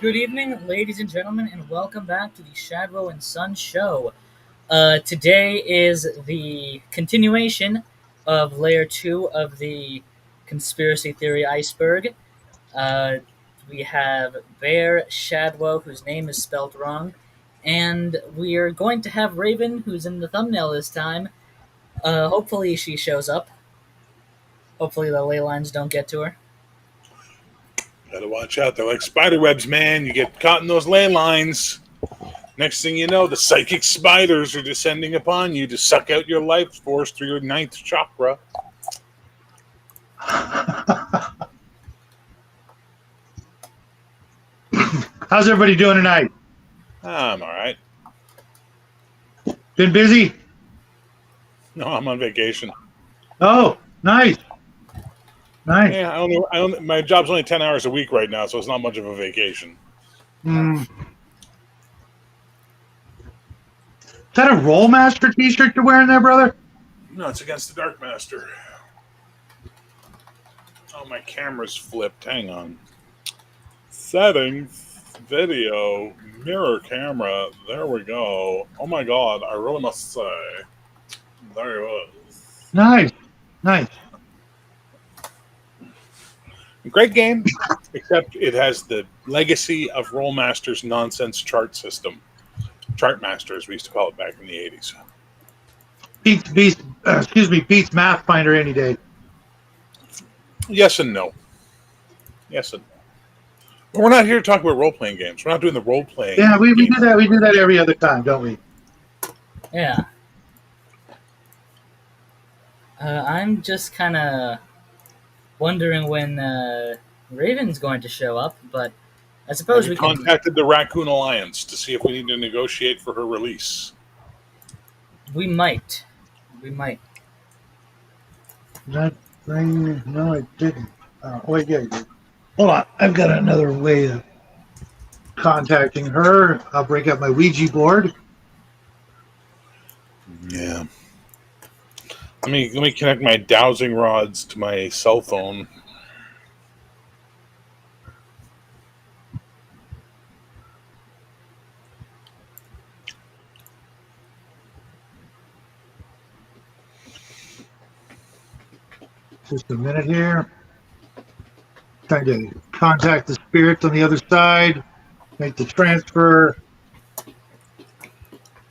Good evening, ladies and gentlemen, and welcome back to the Shadrow and Son Show. Today is the continuation of Layer 2 of the Conspiracy Theory Iceberg. Uh, we have Bear Shadwell, whose name is spelled wrong, and we are going to have Raven, who's in the thumbnail this time. Hopefully she shows up. Hopefully the ley lines don't get to her. Gotta watch out. They're like spider webs, man. You get caught in those ley lines. Next thing you know, the psychic spiders are descending upon you to suck out your life force through your ninth chakra. How's everybody doing tonight? I'm all right. Been busy? No, I'm on vacation. Oh, nice. Nice. Yeah, my job's only 10 hours a week right now, so it's not much of a vacation. Is that a Rollmaster t-shirt you're wearing there, brother? No, it's against the Dark Master. Oh, my camera's flipped. Hang on. Settings, video, mirror camera. There we go. Oh my god, I really must say. There it was. Nice. Nice. Great game, except it has the legacy of Rollmaster's nonsense chart system. Chart Master, as we used to call it back in the 80s. Beats Math Finder any day. Yes and no. Yes and no. But we're not here to talk about role-playing games. We're not doing the role-playing. Yeah, we do that. We do that every other time, don't we? Yeah. I'm just kind of wondering when Raven's going to show up, but I suppose we contacted the Raccoon Alliance to see if we need to negotiate for her release. We might. We might. That thing? No, I didn't. Wait, yeah, you did. Hold on. I've got another way of contacting her. I'll break up my Ouija board. Yeah. Let me connect my dowsing rods to my cell phone. Just a minute here. Trying to contact the spirits on the other side. Make the transfer.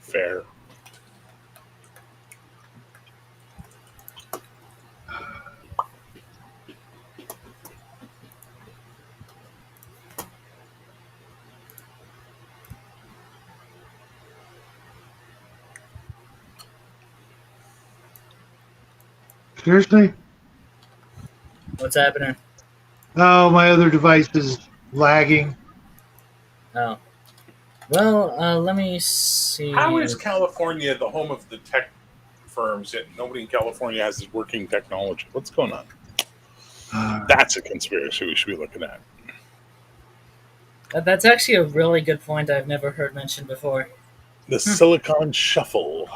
Fair. Seriously? What's happening? Oh, my other device is lagging. Oh. Well, let me see. How is California the home of the tech firms, yet nobody in California has this working technology? What's going on? That's a conspiracy we should be looking at. That's actually a really good point I've never heard mentioned before. The Silicon Shuffle.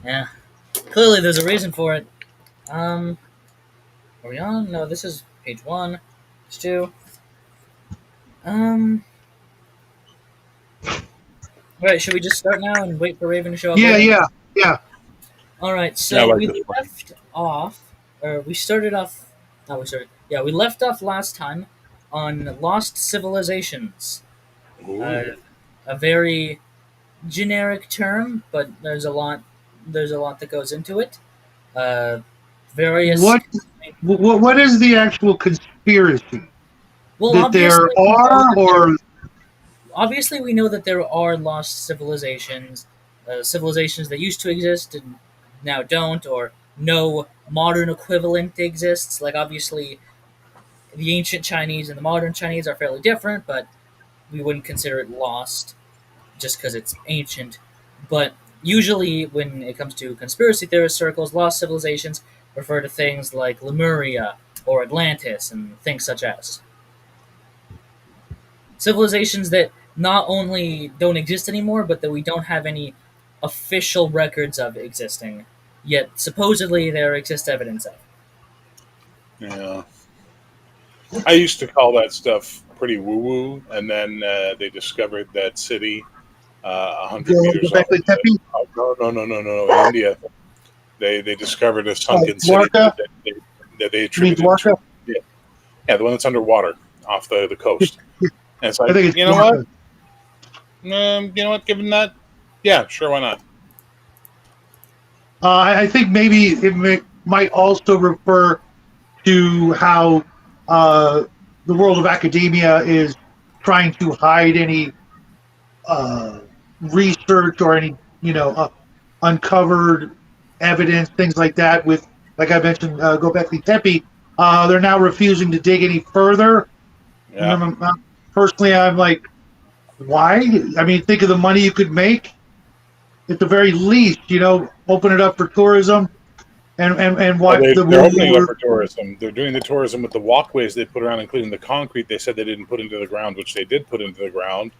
Yeah. Clearly there's a reason for it. Are we on? No, this is page 1. Page 2. Alright, should we just start now and wait for Raven to show up? Yeah. Alright, so we left off last time on Lost Civilizations. A very generic term, but there's a lot that goes into it. Various. What is the actual conspiracy? Well, that there are, or obviously we know that there are lost civilizations, civilizations that used to exist and now don't, or no modern equivalent exists. Like obviously, the ancient Chinese and the modern Chinese are fairly different, but we wouldn't consider it lost just because it's ancient. But usually, when it comes to conspiracy theorist circles, lost civilizations refer to things like Lemuria or Atlantis and things such as. Civilizations that not only don't exist anymore, but that we don't have any official records of existing, yet supposedly there exists evidence of. Yeah. I used to call that stuff pretty woo-woo, and then they discovered that city 100 Go meters off. back to Tepe. No. In India, they discovered a sunken city Dwarka? that they You mean attributed Dwarka? to the one that's underwater off the coast. And it's I like, think it's you know what? Dwarka. You know what? Given that, yeah, sure, why not? I think maybe might also refer to how the world of academia is trying to hide any uh, research or any uncovered evidence, things like that. With like I mentioned, Gobekli Tepe, they're now refusing to dig any further. And Yeah. personally, I'm like, why? I mean, think of the money you could make. At the very least, open it up for tourism and Well, what the they're woo opening up woo. for tourism. They're doing the tourism with the walkways they put around, including the concrete they said they didn't put into the ground, which they did put into the ground.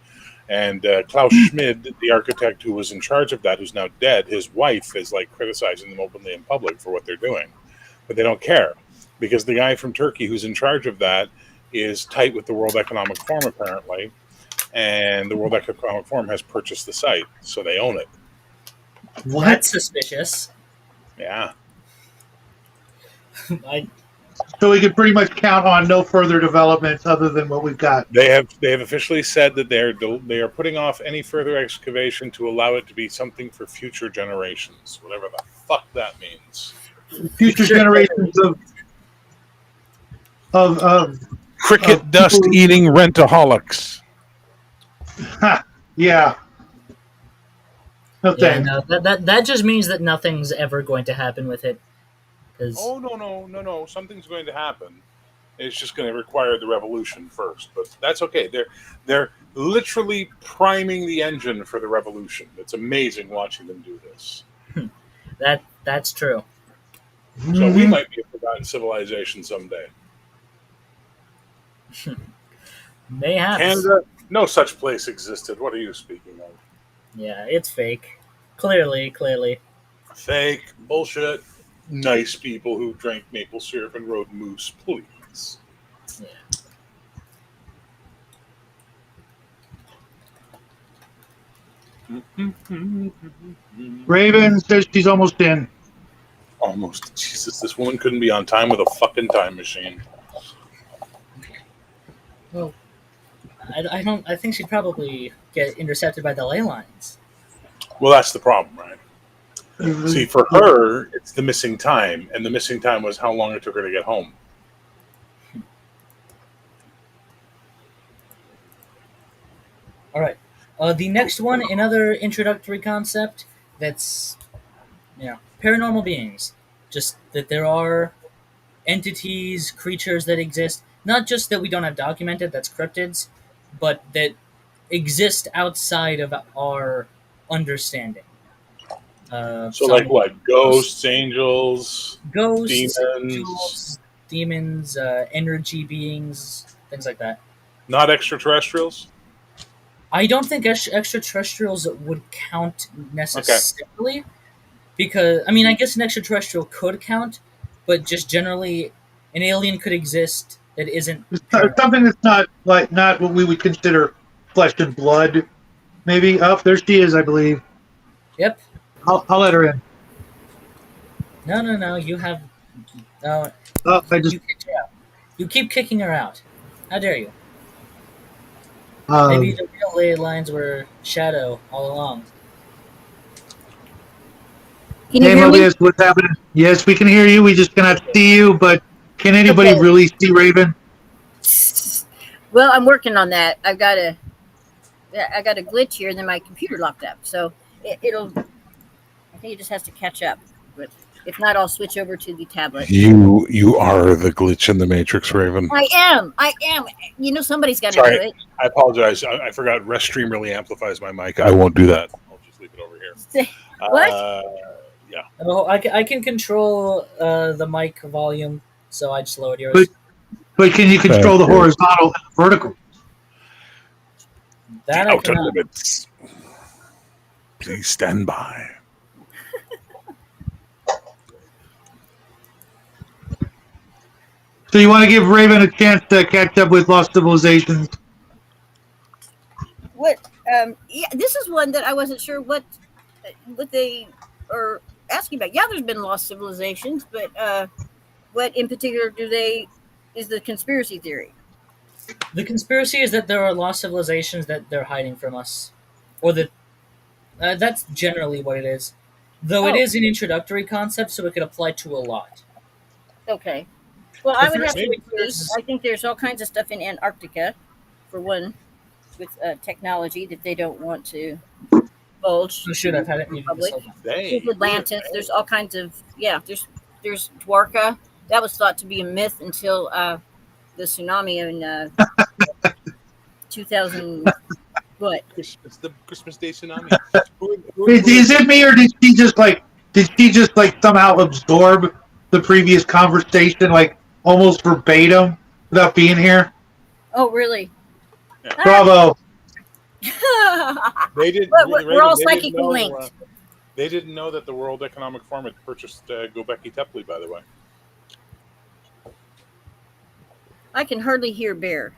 And Klaus Schmid, the architect who was in charge of that, who's now dead, his wife is like criticizing them openly in public for what they're doing. But they don't care because the guy from Turkey who's in charge of that is tight with the World Economic Forum, apparently. And the World Economic Forum has purchased the site, so they own it. That's suspicious. Yeah. I, So we can pretty much count on no further developments other than what we've got. They have officially said that they are putting off any further excavation to allow it to be something for future generations, whatever the fuck that means. Future generations of Cricket dust people, eating rentaholics. yeah. No yeah, thanks. no, that just means that nothing's ever going to happen with it. Oh no! Something's going to happen. It's just going to require the revolution first, but that's okay. They're literally priming the engine for the revolution. It's amazing watching them do this. That's true. So we might be a forgotten civilization someday. Mayhaps. Canada, no such place existed. What are you speaking of? Yeah, it's fake. Clearly. Fake bullshit. Nice people who drank maple syrup and rode moose, please. Yeah. Raven says she's almost in. Almost. Jesus, this woman couldn't be on time with a fucking time machine. Well, I don't. I think she'd probably get intercepted by the ley lines. Well, that's the problem, right? See, for her, it's the missing time, and the missing time was how long it took her to get home. All right. The next one, another introductory concept that's, paranormal beings. Just that there are entities, creatures that exist, not just that we don't have documented, that's cryptids, but that exist outside of our understanding. So, like what? Ghosts, angels, ghosts, demons, demons, energy beings, things like that. not extraterrestrials? I don't think extraterrestrials would count necessarily, because I guess an extraterrestrial could count, but just generally, an alien could exist that isn't Something that's not what we would consider flesh and blood. Maybe. Oh, there she is, I believe. Yep. I'll let her in. No. You have. I just. You kicked her out. You keep kicking her out. How dare you? Maybe the real ley lines were Shadow all along. Can you hear me? Mobius, what's happening? Yes, we can hear you. We just cannot see you, but can anybody really see Raven? Well, I'm working on that. I got a glitch here, and then my computer locked up. So it'll. I think it just has to catch up. But if not, I'll switch over to the tablet. You are the glitch in the Matrix, Raven. I am. Somebody's got to do it. I apologize. I forgot Restream really amplifies my mic. I won't do that. I'll just leave it over here. What? Yeah. Oh, I can control the mic volume, so I just lowered yours. But can you control the horizontal and the vertical? That I cannot. Limits. Please stand by. So you want to give Raven a chance to catch up with Lost Civilizations? What? Yeah, this is one that I wasn't sure what they are asking about. Yeah, there's been lost civilizations, but what in particular is the conspiracy theory? The conspiracy is that there are lost civilizations that they're hiding from us, or that that's generally what it is. Though it Oh, is an introductory concept, so it could apply to a lot. okay. Well, The I would have first to Maybe. agree. I think there's all kinds of stuff in Antarctica, for one, with technology that they don't want to divulge oh to shoot, I've the had it muted this public. whole time. They. There's Atlantis. There's all kinds of There's Dwarka. That was thought to be a myth until the tsunami in 2000. What? The Christmas Day tsunami. Is it me, or did she just like somehow absorb the previous conversation, like almost verbatim, without being here? Oh, really? Yeah. Bravo. They did. We're all They didn't psychically know, linked. they didn't know that the World Economic Forum had purchased Göbekli Tepe, by the way. I can hardly hear Bear.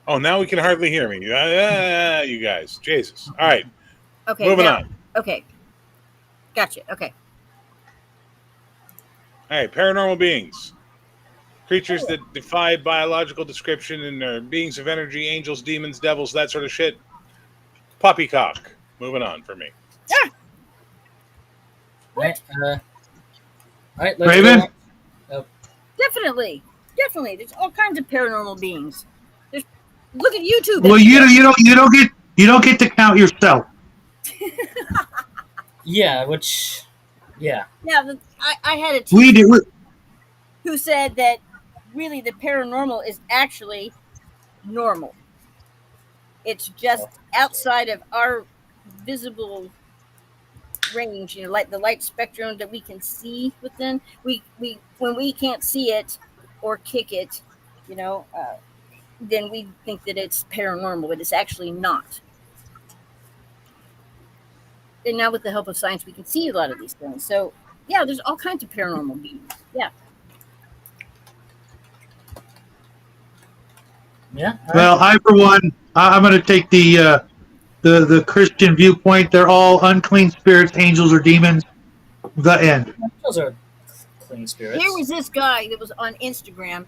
Oh, now we can hardly hear me. You guys. Jesus. All right. Okay. Moving now- on. Okay. Gotcha. Okay. All right. Paranormal beings. Creatures that defy biological description and are beings of energy, angels, demons, devils, that sort of shit. Poppycock. Moving on for me. Right, all right, let's Raven? go on. Definitely. There's all kinds of paranormal beings. Look at YouTube. Well, you don't get to count yourself. Yeah, Yeah, I had a We teacher do. who said that really the paranormal is actually normal. It's just outside of our visible range, like the light spectrum that we can see within. We when we can't see it or kick it, then we think that it's paranormal, but it's actually not. And now with the help of science, we can see a lot of these things. So yeah, there's all kinds of paranormal beings. Yeah. Yeah. all right. Well, I for one, I'm going to take the Christian viewpoint. They're all unclean spirits, angels, or demons. The end. Those are clean spirits. There was this guy that was on Instagram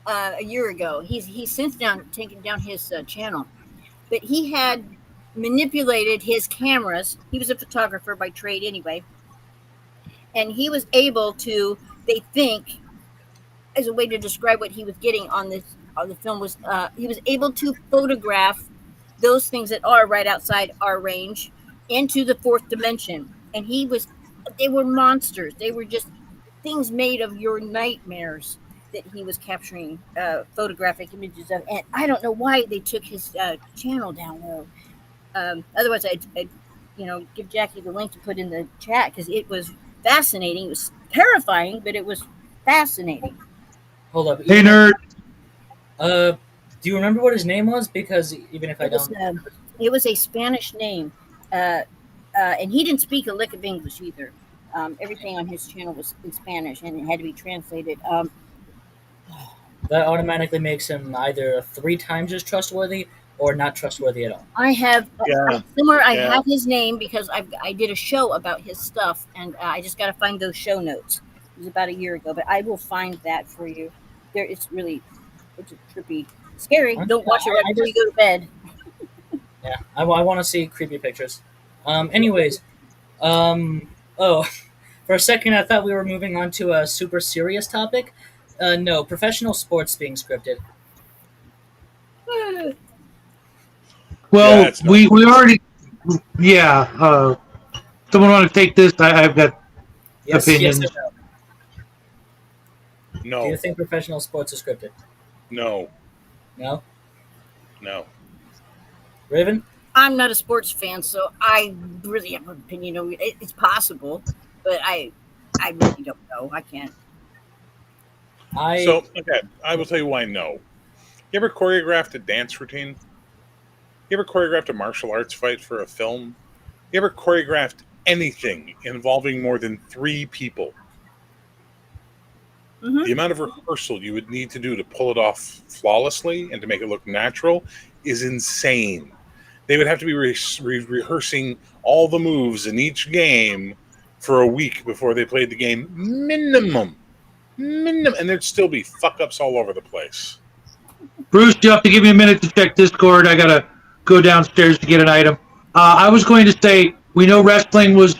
a year ago. He's since taken down his channel, but he had manipulated his cameras. He was a photographer by trade anyway, and he was able to. They think, as a way to describe what he was getting on the film was he was able to photograph those things that are right outside our range into the fourth dimension, and they were monsters. They were just things made of your nightmares that he was capturing photographic images of. And I don't know why they took his channel down though. Otherwise, I'd give Jackie the link to put in the chat because it was fascinating. It was terrifying, but it was fascinating. Hold up. Hey, nerd. Do you remember what his name was? Because even if I don't, It was a Spanish name, and he didn't speak a lick of English either. Everything on his channel was in Spanish, and it had to be translated. that automatically makes him either 3 times as trustworthy or not trustworthy at all. I have Yeah. somewhere. I Yeah. have his name because I did a show about his stuff, and I just got to find those show notes. It was about a year ago, but I will find that for you. It's a trippy, scary. Don't watch it right before you go to bed. Yeah, I want to see creepy pictures. Anyways, oh, for a second I thought we were moving on to a super serious topic. No, professional sports being scripted. Well, Yeah, it's not- we already. Yeah. Someone want to take this? I've got Yes, opinions. yes. or no? Do No. you think professional sports are scripted? No. No, No. Raven. I'm not a sports fan, so I really have an opinion. It's possible, but I really don't know. I can't. So, okay, I will tell you why no. You ever choreographed a dance routine? You ever choreographed a martial arts fight for a film? You ever choreographed anything involving more than 3 people? The amount of rehearsal you would need to do to pull it off flawlessly and to make it look natural is insane. They would have to be rehearsing all the moves in each game for a week before they played the game, minimum, and there'd still be fuck-ups all over the place. Bruce, you have to give me a minute to check Discord. I gotta go downstairs to get an item. I was going to say, we know wrestling was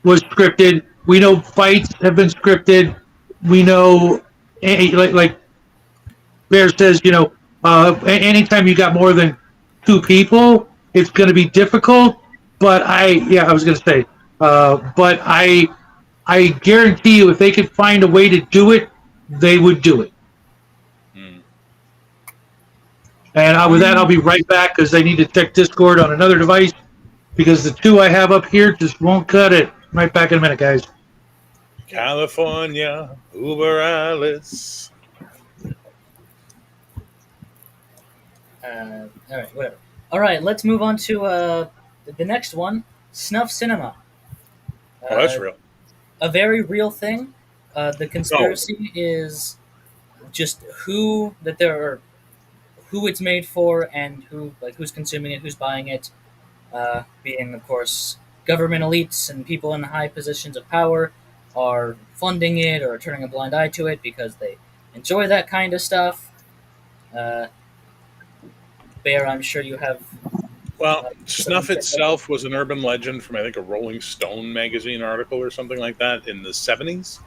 scripted. We know fights have been scripted. We know, like Bear says, anytime you got more than two people, it's going to be difficult. But I was going to say, but I guarantee you, if they could find a way to do it, they would do it. And with that, I'll be right back because I need to check Discord on another device because the two I have up here just won't cut it. Right back in a minute, guys. California, Uber Alice. All right, whatever. All right, let's move on to the next one, snuff cinema. Oh, that's real. A very real thing. The conspiracy is just who it's made for and who's consuming it, who's buying it, being, of course, government elites and people in high positions of power are funding it or turning a blind eye to it because they enjoy that kind of stuff. Bear, I'm sure you have... Well, snuff itself was an urban legend from, I think, a Rolling Stone magazine article or something like that in the 70s.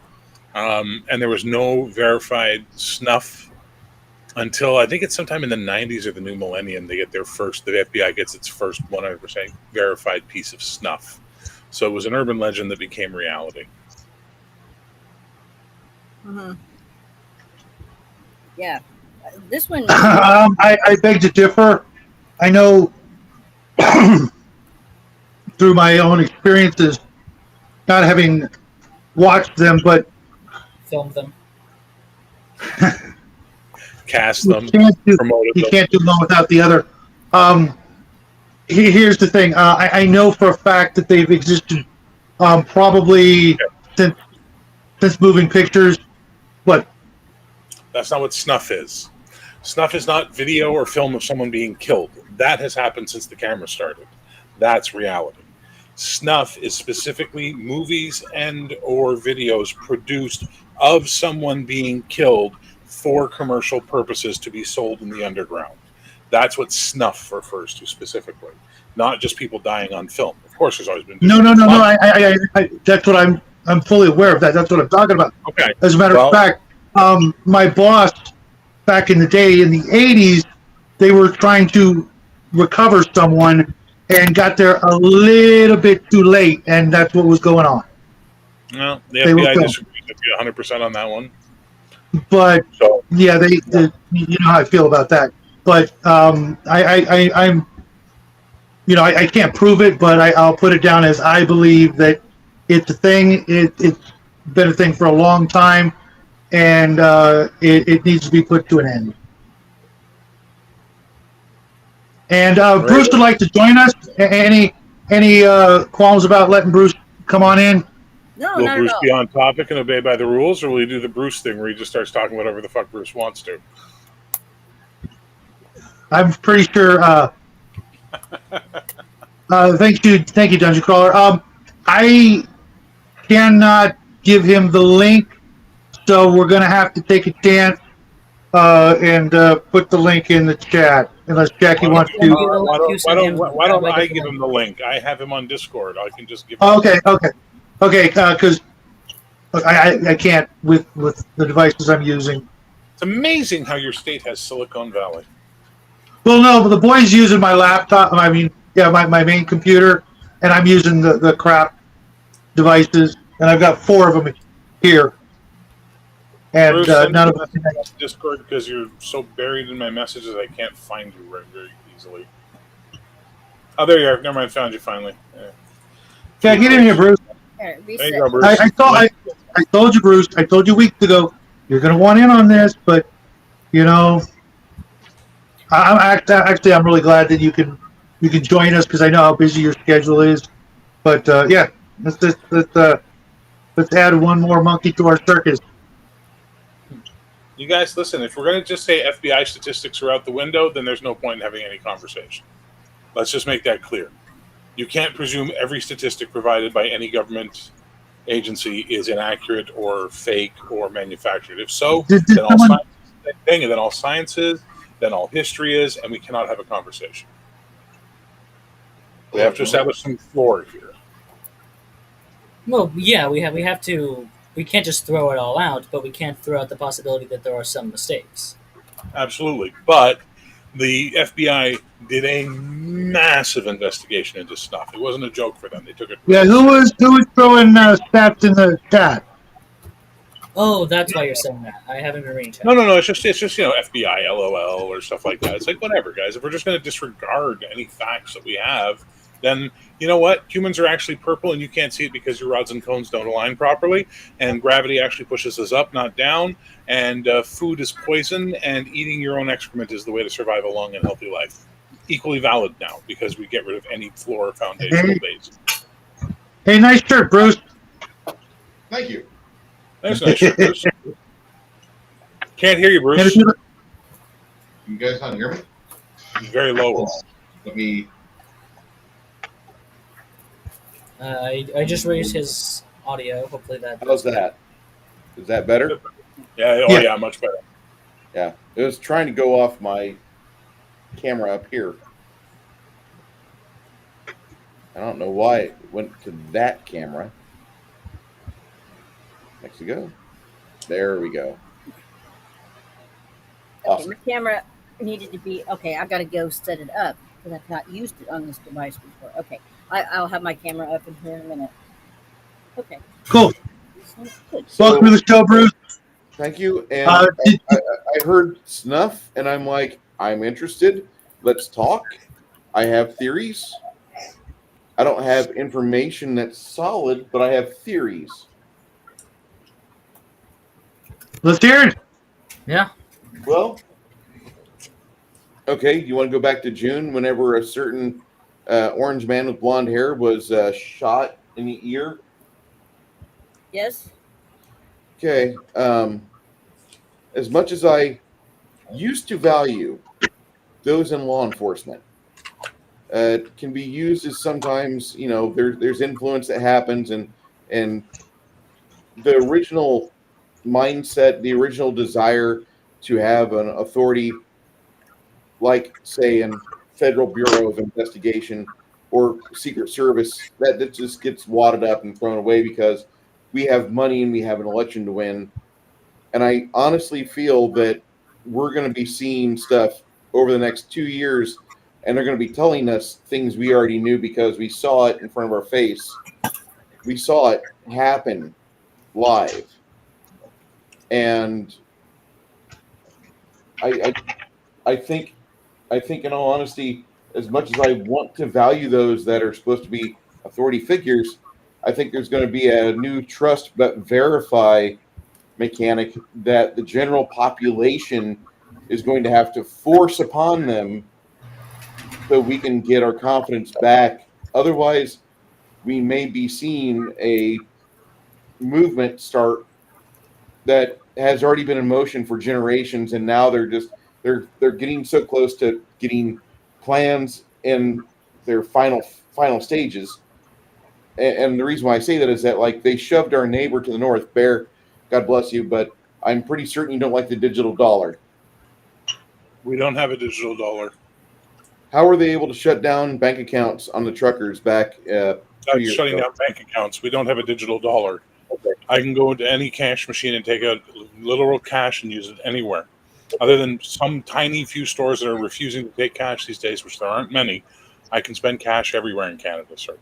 And there was no verified snuff until I think it's sometime in the 90s or the new millennium. The FBI gets its first 100% verified piece of snuff. So it was an urban legend that became reality. Mm-hmm. Yeah. This one... I beg to differ. I know through my own experiences, not having watched them, but filmed them. Cast them, promoted them. You can't do one without the other. Here's the thing. I know for a fact that they've existed probably since moving pictures. What? That's not what snuff is. Snuff is not video or film of someone being killed. That has happened since the camera started. That's reality. Snuff is specifically movies and or videos produced of someone being killed for commercial purposes to be sold in the underground. That's what snuff refers to specifically, not just people dying on film. Of course, there's always been... No. I that's what I'm fully aware of that. That's what I'm talking about. Okay. As a matter of fact, my boss back in the day, in the 80s, they were trying to recover someone and got there a little bit too late, and that's what was going on. No, the FBI disagrees with you 100% on that one. But yeah, they you know how I feel about that. But I'm I can't prove it, but I'll put it down as I believe that it's a thing. It's been a thing for a long time, and it needs to be put to an end. And Bruce would like to join us. Any qualms about letting Bruce come on in? No, will not Bruce at all. be on topic and obey by the rules, or will he do the Bruce thing where he just starts talking whatever the fuck Bruce wants to? I'm pretty sure. Thank you, Dungeon Crawler. I cannot give him the link, so we're going to have to take a chance and put the link in the chat, unless Jackie wants to. Why don't I give him the link? I have him on Discord. I can just give him Okay, because I can't with the devices I'm using. It's amazing how your state has Silicon Valley. Well, no, but the boy's using my laptop. I mean, yeah, my main computer, and I'm using the crap devices, and I've got 4 of them here. And Bruce, none of them. Discord, because you're so buried in my messages, I can't find you very easily. Oh, there you are. Never mind, found you finally. Yeah, get in here, Bruce. There you go, Bruce. I told you, Bruce. I told you weeks ago you're going to want in on this, but I'm really glad that you can join us because I know how busy your schedule is. But yeah, let's add one more monkey to our circus. You guys, listen. If we're going to just say FBI statistics are out the window, then there's no point in having any conversation. Let's just make that clear. You can't presume every statistic provided by any government agency is inaccurate or fake or manufactured. If so, Did then all someone? science is the same thing, and then all science is, then all history is, and we cannot have a conversation. We have to establish some floor here. Well, yeah, we have to. We can't just throw it all out, but we can't throw out the possibility that there are some mistakes. Absolutely. But the FBI did a massive investigation into snuff. It wasn't a joke for them. They took it Yeah, really who was throwing stats in the chat? Oh, that's why you're saying that. I haven't been reading chat. No. It's just FBI, LOL, or stuff like that. It's like whatever, guys. If we're just going to disregard any facts that we have, then you know what? Humans are actually purple, and you can't see it because your rods and cones don't align properly, and gravity actually pushes us up, not down. And food is poison, and eating your own excrement is the way to survive a long and healthy life. Equally valid now because we get rid of any floor foundational base. Hey, nice shirt, Bruce. Thank you. That's a nice shirt, Bruce. Can't hear you, Bruce. You guys not hear me? Very low. Let me. I just raised his audio. Hopefully that. How's that? Is that better? Yeah, much better. Yeah. It was trying to go off my camera up here. I don't know why it went to that camera. Next we go. There we go. Okay, Awesome. my camera needed to be okay. I've got to go set it up because I've not used it on this device before. Okay, I'll have my camera up in here in a minute. Okay, Cool. good. Welcome to the show, Bruce. Thank you. And did- I heard snuff, and I'm like, I'm interested. Let's talk. I have theories. I don't have information that's solid, but I have theories. Let's hear it. Yeah. Well, okay. You want to go back to June whenever a certain orange man with blonde hair was shot in the ear? Yes. Okay. As much as I used to value those in law enforcement, it can be used as sometimes, there's influence that happens, and the original mindset, the original desire to have an authority like, say, in Federal Bureau of Investigation or Secret Service, that just gets wadded up and thrown away because we have money and we have an election to win. And I honestly feel that we're going to be seeing stuff over the next 2 years, and they're going to be telling us things we already knew because we saw it in front of our face. We saw it happen live. And I think in all honesty, as much as I want to value those that are supposed to be authority figures, I think there's going to be a new trust but verify mechanic that the general population is going to have to force upon them so we can get our confidence back. Otherwise, we may be seeing a movement start that has already been in motion for generations, and now they're getting so close to getting plans in their final stages. And the reason why I say that is that, like, they shoved our neighbor to the north, Bear, God bless you, but I'm pretty certain you don't like the digital dollar. We don't have a digital dollar. How were they able to shut down bank accounts on the truckers back 2 years Shutting ago? down bank accounts. We don't have a digital dollar. Okay. I can go into any cash machine and take out literal cash and use it anywhere. Other than some tiny few stores that are refusing to take cash these days, which there aren't many, I can spend cash everywhere in Canada, sir.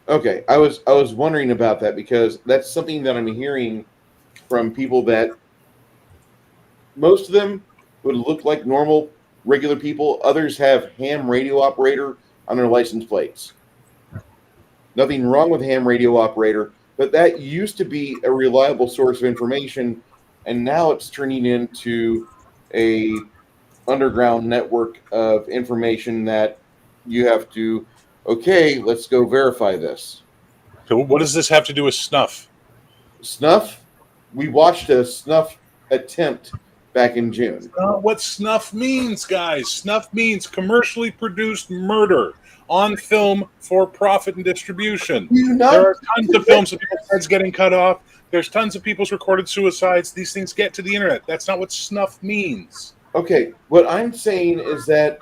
Okay, I was wondering about that because that's something that I'm hearing from people that most of them would look like normal, regular people. Others have ham radio operator on their license plates. Nothing wrong with ham radio operator, but that used to be a reliable source of information, and now it's turning into a underground network of information that you have to, okay, let's go verify this. So what does this have to do with snuff? Snuff, we watched a snuff attempt back in June. Not what snuff means, guys. Snuff means commercially produced murder on film for profit and distribution. You not- There are tons of films of people's heads getting cut off. There's tons of people's recorded suicides. These things get to the internet. That's not what snuff means. Okay, what I'm saying is that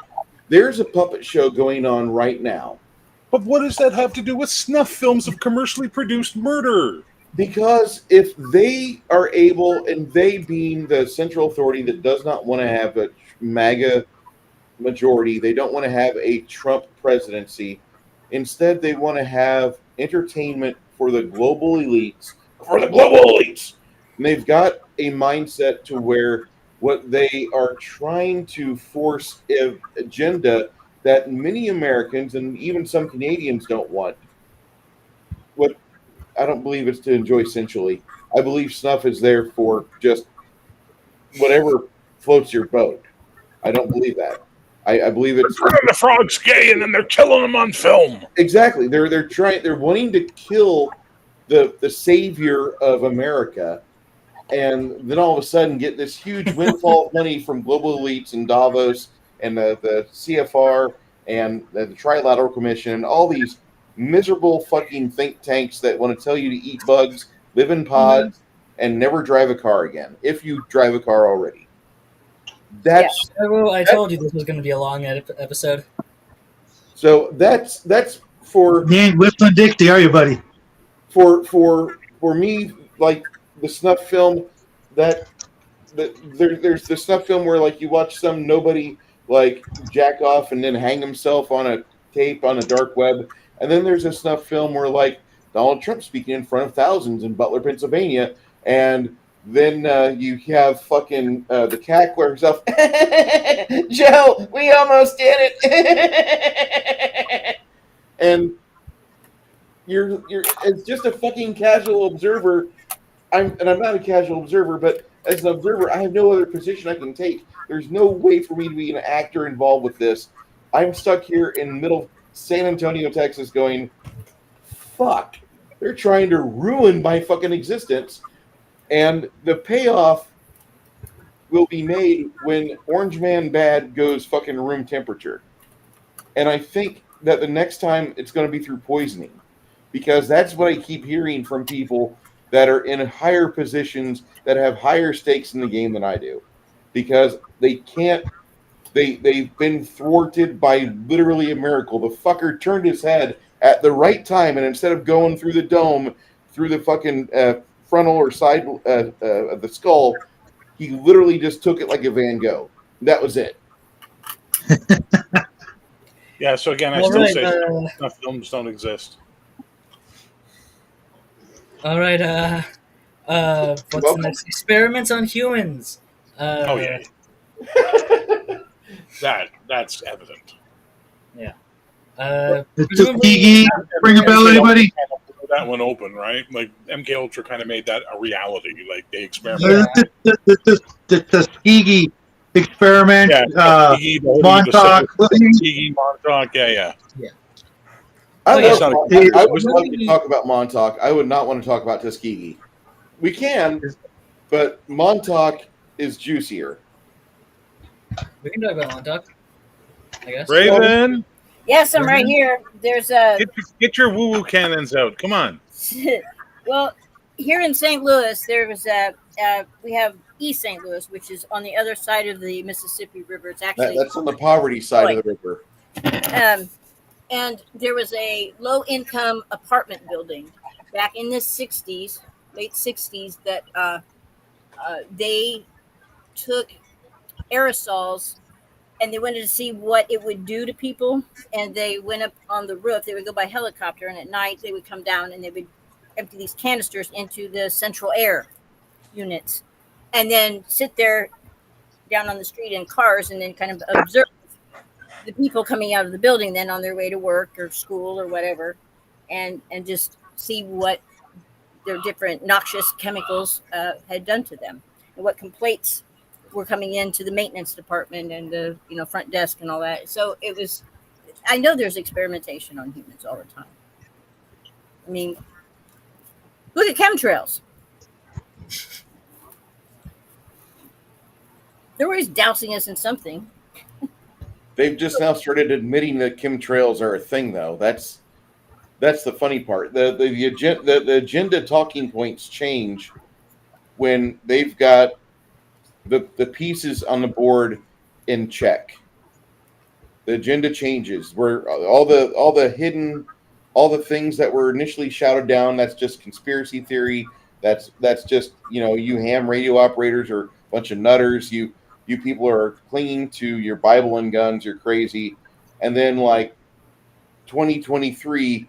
there's a puppet show going on right now. But what does that have to do with snuff films of commercially produced murder? Because if they are able, and they being the central authority that does not want to have a MAGA majority, they don't want to have a Trump presidency. Instead, they want to have entertainment for the global elites. For the global elites! And they've got a mindset to where what they are trying to force an agenda that many Americans and even some Canadians don't want. What I don't believe it's to enjoy sensually. I believe snuff is there for just whatever floats your boat. I don't believe that. I believe it's The frog's gay, and then they're killing him on film. exactly. They're wanting to kill the savior of America, and then all of a sudden get this huge windfall of money from global elites and Davos and the CFR and the Trilateral Commission and all these miserable fucking think tanks that want to tell you to eat bugs, live in pods, and never drive a car again, if you drive a car already. That's I told you this was going to be a long episode. so that's for You ain't whistling Dixie, are you, buddy? for me, like the snuff film there's the snuff film where like you watch some nobody like jack off and then hang himself on a tape on a dark web, and then there's a snuff film where like Donald Trump speaking in front of thousands in Butler, Pennsylvania, and then you have fucking the cackler himself. Joe, we almost did it. And you're as just a fucking casual observer. I'm not a casual observer, but as an observer, I have no other position I can take. There's no way for me to be an actor involved with this. I'm stuck here in middle San Antonio, Texas, going, fuck. They're trying to ruin my fucking existence. And the payoff will be made when Orange Man Bad goes fucking room temperature. And I think that the next time it's going to be through poisoning, because that's what I keep hearing from people that are in higher positions that have higher stakes in the game than I do, because they can't. They've been thwarted by literally a miracle. The fucker turned his head at the right time, and instead of going through the dome, through the fucking frontal or side of the skull, he literally just took it like a Van Gogh. That was it. Yeah, so again, I All still right, say snuff films don't exist. All right. What's the next? Experiments on humans. Oh yeah, that's evident. The Presumably, Tuskegee ring a bell, anybody? That one open, right? Like MK Ultra kind of made that a reality. Like they experimented. The Tuskegee experiment, Yeah, Tuskegee, the Montauk. Tuskegee, Montauk. Yeah. I yeah. would love to talk about Montauk. I would not want to talk about Tuskegee. We can, but Montauk is juicier. We can talk about Montauk, I guess. Raven, Yes, I'm right here. There's a get your woo-woo cannons out. Come on. well, here in St. Louis, there was a we have East St. Louis, which is on the other side of the Mississippi River. It's actually That's on the poverty side of the river. And there was a low-income apartment building back in the '60s, late '60s, that they took aerosols and they wanted to see what it would do to people. And they went up on the roof. They would go by helicopter, and at night they would come down and they would empty these canisters into the central air units, and then sit there down on the street in cars, and then kind of observe the people coming out of the building then on their way to work or school or whatever, and just see what their different noxious chemicals had done to them, and what complaints were coming into the maintenance department and the front desk and all that. So it was. I know there's experimentation on humans all the time. I mean, look at chemtrails. They're always dousing us in something. They've just now started admitting that chemtrails are a thing, though. That's the funny part. The agenda talking points change when they've got the pieces on the board in check. The agenda changes where all the things that were initially shouted down, that's just conspiracy theory. That's just, you ham radio operators are a bunch of nutters. You people are clinging to your Bible and guns, you're crazy. And then, like, 2023,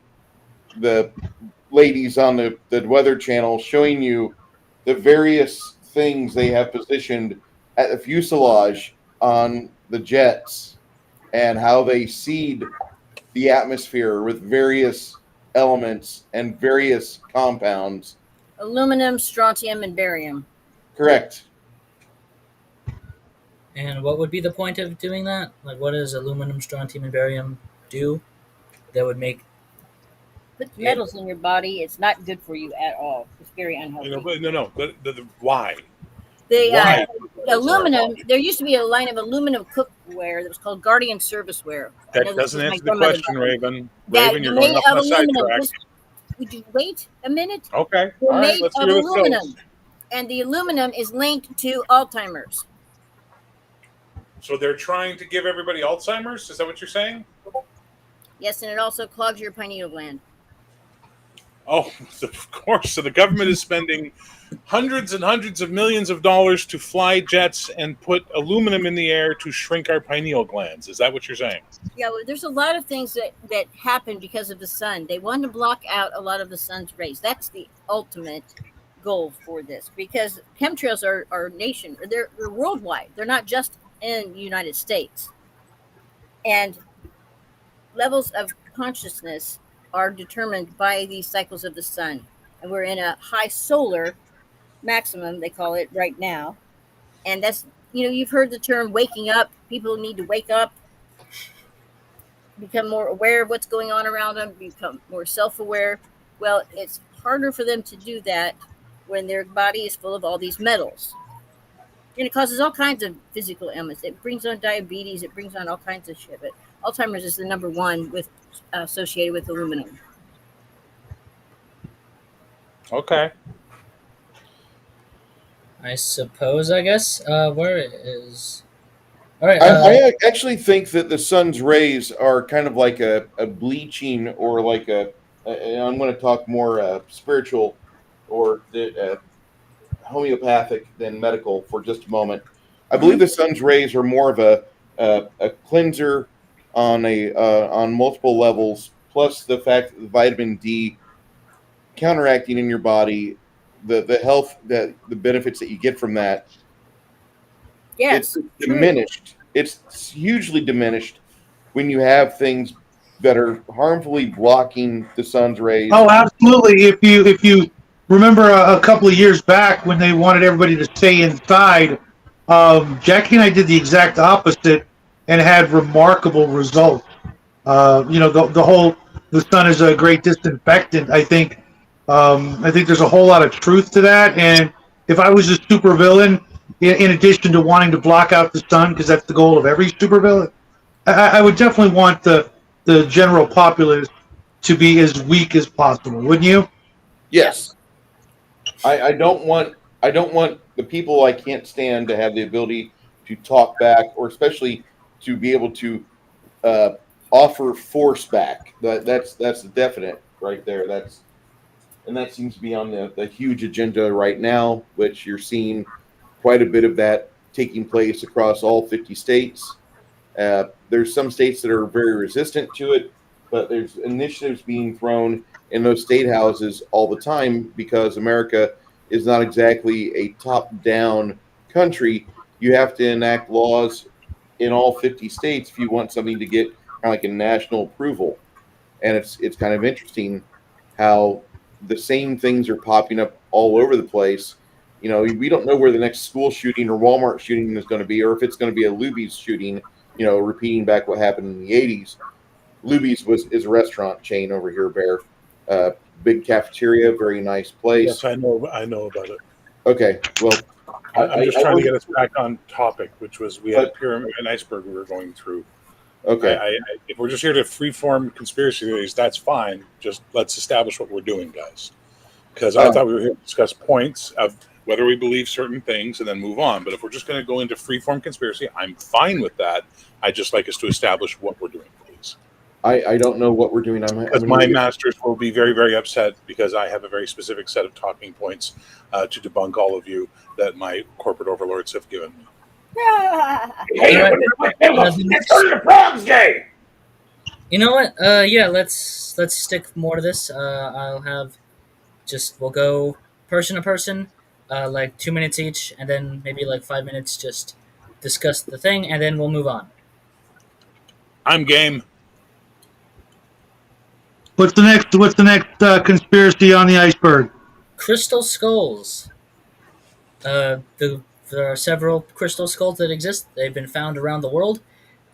the ladies on the Weather Channel showing you the various things they have positioned at the fuselage on the jets and how they seed the atmosphere with various elements and various compounds. Aluminum, strontium, and barium. Correct. And what would be the point of doing that? Like, what does aluminum, strontium, and barium do that would make? Put metals in your body. It's not good for you at all. It's very unhealthy. But no. Why? The aluminum. There used to be a line of aluminum cookware that was called Guardian Serviceware. That doesn't answer the question, Raven. Raven, you're made going off of on a aluminum. sidetrack. Would you wait a minute? Okay. They're All right. made Let's of hear what it aluminum, says. and the aluminum is linked to Alzheimer's. So they're trying to give everybody Alzheimer's? Is that what you're saying? Yes, and it also clogs your pineal gland. Oh, of course. So the government is spending hundreds and hundreds of millions of dollars to fly jets and put aluminum in the air to shrink our pineal glands. Is that what you're saying? Yeah, well, there's a lot of things that happen because of the sun. They want to block out a lot of the sun's rays. That's the ultimate goal for this, because chemtrails are nation. They're worldwide. They're not just in the United States. And levels of consciousness are determined by these cycles of the sun. And we're in a high solar maximum, they call it right now. And that's, you've heard the term waking up. People need to wake up, become more aware of what's going on around them, become more self-aware. Well, it's harder for them to do that when their body is full of all these metals. And it causes all kinds of physical ailments. It brings on diabetes. It brings on all kinds of shit. But Alzheimer's is the number one associated with aluminum. Okay. I suppose. I guess. Where is? All right. I actually think that the sun's rays are kind of like a bleaching, or like I'm going to talk more spiritual or homeopathic than medical for just a moment. I believe the sun's rays are more of a cleanser on multiple levels, plus the fact that the vitamin D counteracting in your body the health, that the benefits that you get from that. Yes, it's diminished. It's hugely diminished when you have things that are harmfully blocking the sun's rays. Oh, absolutely. If you remember a couple of years back when they wanted everybody to stay inside, Jackie and I did the exact opposite and had remarkable results. The sun is a great disinfectant. I think there's a whole lot of truth to that. And if I was a supervillain, in addition to wanting to block out the sun, because that's the goal of every supervillain, I would definitely want the general populace to be as weak as possible, wouldn't you? Yes. I don't want the people I can't stand to have the ability to talk back, or especially to be able to offer force back. That's definite right there. That seems to be on the huge agenda right now, which you're seeing quite a bit of that taking place across all 50 states. There's some states that are very resistant to it, but there's initiatives being thrown in those state houses all the time, because America is not exactly a top-down country. You have to enact laws in all 50 states if you want something to get kind of like a national approval. And it's kind of interesting how the same things are popping up all over the place. We don't know where the next school shooting or Walmart shooting is going to be, or if it's going to be a Luby's shooting, repeating back what happened in the 80s. Luby's is a restaurant chain over here, Bear. Big cafeteria, very nice place. Yes, I know about it. Okay, well, I'm just I trying to was- get us back on topic, which was we had a But- pyramid and iceberg we were going through. Okay. If we're just here to freeform conspiracy theories, that's fine. Just let's establish what we're doing, guys. Because I thought we were here to discuss points of whether we believe certain things and then move on. But if we're just going to go into freeform conspiracy, I'm fine with that. I just like us to establish what we're doing, please. I don't know what we're doing. Because my masters will be very, very upset because I have a very specific set of talking points to debunk all of you that my corporate overlords have given me. You know what? Yeah, let's stick more to this. I'll have we'll go person to person, like 2 minutes each, and then maybe like 5 minutes just discuss the thing, and then we'll move on. I'm game. What's the next conspiracy on the iceberg? Crystal skulls. There are several crystal skulls that exist. They've been found around the world,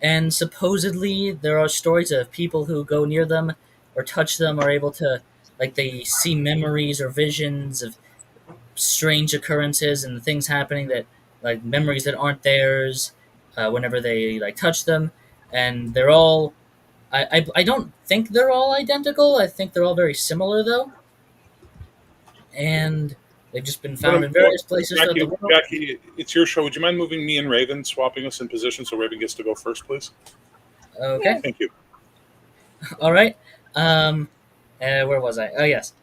and supposedly there are stories of people who go near them or touch them are able to, like, they see memories or visions of strange occurrences and things happening that, like, memories that aren't theirs, whenever they like touch them, and they're all. I don't think they're all identical. I think they're all very similar though, and they've just been found in various places throughout Jackie, the world. Jackie, it's your show. Would you mind moving me and Raven, swapping us in position so Raven gets to go first, please? Okay. Thank you. All right. Where was I? Oh, yes.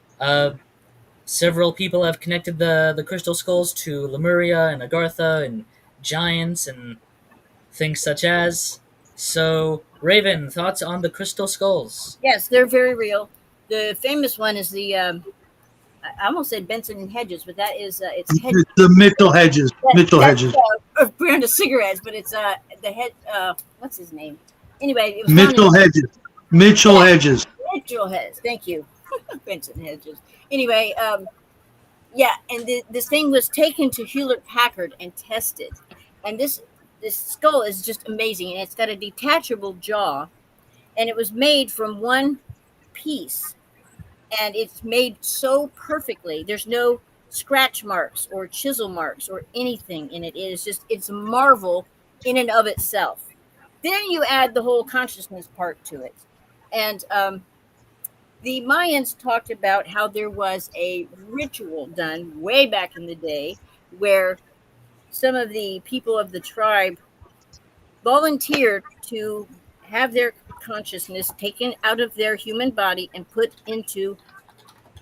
Several people have connected the crystal skulls to Lemuria and Agartha and giants and things such as. So, Raven, thoughts on the crystal skulls? Yes, they're very real. The famous one is the I almost said Benson and Hedges, but that is it's Hedges. It's the Mitchell Hedges. Mitchell That's, Hedges. a brand of cigarettes, but it's the head. What's his name? Anyway, it was Mitchell Hedges. Mitchell Hedges. Mitchell Hedges. Thank you, Benson Hedges. Anyway, yeah, and this thing was taken to Hewlett Packard and tested, and this skull is just amazing, and it's got a detachable jaw, and it was made from one piece, and it's made so perfectly. There's no scratch marks or chisel marks or anything in it. It's a marvel in and of itself. Then you add the whole consciousness part to it, and the Mayans talked about how there was a ritual done way back in the day where some of the people of the tribe volunteered to have their consciousness taken out of their human body and put into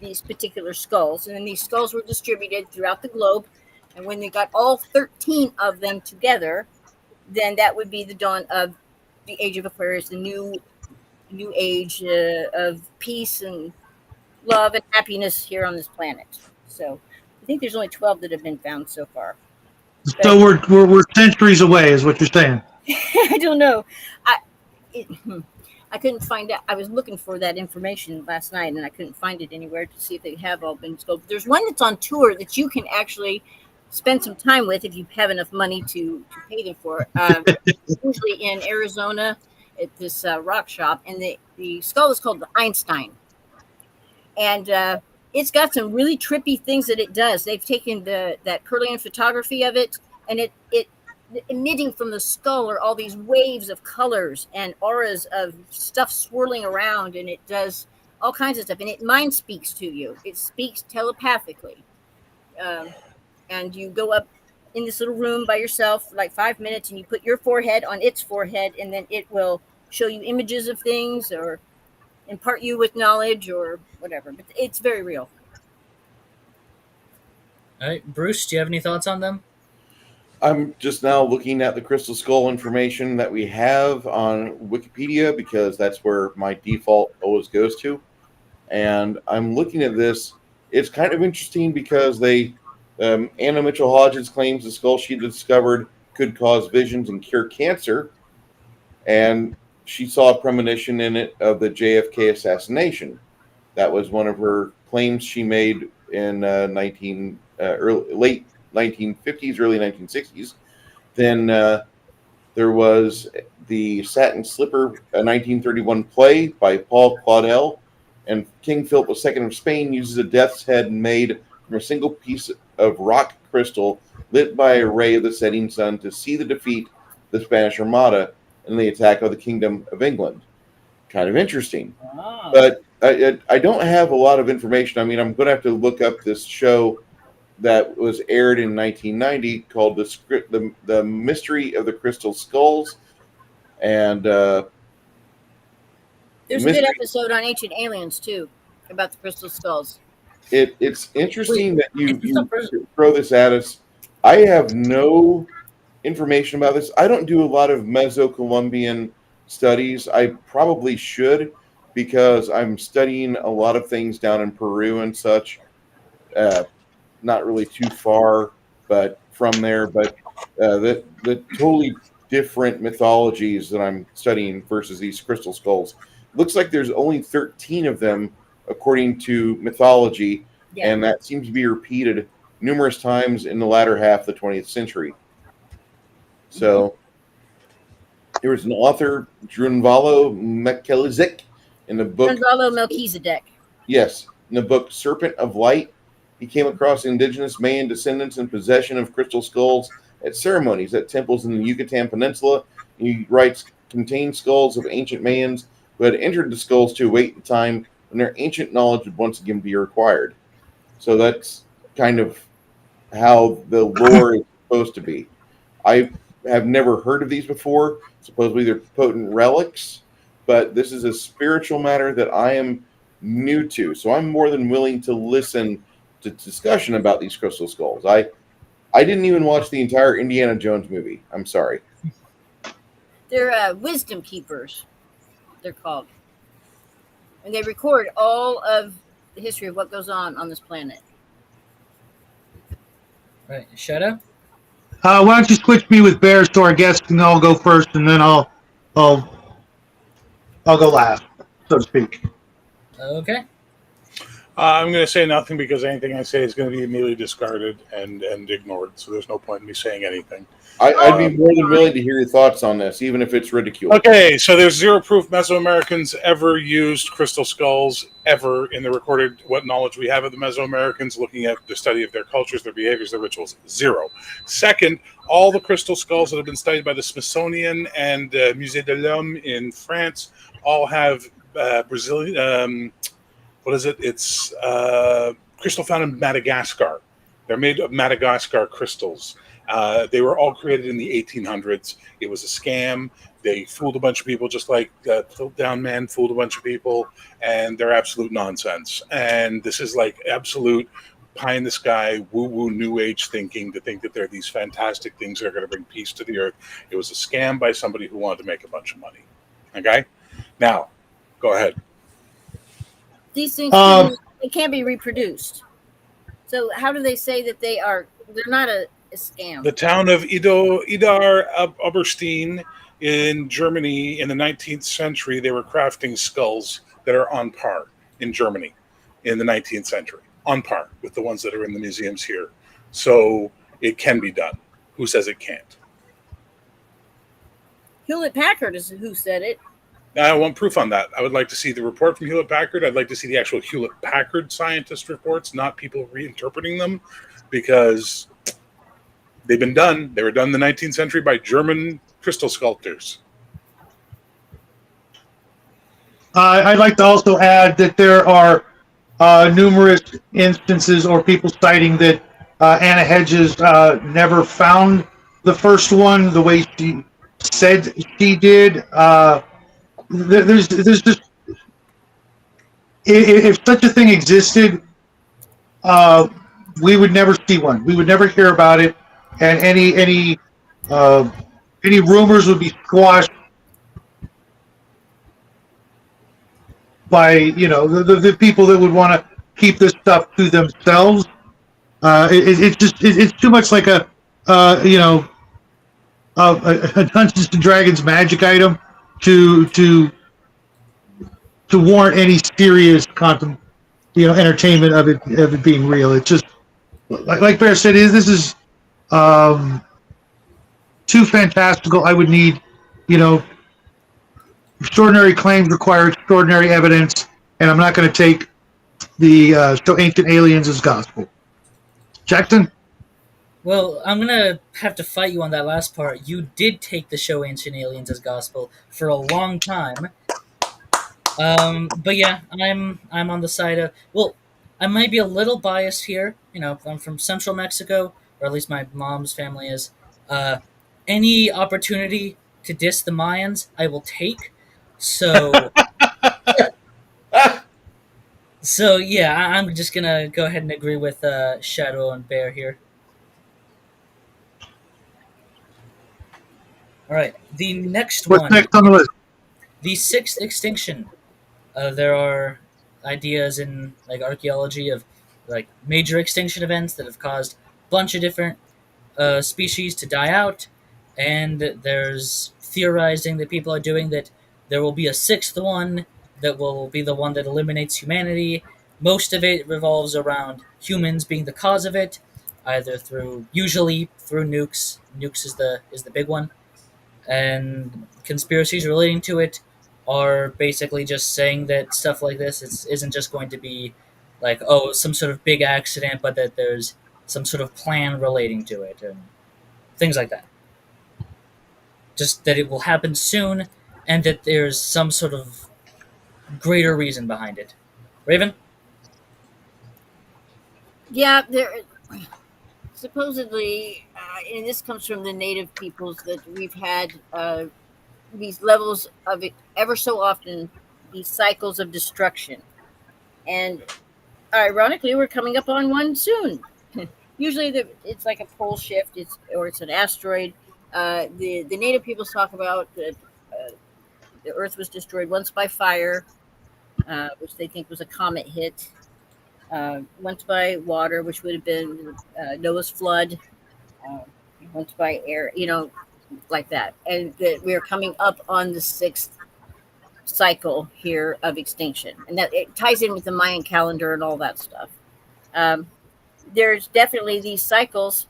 these particular skulls. And then these skulls were distributed throughout the globe. And when they got all 13 of them together, then that would be the dawn of the Age of Aquarius, the new age of peace and love and happiness here on this planet. So I think there's only 12 that have been found so far. So we're centuries away, is what you're saying. I don't know. I couldn't find out. I was looking for that information last night, and I couldn't find it anywhere to see if they have all been scoped. There's one that's on tour that you can actually spend some time with if you have enough money to pay them for. Usually in Arizona at this rock shop, and the skull is called the Einstein, and it's got some really trippy things that it does. They've taken that Kirlian photography of it, and it emitting from the skull are all these waves of colors and auras of stuff swirling around, and it does all kinds of stuff, and it mind speaks to you. It speaks telepathically, and you go up in this little room by yourself for like 5 minutes, and you put your forehead on its forehead, and then it will show you images of things or impart you with knowledge or whatever. But it's very real. All right, Bruce, do you have any thoughts on them? I'm just now looking at the crystal skull information that we have on Wikipedia because that's where my default always goes to. And I'm looking at this. It's kind of interesting because Anna Mitchell Hodges claims the skull she discovered could cause visions and cure cancer. And she saw a premonition in it of the JFK assassination. That was one of her claims she made in late 1950s, early 1960s. Then there was the Satin Slipper, a 1931 play by Paul Claudel, and King Philip II of Spain uses a death's head made from a single piece of rock crystal lit by a ray of the setting sun to see the defeat of the Spanish Armada and the attack of the Kingdom of England. Kind of interesting. Ah. But I don't have a lot of information. I mean, I'm going to have to look up this show that was aired in 1990 called the Mystery of the Crystal Skulls. And There's a good episode on Ancient Aliens, too, about the crystal skulls. it's interesting that you Stop for- throw this at us. I have no information about this. I don't do a lot of Mesocolombian studies. I probably should, because I'm studying a lot of things down in Peru and such. Not really too far, but from there. But the totally different mythologies that I'm studying versus these crystal skulls. Looks like there's only 13 of them according to mythology, Yeah. and that seems to be repeated numerous times in the latter half of the 20th century. So there was an author, Drunvalo Mekelizik, in the book. Gonzalo Melchizedek. Yes, in the book Serpent of Light, he came across indigenous Mayan descendants in possession of crystal skulls at ceremonies at temples in the Yucatan Peninsula. He writes, contained skulls of ancient Mayans who had entered the skulls to await the time when their ancient knowledge would once again be required. So that's kind of how the lore is supposed to be. I have never heard of these before. Supposedly they're potent relics, but this is a spiritual matter that I am new to. So I'm more than willing to listen to discussion about these crystal skulls. I didn't even watch the entire Indiana Jones movie. I'm sorry. They're wisdom keepers, they're called. And they record all of the history of what goes on this planet. Right, Shadow. Why don't you switch me with Bears to our guest, and I'll go first, and then I'll go last, so to speak. Okay. I'm going to say nothing because anything I say is going to be immediately discarded and ignored. So there's no point in me saying anything. I'd be more than willing to hear your thoughts on this, even if it's ridiculous. Okay, so there's zero proof Mesoamericans ever used crystal skulls ever in the recorded what knowledge we have of the Mesoamericans, looking at the study of their cultures, their behaviors, their rituals. Zero. Second, all the crystal skulls that have been studied by the Smithsonian and Musée de l'Homme in France all have Brazilian. What is it? It's crystal found in Madagascar. They're made of Madagascar crystals. They were all created in the 1800s. It was a scam. They fooled a bunch of people, just like Piltdown Man fooled a bunch of people, and they're absolute nonsense. And this is like absolute pie in the sky, woo-woo new age thinking, to think that they're these fantastic things that are going to bring peace to the earth. It was a scam by somebody who wanted to make a bunch of money. Okay? Now, go ahead. These things they can't be reproduced. So how do they say that they're not a scam? The town of Idar Oberstein in Germany in the 19th century, they were crafting skulls that are on par in Germany in the 19th century, on par with the ones that are in the museums here. So it can be done. Who says it can't? Hewlett-Packard is who said it. I want proof on that. I would like to see the report from Hewlett-Packard. I'd like to see the actual Hewlett-Packard scientist reports, not people reinterpreting them, because they've been done. They were done in the 19th century by German crystal sculptors. I'd like to also add that there are numerous instances or people citing that Anna Hedges never found the first one the way she said she did. There's just, if such a thing existed, we would never see one. We would never hear about it, and any rumors would be squashed by the people that would want to keep this stuff to themselves. It's too much like a Dungeons and Dragons magic item to warrant any serious entertainment of it being real. It's just like Bear said, this is too fantastical. I would need, extraordinary claims require extraordinary evidence, and I'm not going to take the Ancient Aliens as gospel. Jackson? Well, I'm gonna have to fight you on that last part. You did take the show Ancient Aliens as gospel for a long time. But yeah, I'm on the side of, well, I might be a little biased here. You know, I'm from Central Mexico, or at least my mom's family is. Uh, any opportunity to diss the Mayans, I will take. So Ah, so yeah, I'm just gonna go ahead and agree with Shadow and Bear here. All right, the next What's one, next on the list? the sixth extinction. There are ideas in like archaeology of like major extinction events that have caused a bunch of different species to die out, and there's theorizing that people are doing that there will be a sixth one that will be the one that eliminates humanity. Most of it revolves around humans being the cause of it, either through usually through nukes. Nukes is the big one, and conspiracies relating to it are basically just saying that stuff like this isn't just going to be like, oh, some sort of big accident, but that there's some sort of plan relating to it and things like that. Just that it will happen soon, and that there's some sort of greater reason behind it. Raven? Yeah, there supposedly, and this comes from the native peoples, that we've had these levels of it ever so often, these cycles of destruction, and ironically, we're coming up on one soon. Usually, it's like a pole shift, or it's an asteroid. The native peoples talk about that the Earth was destroyed once by fire, which they think was a comet hit. Once by water, which would have been Noah's flood. Uh, Once by air, like that, and that we are coming up on the sixth cycle here of extinction, and that it ties in with the Mayan calendar and all that stuff. Um, there's definitely these cycles,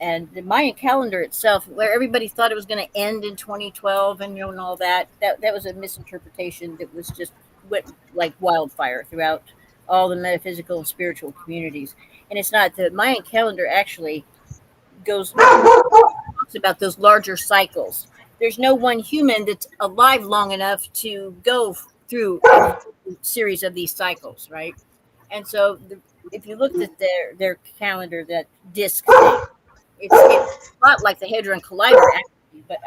and the Mayan calendar itself, where everybody thought it was going to end in 2012, and all that was a misinterpretation that was just went like wildfire throughout all the metaphysical and spiritual communities. And it's not. The Mayan calendar actually goes talks about those larger cycles. There's no one human that's alive long enough to go through a series of these cycles, right? And so, if you looked at their calendar, that disc thing, it's a lot like the Hadron Collider, actually, but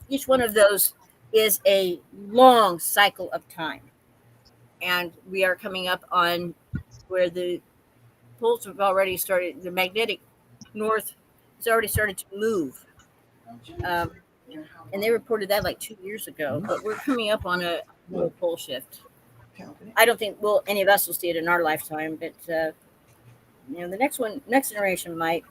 each one of those is a long cycle of time, and we are coming up on where the poles have already started. The magnetic north has already started to move. Um, and they reported that like 2 years ago. But we're coming up on a little pole shift. I don't think any of us will see it in our lifetime, but the next generation might.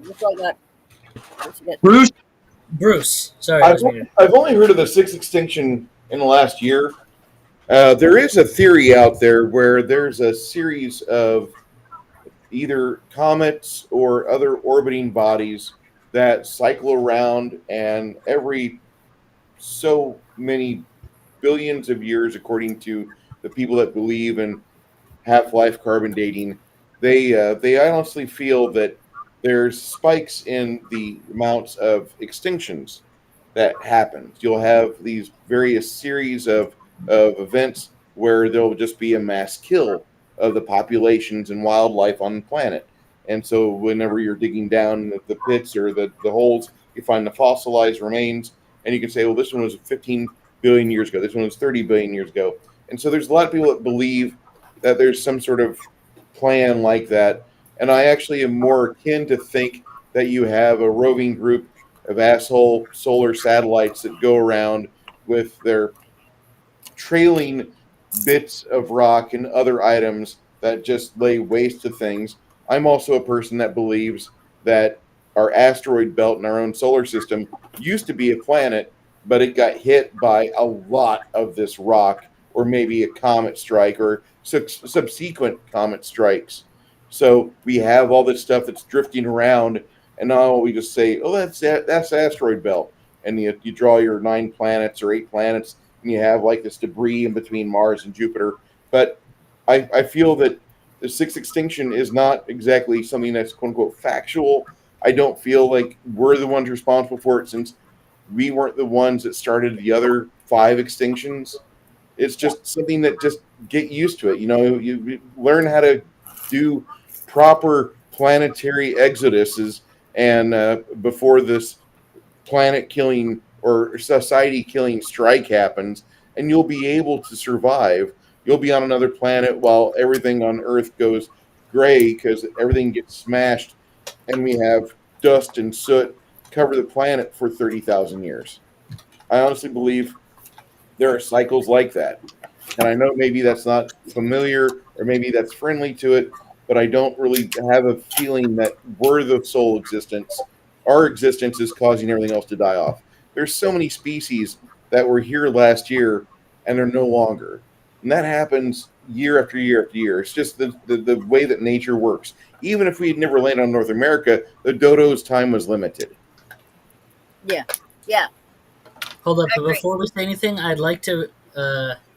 Looks like that. Bruce? Bruce. Sorry, I I've, was muted. I've only heard of the sixth extinction in the last year. There is a theory out there where there's a series of either comets or other orbiting bodies that cycle around, and every so many billions of years, according to the people that believe in half-life carbon dating, they honestly feel that there's spikes in the amounts of extinctions that happens. You'll have these various series of events where there'll just be a mass kill of the populations and wildlife on the planet. And so whenever you're digging down the pits or the holes, you find the fossilized remains, and you can say, well, this one was 15 billion years ago. This one was 30 billion years ago. And so there's a lot of people that believe that there's some sort of plan like that. And I actually am more akin to think that you have a roving group of asshole solar satellites that go around with their trailing bits of rock and other items that just lay waste to things. I'm also a person that believes that our asteroid belt in our own solar system used to be a planet, but it got hit by a lot of this rock, or maybe a comet strike or subsequent comet strikes. So we have all this stuff that's drifting around, and now we just say, "Oh, that's asteroid belt," and you draw your 9 planets or 8 planets, and you have like this debris in between Mars and Jupiter. But I feel that the sixth extinction is not exactly something that's quote unquote factual. I don't feel like we're the ones responsible for it since we weren't the ones that started the other five extinctions. It's just something that just get used to it. You learn how to do proper planetary exoduses, and before this planet killing or society killing strike happens, and you'll be able to survive. You'll be on another planet while everything on Earth goes gray because everything gets smashed, and we have dust and soot cover the planet for 30,000 years. I honestly believe there are cycles like that. And I know maybe that's not familiar or maybe that's friendly to it, but I don't really have a feeling that we're the sole existence. Our existence is causing everything else to die off. There's so many species that were here last year and they're no longer. And that happens year after year after year. It's just the way that nature works. Even if we had never landed on North America, the dodo's time was limited. Yeah. Yeah. Hold up, I but agree. before we say anything, I'd like to.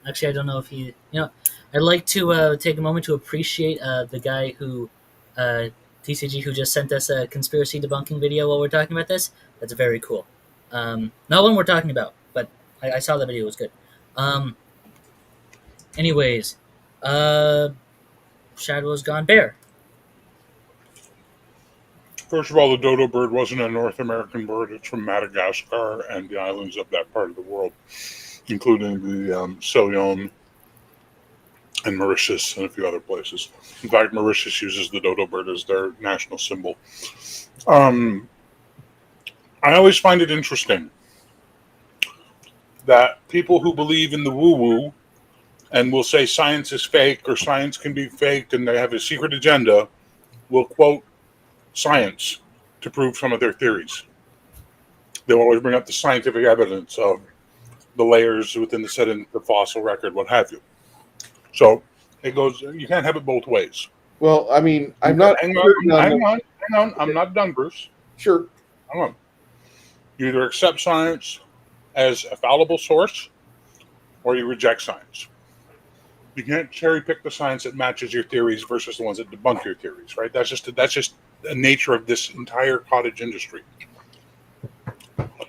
Actually, I don't know if I'd like to take a moment to appreciate the guy who, TCG, who just sent us a conspiracy debunking video while we're talking about this. That's very cool. Not one we're talking about, but I saw the video. It was good. Anyways, Shadow's Gone Bear. First of all, the dodo bird wasn't a North American bird. It's from Madagascar and the islands of that part of the world, including the Ceylon and Mauritius and a few other places. In fact, Mauritius uses the dodo bird as their national symbol. I always find it interesting that people who believe in the woo-woo and will say science is fake or science can be faked and they have a secret agenda will quote science to prove some of their theories. They'll always bring up the scientific evidence of the layers within the fossil record, what have you. So it goes. You can't have it both ways. Well, I mean, I'm not. Hang on. I'm not done, Bruce. Sure. Hang on. You either accept science as a fallible source, or you reject science. You can't cherry pick the science that matches your theories versus the ones that debunk your theories, right? That's just the nature of this entire cottage industry.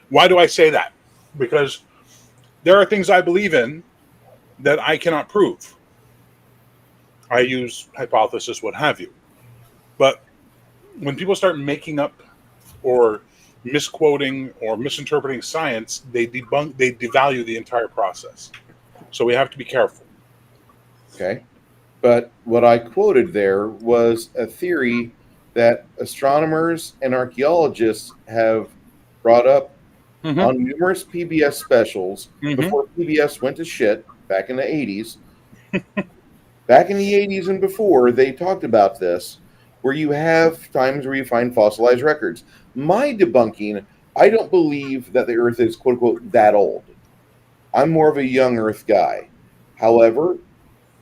Why do I say that? Because there are things I believe in that I cannot prove. I use hypothesis, what have you. But when people start making up or misquoting or misinterpreting science, they devalue the entire process. So we have to be careful. Okay. But what I quoted there was a theory that astronomers and archaeologists have brought up on numerous PBS specials before PBS went to shit back in the 80s. Back in the 80s and before, they talked about this, where you have times where you find fossilized records. My debunking, I don't believe that the Earth is, quote unquote, that old. I'm more of a young Earth guy. However,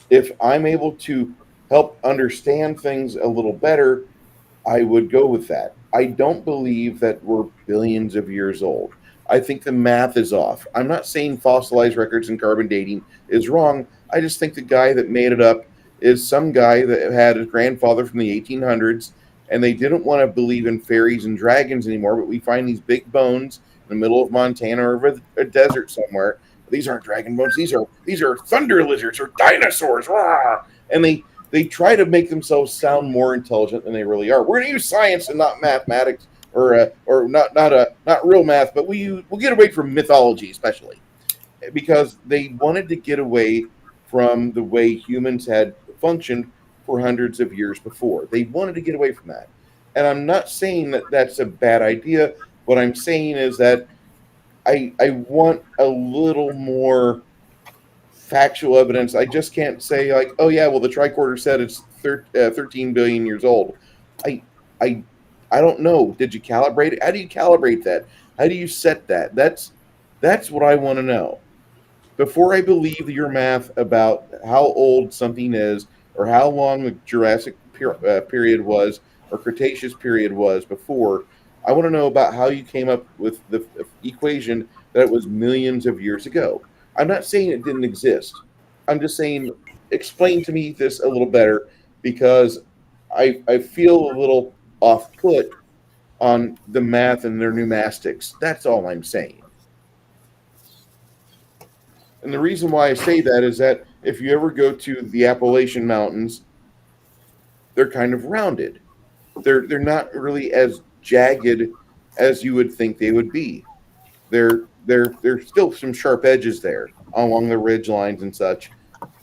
if I'm able to help understand things a little better, I would go with that. I don't believe that we're billions of years old. I think the math is off. I'm not saying fossilized records and carbon dating is wrong. I just think the guy that made it up is some guy that had a grandfather from the 1800s, and they didn't want to believe in fairies and dragons anymore, but we find these big bones in the middle of Montana or a desert somewhere. These aren't dragon bones. These are thunder lizards or dinosaurs. Rah! And they try to make themselves sound more intelligent than they really are. We're going to use science and not mathematics, or not real math, but we'll get away from mythology, especially because they wanted to get away from the way humans had functioned for hundreds of years before. They wanted to get away from that, and I'm not saying that that's a bad idea. What I'm saying is that I want a little more factual evidence. I just can't say like, oh yeah, well the tricorder said it's 13 billion years old. I don't know. Did you calibrate it? How do you calibrate that? How do you set that? That's what I want to know. Before I believe your math about how old something is or how long the Jurassic period was or Cretaceous period was before, I want to know about how you came up with the equation that it was millions of years ago. I'm not saying it didn't exist. I'm just saying explain to me this a little better because I feel a little off put on the math and their pneumastics. That's all I'm saying. And the reason why I say that is that if you ever go to the Appalachian Mountains, they're kind of rounded. They're not really as jagged as you would think they would be. There's still some sharp edges there along the ridge lines and such.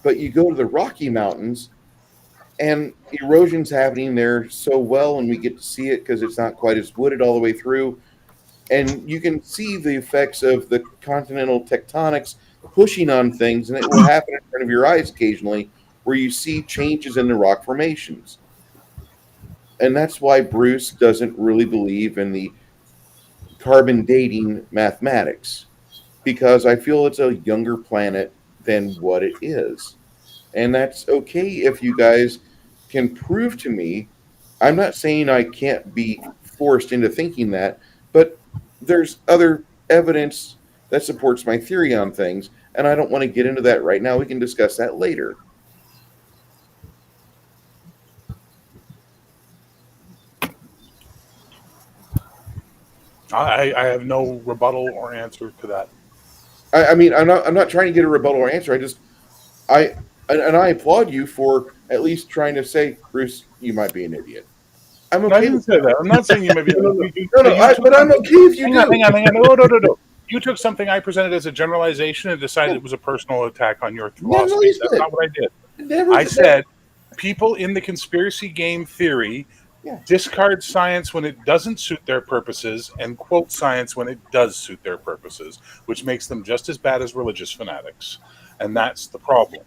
But you go to the Rocky Mountains and erosion's happening there so well, and we get to see it because it's not quite as wooded all the way through. And you can see the effects of the continental tectonics pushing on things, and it will happen in front of your eyes occasionally where you see changes in the rock formations. And that's why Bruce doesn't really believe in the carbon dating mathematics, because I feel it's a younger planet than what it is. And that's okay if you guys can prove to me. I'm not saying I can't be forced into thinking that, but there's other evidence that supports my theory on things, and I don't want to get into that right now. We can discuss that later. I have no rebuttal or answer to that. I mean, I'm not trying to get a rebuttal or answer. I applaud you for at least trying to say, Bruce, you might be an idiot. I'm okay. I didn't say that. I'm not saying you may be. But I'm okay if you do. Hang on. No. You took something I presented as a generalization and decided it was a personal attack on your philosophy. That's not what I did. I said people in the conspiracy game theory discard science when it doesn't suit their purposes and quote science when it does suit their purposes, which makes them just as bad as religious fanatics. And that's the problem.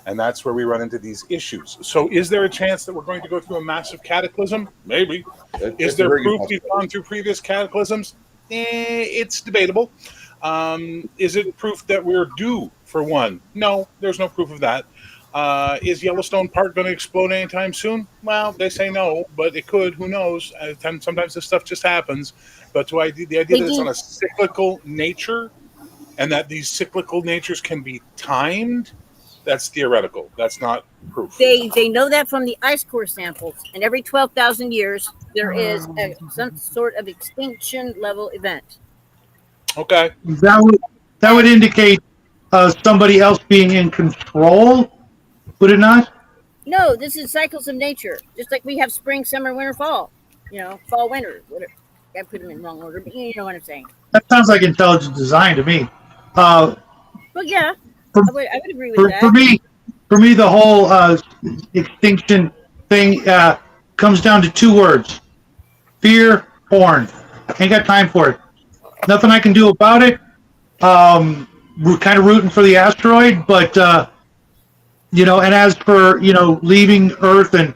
And that's where we run into these issues. So is there a chance that we're going to go through a massive cataclysm? Maybe. Is there proof we've gone through previous cataclysms? It's debatable. Is it proof that we're due for one? No, there's no proof of that. Is Yellowstone Park going to explode anytime soon? Well, they say no, but it could. Who knows? Sometimes this stuff just happens. But the idea that it's on a cyclical nature and that these cyclical natures can be timed, that's theoretical. That's not proof. They know that from the ice core samples, and every 12,000 years there is some sort of extinction level event. Okay. That would indicate somebody else being in control, would it not? No, this is cycles of nature. Just like we have spring, summer, winter, fall. Fall, winter. Whatever. I put them in wrong order, but you know what I'm saying. That sounds like intelligent design to me. Well, yeah, I would agree with that. For me, the whole extinction thing comes down to two words: fear, porn. Ain't got time for it. Nothing I can do about it. We're kind of rooting for the asteroid, but and as for leaving Earth and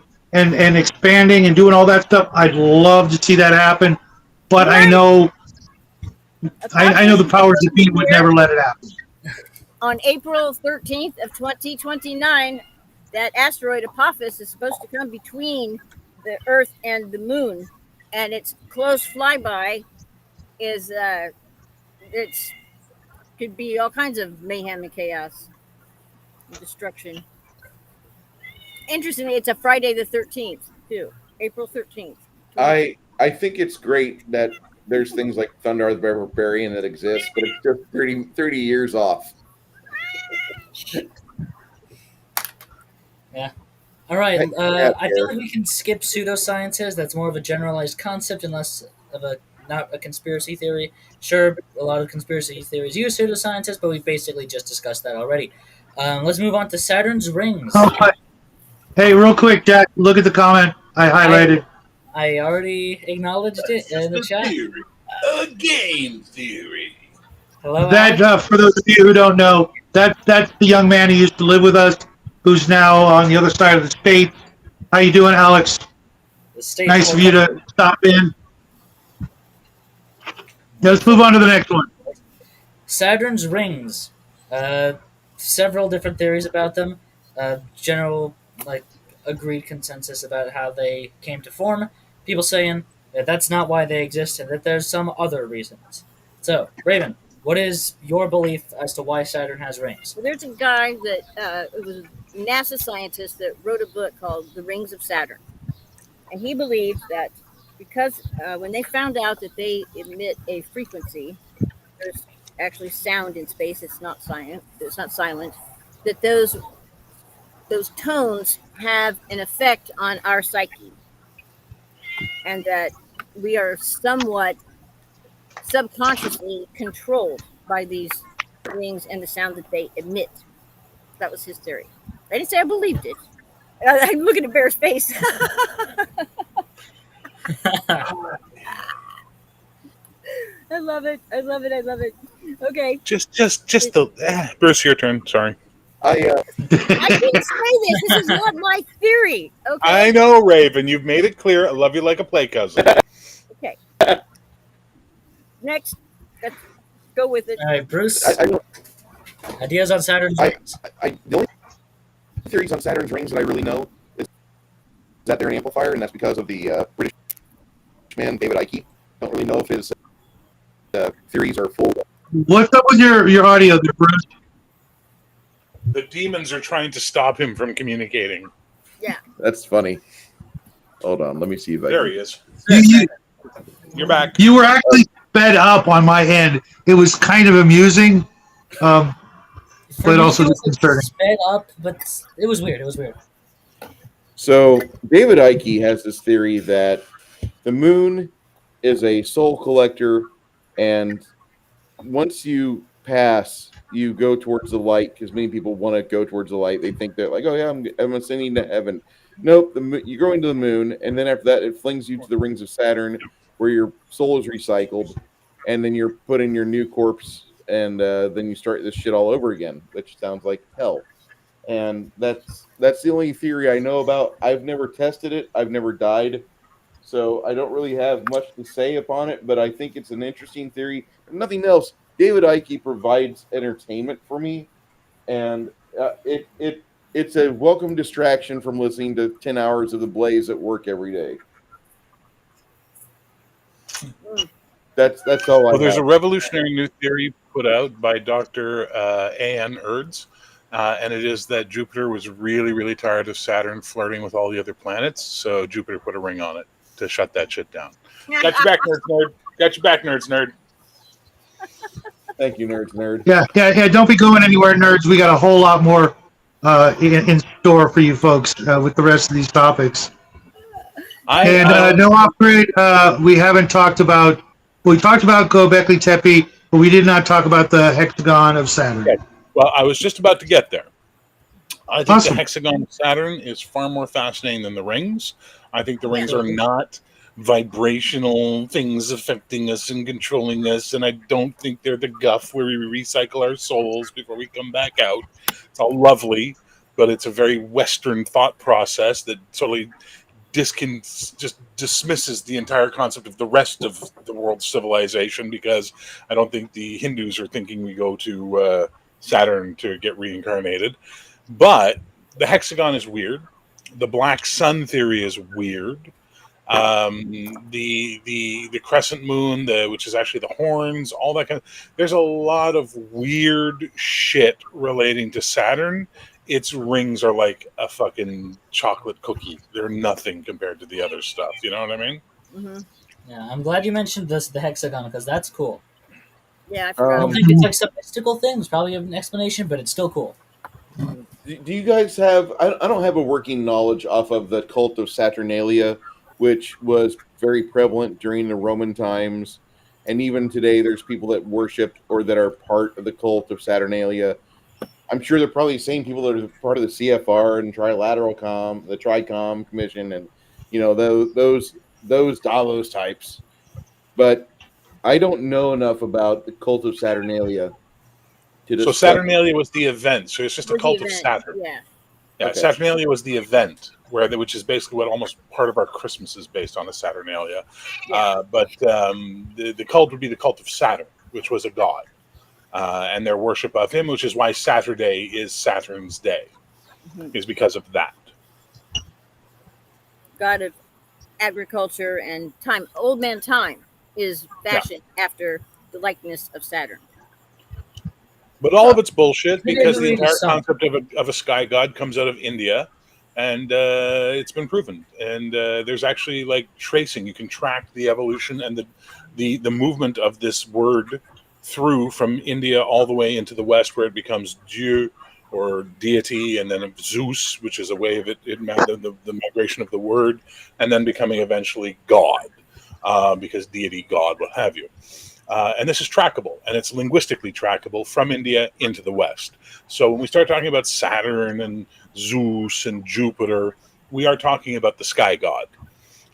expanding and doing all that stuff, I'd love to see that happen. But I know the powers that be would never let it happen. On April 13th of 2029, that asteroid Apophis is supposed to come between the Earth and the Moon, and its close flyby is could be all kinds of mayhem and chaos and destruction. Interestingly, it's a Friday the 13th too, April 13th. I think it's great that there's things like Thunder the Barbarian that exist, but it's just 30 years off. Yeah. All right. I feel like we can skip pseudosciences. That's more of a generalized concept and less of not a conspiracy theory. Sure, a lot of conspiracy theories use pseudosciences, but we've basically just discussed that already. Let's move on to Saturn's rings. Hey, real quick, Jack, look at the comment I highlighted. I already acknowledged it in the chat. Theory. A game theory. Hello, That, for those of you who don't know, that's the young man who used to live with us, who's now on the other side of the state. How you doing, Alex? Nice of you to stop in. Let's move on to the next one. Saturn's rings. Several different theories about them. General, agreed consensus about how they came to form. People saying that that's not why they exist and that there's some other reasons. So, Raven, What is your belief as to why Saturn has rings? Well, there's a guy that it was a NASA scientist that wrote a book called The Rings of Saturn, and he believes that because when they found out that they emit a frequency, there's actually sound in space. It's not silent. It's not silent. That those tones have an effect on our psyche, and that we are somewhat subconsciously controlled by these rings and the sound that they emit. That was his theory. I didn't say I believed it. I'm looking at Bear's face. I love it. I love it. I love it. Okay. Just the Bruce, your turn. Sorry. I I didn't say this. This is not my theory. Okay. I know, Raven. You've made it clear. I love you like a play cousin. Okay. Next. Let's go with it. All right, Bruce. I don't. Ideas on Saturn's I, rings. the only theories on Saturn's rings that I really know is that they're an amplifier, and that's because of the British man David Icke. Don't really know if his theories are full. What's up with your audio there, Bruce? The demons are trying to stop him from communicating. Yeah. That's funny. Hold on, let me see if I There can. he is. You, You're back. you were actually sped up on my end. It was kind of amusing, For but me, also it was disconcerting. sped up, but it was weird. It was weird. So David Icke has this theory that the moon is a soul collector, and once you pass, you go towards the light because many people want to go towards the light. They think that like, oh yeah, I'm ascending to heaven. Nope, you're going to the moon, and then after that, it flings you to the rings of Saturn, where your soul is recycled, and then you're put in your new corpse, and then you start this shit all over again, which sounds like hell. And that's the only theory I know about. I've never tested it. I've never died, so I don't really have much to say upon it. But I think it's an interesting theory. If nothing else, David Icke provides entertainment for me, and it's a welcome distraction from listening to 10 hours of The Blaze at work every day. That's all I Well, there's a have. revolutionary new theory put out by Dr. A.N. Erds, and it is that Jupiter was really, really tired of Saturn flirting with all the other planets, so Jupiter put a ring on it to shut that shit down. Got your back, nerds, nerd. Got your back, nerds, nerd. Thank you, nerd. Yeah. Don't be going anywhere, nerds. We got a whole lot more in store for you folks with the rest of these topics. No upgrade. We haven't talked about. We talked about Göbekli Tepe, but we did not talk about the hexagon of Saturn. Okay. Well, I was just about to get there. I think Awesome. the hexagon of Saturn is far more fascinating than the rings. I think the rings are not vibrational things affecting us and controlling us, and I don't think they're the guff where we recycle our souls before we come back out. It's all lovely, but it's a very Western thought process that totally just dismisses the entire concept of the rest of the world's civilization, because I don't think the Hindus are thinking we go to Saturn to get reincarnated. But the hexagon is weird. The black sun theory is weird. The crescent moon, which is actually the horns, all that kind of. There's a lot of weird shit relating to Saturn. Its rings are like a fucking chocolate cookie. They're nothing compared to the other stuff. You know what I mean? Mm-hmm. Yeah, I'm glad you mentioned the hexagon, because that's cool. Yeah, I I forgot. don't think it's like some mystical thing. There's probably an explanation, but it's still cool. Do you guys have? I don't have a working knowledge off of the cult of Saturnalia, which was very prevalent during the Roman times, and even today, there's people that worshipped or that are part of the cult of Saturnalia. I'm sure they're probably the same people that are part of the CFR and the Tricom Commission, and those Davos types. But I don't know enough about the cult of Saturnalia to So discuss. Saturnalia was the event. So it's just a Was the cult of event, Saturn. Yeah. Yeah, Okay. Saturnalia was the event, which is basically what almost part of our Christmas is based on, a Saturnalia. But the cult would be the cult of Saturn, which was a god, and their worship of him, which is why Saturday is Saturn's day, is because of that. God of agriculture and time. Old man time is fashioned after the likeness of Saturn. But all of it's bullshit They because didn't the read the entire sun. concept of a sky god comes out of India, and it's been proven. And there's actually like tracing. You can track the evolution and the movement of this word through from India all the way into the West, where it becomes Dieu or deity, and then Zeus, which is a way of the migration of the word, and then becoming eventually God, because deity, God, what have you. And this is trackable, and it's linguistically trackable from India into the West. So when we start talking about Saturn and Zeus and Jupiter, we are talking about the sky god.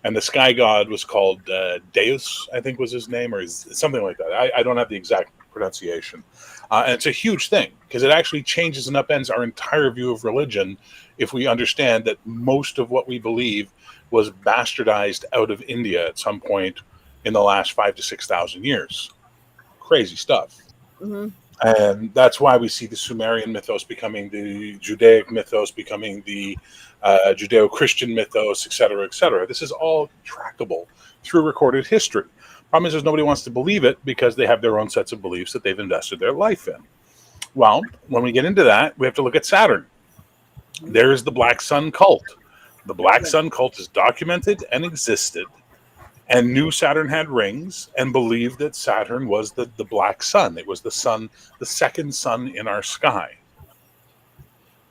And the sky god was called Deus, I think was his name, or something like that. I don't have the exact pronunciation. And it's a huge thing because it actually changes and upends our entire view of religion if we understand that most of what we believe was bastardized out of India at some point in the last 5 to 6,000 years. Crazy stuff. Hmm. And that's why we see the Sumerian mythos becoming the Judaic mythos, becoming the Judeo-Christian mythos, et cetera, et cetera. This is all trackable through recorded history. Problem is nobody wants to believe it because they have their own sets of beliefs that they've invested their life in. Well, when we get into that, we have to look at Saturn. There's the Black Sun cult. The Black Sun cult is documented and existed, and knew Saturn had rings and believed that Saturn was the black sun. It was the sun, the second sun in our sky.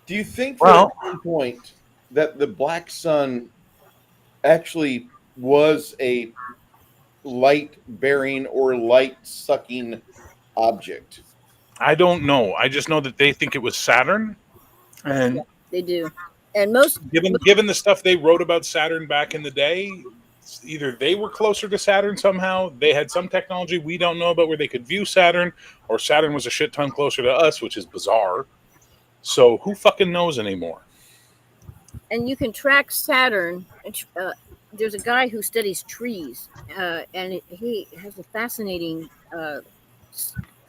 Do you think that Well, at some point that the black sun actually was a light bearing or light sucking object? I don't know. I just know that they think it was Saturn, and They do. And most, given the stuff they wrote about Saturn back in the day, either they were closer to Saturn somehow, they had some technology we don't know about where they could view Saturn, or Saturn was a shit ton closer to us, which is bizarre. So who fucking knows anymore? and you can track Saturn. There's a guy who studies trees, and he has a fascinating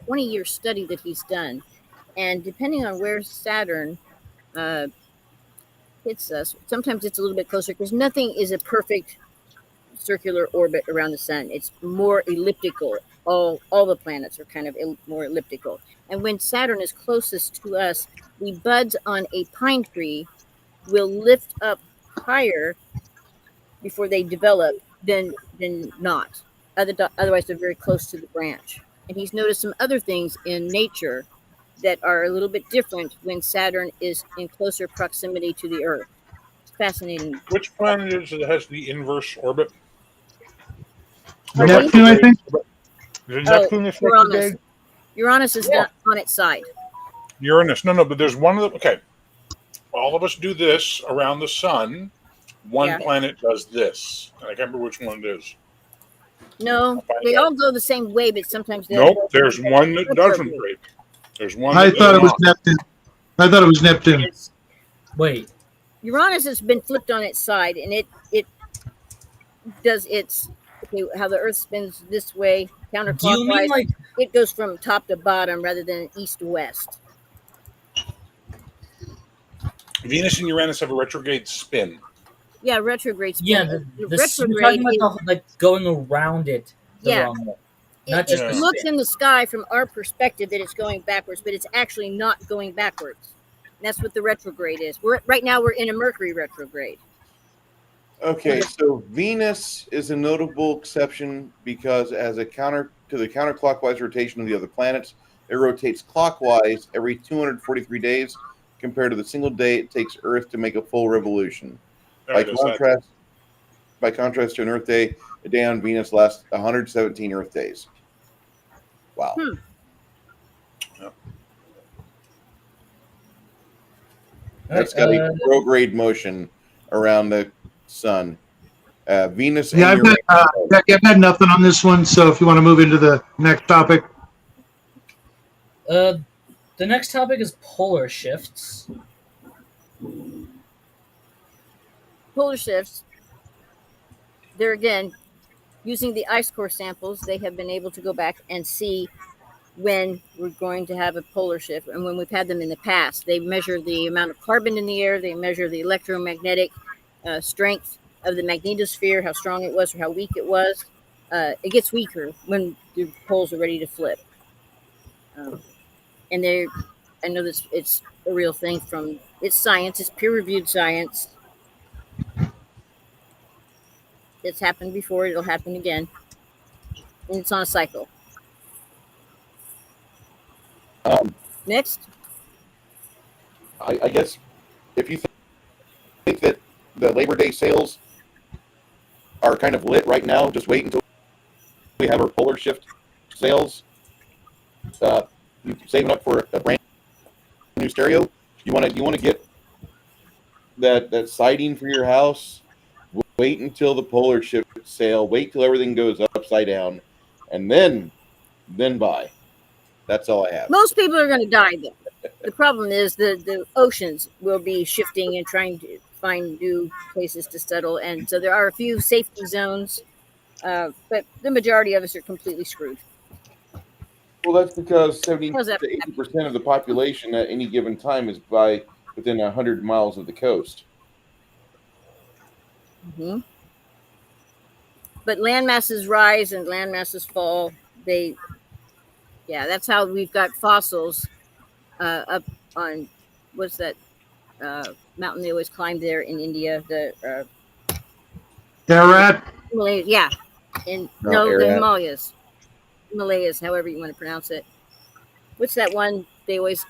20-year study that he's done. And depending on where Saturn uh, hits us, sometimes it's a little bit closer because nothing is a perfect circular orbit around the sun. It's more elliptical. All the planets are kind of more elliptical. And when Saturn is closest to us, the buds on a pine tree will lift up higher before they develop than not. Otherwise, they're very close to the branch. And he's noticed some other things in nature that are a little bit different when Saturn is in closer proximity to the Earth. It's fascinating. Which planet is it that has the inverse orbit? The Pardon me? Neptune, I retrograde? think. Is it Oh, Neptune that's Uranus. retrograde? Uranus is Yeah. not on its side. Uranus. No, but there's one of the. Okay. All of us do this around the sun. One Yeah. planet does this. I can't remember which one it is. No, they all go the same way, but sometimes they'll Nope, go there's one that doesn't retrograde. break. There's one I that thought does it was not. Neptune. I thought it was Neptune. It's, wait, Uranus has been flipped on its side, and it does its how the Earth spins this way do you mean counterclockwise. like It goes from top to bottom rather than east to west. Venus and Uranus have a retrograde spin. Yeah, retrograde spin. yeah, The you're retrograde talking is, about like going around it the yeah. wrong way, not It just Yeah. the looks spin. in the sky from our perspective that it's going backwards, but it's actually not going backwards. And that's what the retrograde is. Right now we're in a Mercury retrograde. Okay, so Venus is a notable exception because as a counter to the counterclockwise rotation of the other planets, it rotates clockwise every 243 days compared to the single day it takes Earth to make a full revolution. There it is. By contrast to an Earth day, a day on Venus lasts 117 Earth days. Wow. Hmm. Yeah. That's got a retrograde motion around the sun. Venus Yeah, and I've got nothing on this one. So if you want to move into the next topic, The next topic is polar shifts. Polar shifts. There again, using the ice core samples, they have been able to go back and see when we're going to have a polar shift and when we've had them in the past. They measure the amount of carbon in the air, they measure the electromagnetic strength of the magnetosphere, how strong it was or how weak it was. It gets weaker when the poles are ready to flip. and I know this it's a real thing. From it's science, it's peer reviewed science. It's happened before; it'll happen again, and it's on a cycle. Um, Next, I guess if you think that the Labor Day sales are kind of lit right now, just wait until we have our polar shift sales. Uh, you saving up for a brand new stereo. You want to get that siding for your house. Wait until the polar shift sale. Wait till everything goes upside down, and then buy. That's all I have. most people are going to die though. The problem is the oceans will be shifting and trying to find new places to settle, and so there are a few safety zones, but the majority of us are completely screwed. Well, that's because 70 How's that? to 80% of the population at any given time is within 100 miles of the coast. Hmm. But land masses rise and land masses fall. They, yeah, that's how we've got fossils up on what's that mountain they always climb there in India? The Ararat. Himalayas, yeah, in No, no the Ararat. Himalayas, however you want to pronounce it. What's that one they always?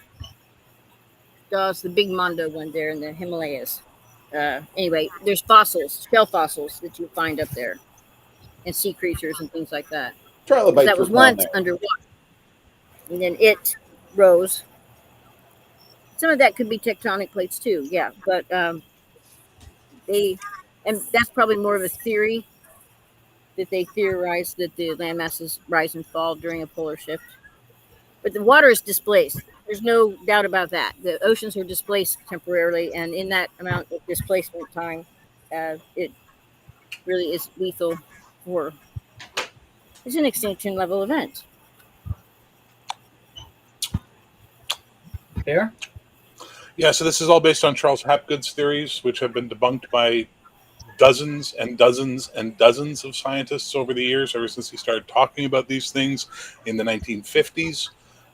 Oh, it's the big Mondo one there in the Himalayas. Anyway, there's fossils, shell fossils that you find up there, and sea creatures and things like that. Because Trilobites that were was found once there. underwater, and then it rose. Some of that could be tectonic plates too, yeah. But they, and that's probably more of a theory that they theorize that the land masses rise and fall during a polar shift. But the water is displaced. There's no doubt about that. The oceans are displaced temporarily, and in that amount of displacement time, it really is lethal for. It's an extinction level event. Fair. Yeah, so this is all based on Charles Hapgood's theories, which have been debunked by dozens and dozens and dozens of scientists over the years, ever since he started talking about these things in the 1950s.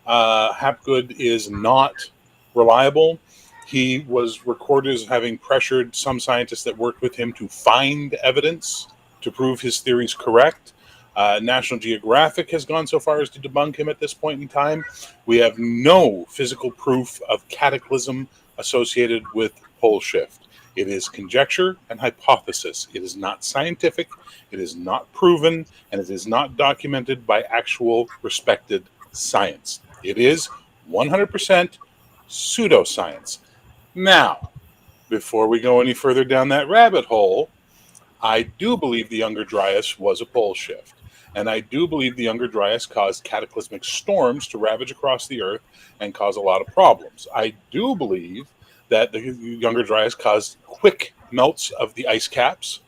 Hapgood is not reliable. He was recorded as having pressured some scientists that worked with him to find evidence to prove his theories correct. National Geographic has gone so far as to debunk him at this point in time. We have no physical proof of cataclysm associated with pole shift. It is conjecture and hypothesis. It is not scientific, it is not proven, and it is not documented by actual respected science. It is 100% pseudoscience. Now, before we go any further down that rabbit hole, I do believe the Younger Dryas was a pole shift. And I do believe the Younger Dryas caused cataclysmic storms to ravage across the earth and cause a lot of problems. I do believe that the Younger Dryas caused quick melts of the ice caps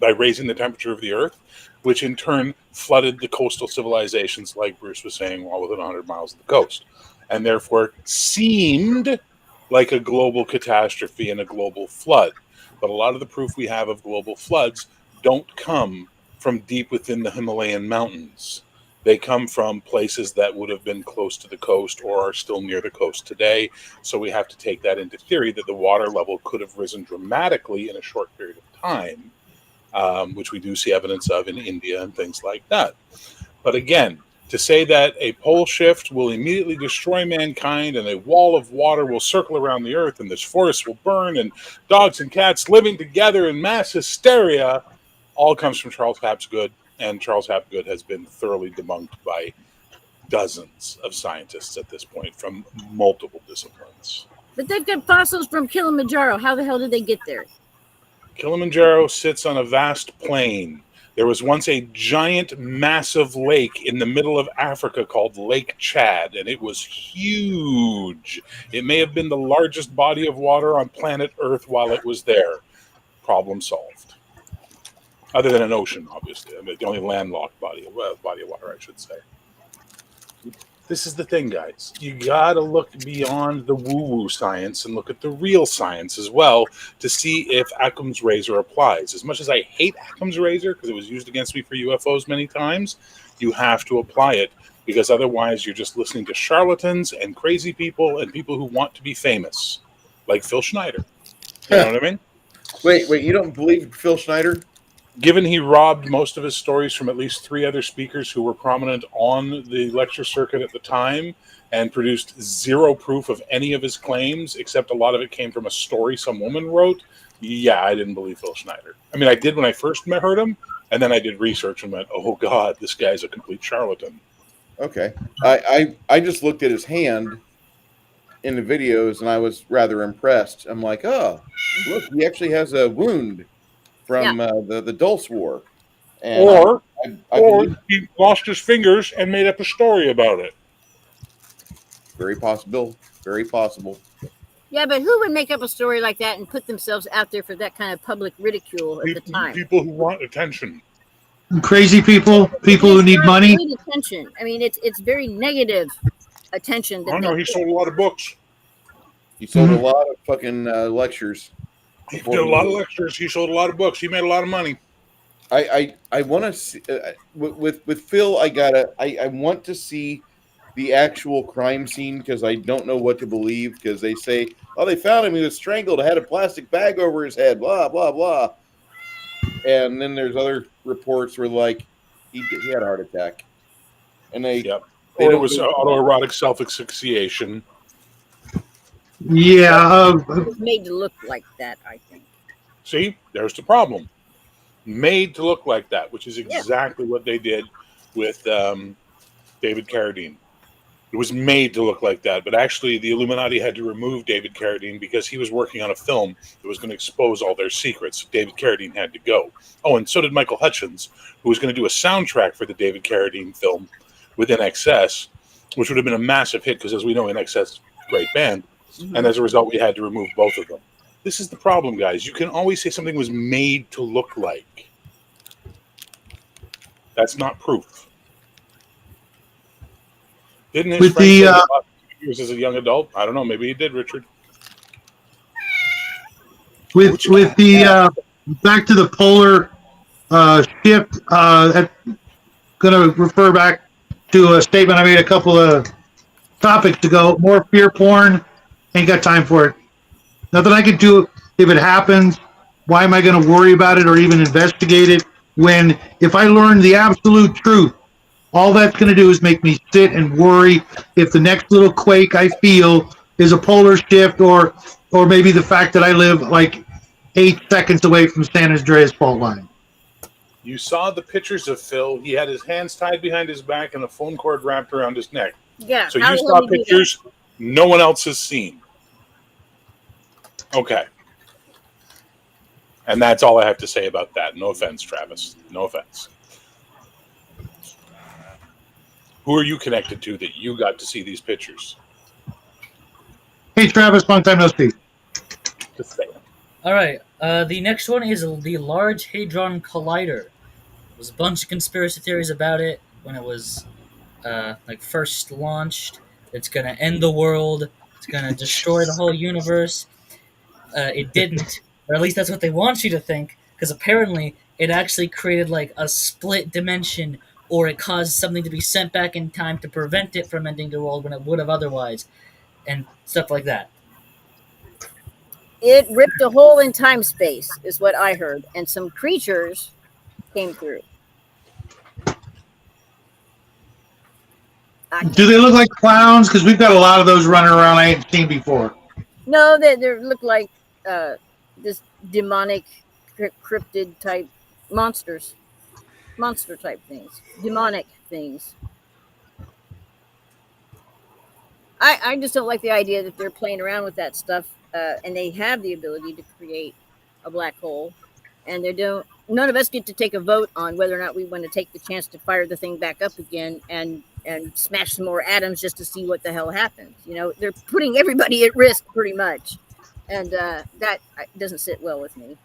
by raising the temperature of the earth, which in turn flooded the coastal civilizations, like Bruce was saying, all within 100 miles of the coast, and therefore seemed like a global catastrophe and a global flood. But a lot of the proof we have of global floods don't come from deep within the Himalayan mountains. They come from places that would have been close to the coast or are still near the coast today. So we have to take that into theory that the water level could have risen dramatically in a short period of time, which we do see evidence of in India and things like that. But again, to say that a pole shift will immediately destroy mankind and a wall of water will circle around the earth and this forest will burn and dogs and cats living together in mass hysteria all comes from Charles Hapgood, and Charles Hapgood has been thoroughly debunked by dozens of scientists at this point from multiple disciplines. But they've got fossils from Kilimanjaro. How the hell did they get there? Kilimanjaro sits on a vast plain. There was once a giant, massive lake in the middle of Africa called Lake Chad, and it was huge. It may have been the largest body of water on planet Earth while it was there. Problem solved. Other than an ocean, obviously. I mean, the only landlocked body of water, I should say. This is the thing, guys. You gotta look beyond the woo-woo science and look at the real science as well to see if Occam's razor applies. As much as I hate Occam's razor because it was used against me for UFOs many times, you have to apply it because otherwise you're just listening to charlatans and crazy people and people who want to be famous, like Phil Schneider. You know what I mean? Wait, you don't believe Phil Schneider? Given he robbed most of his stories from at least 3 other speakers who were prominent on the lecture circuit at the time and produced zero proof of any of his claims, except a lot of it came from a story some woman wrote, yeah, I didn't believe Phil Schneider. I mean, I did when I first heard him, and then I did research and went, oh, God, this guy's a complete charlatan. Okay. I just looked at his hand in the videos, and I was rather impressed. I'm like, oh, look, he actually has a wound from the Dulce War. And Or I believe he lost his fingers and made up a story about it. very possible. Very possible. Yeah, but who would make up a story like that and put themselves out there for that kind of public ridicule at the time? People who want attention. Crazy people who need not money. good attention. I mean, it's very negative attention. I know he sold a lot of books. He sold a lot of fucking lectures. He did a lot of lectures. He sold a lot of books. He made a lot of money. I want to see with Phil. I want to see the actual crime scene because I don't know what to believe because they say, oh, they found him. He was strangled. Had a plastic bag over his head. Blah blah blah. And then there's other reports where like he had a heart attack, and or it was autoerotic self-asphyxiation. Yeah. It was made to look like that, I think. See, there's the problem. Made to look like that, which is exactly what they did with David Carradine. It was made to look like that, but actually the Illuminati had to remove David Carradine because he was working on a film that was going to expose all their secrets. David Carradine had to go. Oh, and so did Michael Hutchins, who was going to do a soundtrack for the David Carradine film with NXS, which would have been a massive hit because, as we know, NXS is a great band. Mm-hmm. And as a result, we had to remove both of them. This is the problem, guys. You can always say something was made to look like. That's not proof. Didn't his friend say he lost fingers as a young adult? I don't know. Maybe he did, Richard. With the back to the polar shift, going to refer back to a statement I made a couple of topics ago. More fear porn. Ain't got time for it. Nothing I can do if it happens. Why am I going to worry about it or even investigate it when if I learn the absolute truth, all that's going to do is make me sit and worry if the next little quake I feel is a polar shift or maybe the fact that I live like 8 seconds away from San Andreas fault line. You saw the pictures of Phil. He had his hands tied behind his back and a phone cord wrapped around his neck. Yeah. So you saw pictures no one else has seen. Okay. And that's all I have to say about that. No offense, Travis. No offense. Who are you connected to that you got to see these pictures? Hey, Travis, long time no speak. Just saying. All right. The next one is the Large Hadron Collider. There's a bunch of conspiracy theories about it when it was first launched. It's going to end the world. It's going to destroy the whole universe. It didn't, or at least that's what they want you to think, because apparently it actually created like a split dimension, or it caused something to be sent back in time to prevent it from ending the world when it would have otherwise, and stuff like that. It ripped a hole in time-space, is what I heard, and some creatures came through. Do they look like clowns? Because we've got a lot of those running around I ain't seen before. No, they look like this demonic cryptid type monster type things, demonic things. I just don't like the idea that they're playing around with that stuff, and they have the ability to create a black hole, and none of us get to take a vote on whether or not we want to take the chance to fire the thing back up again and smash some more atoms just to see what the hell happens. You know, they're putting everybody at risk pretty much. And that doesn't sit well with me.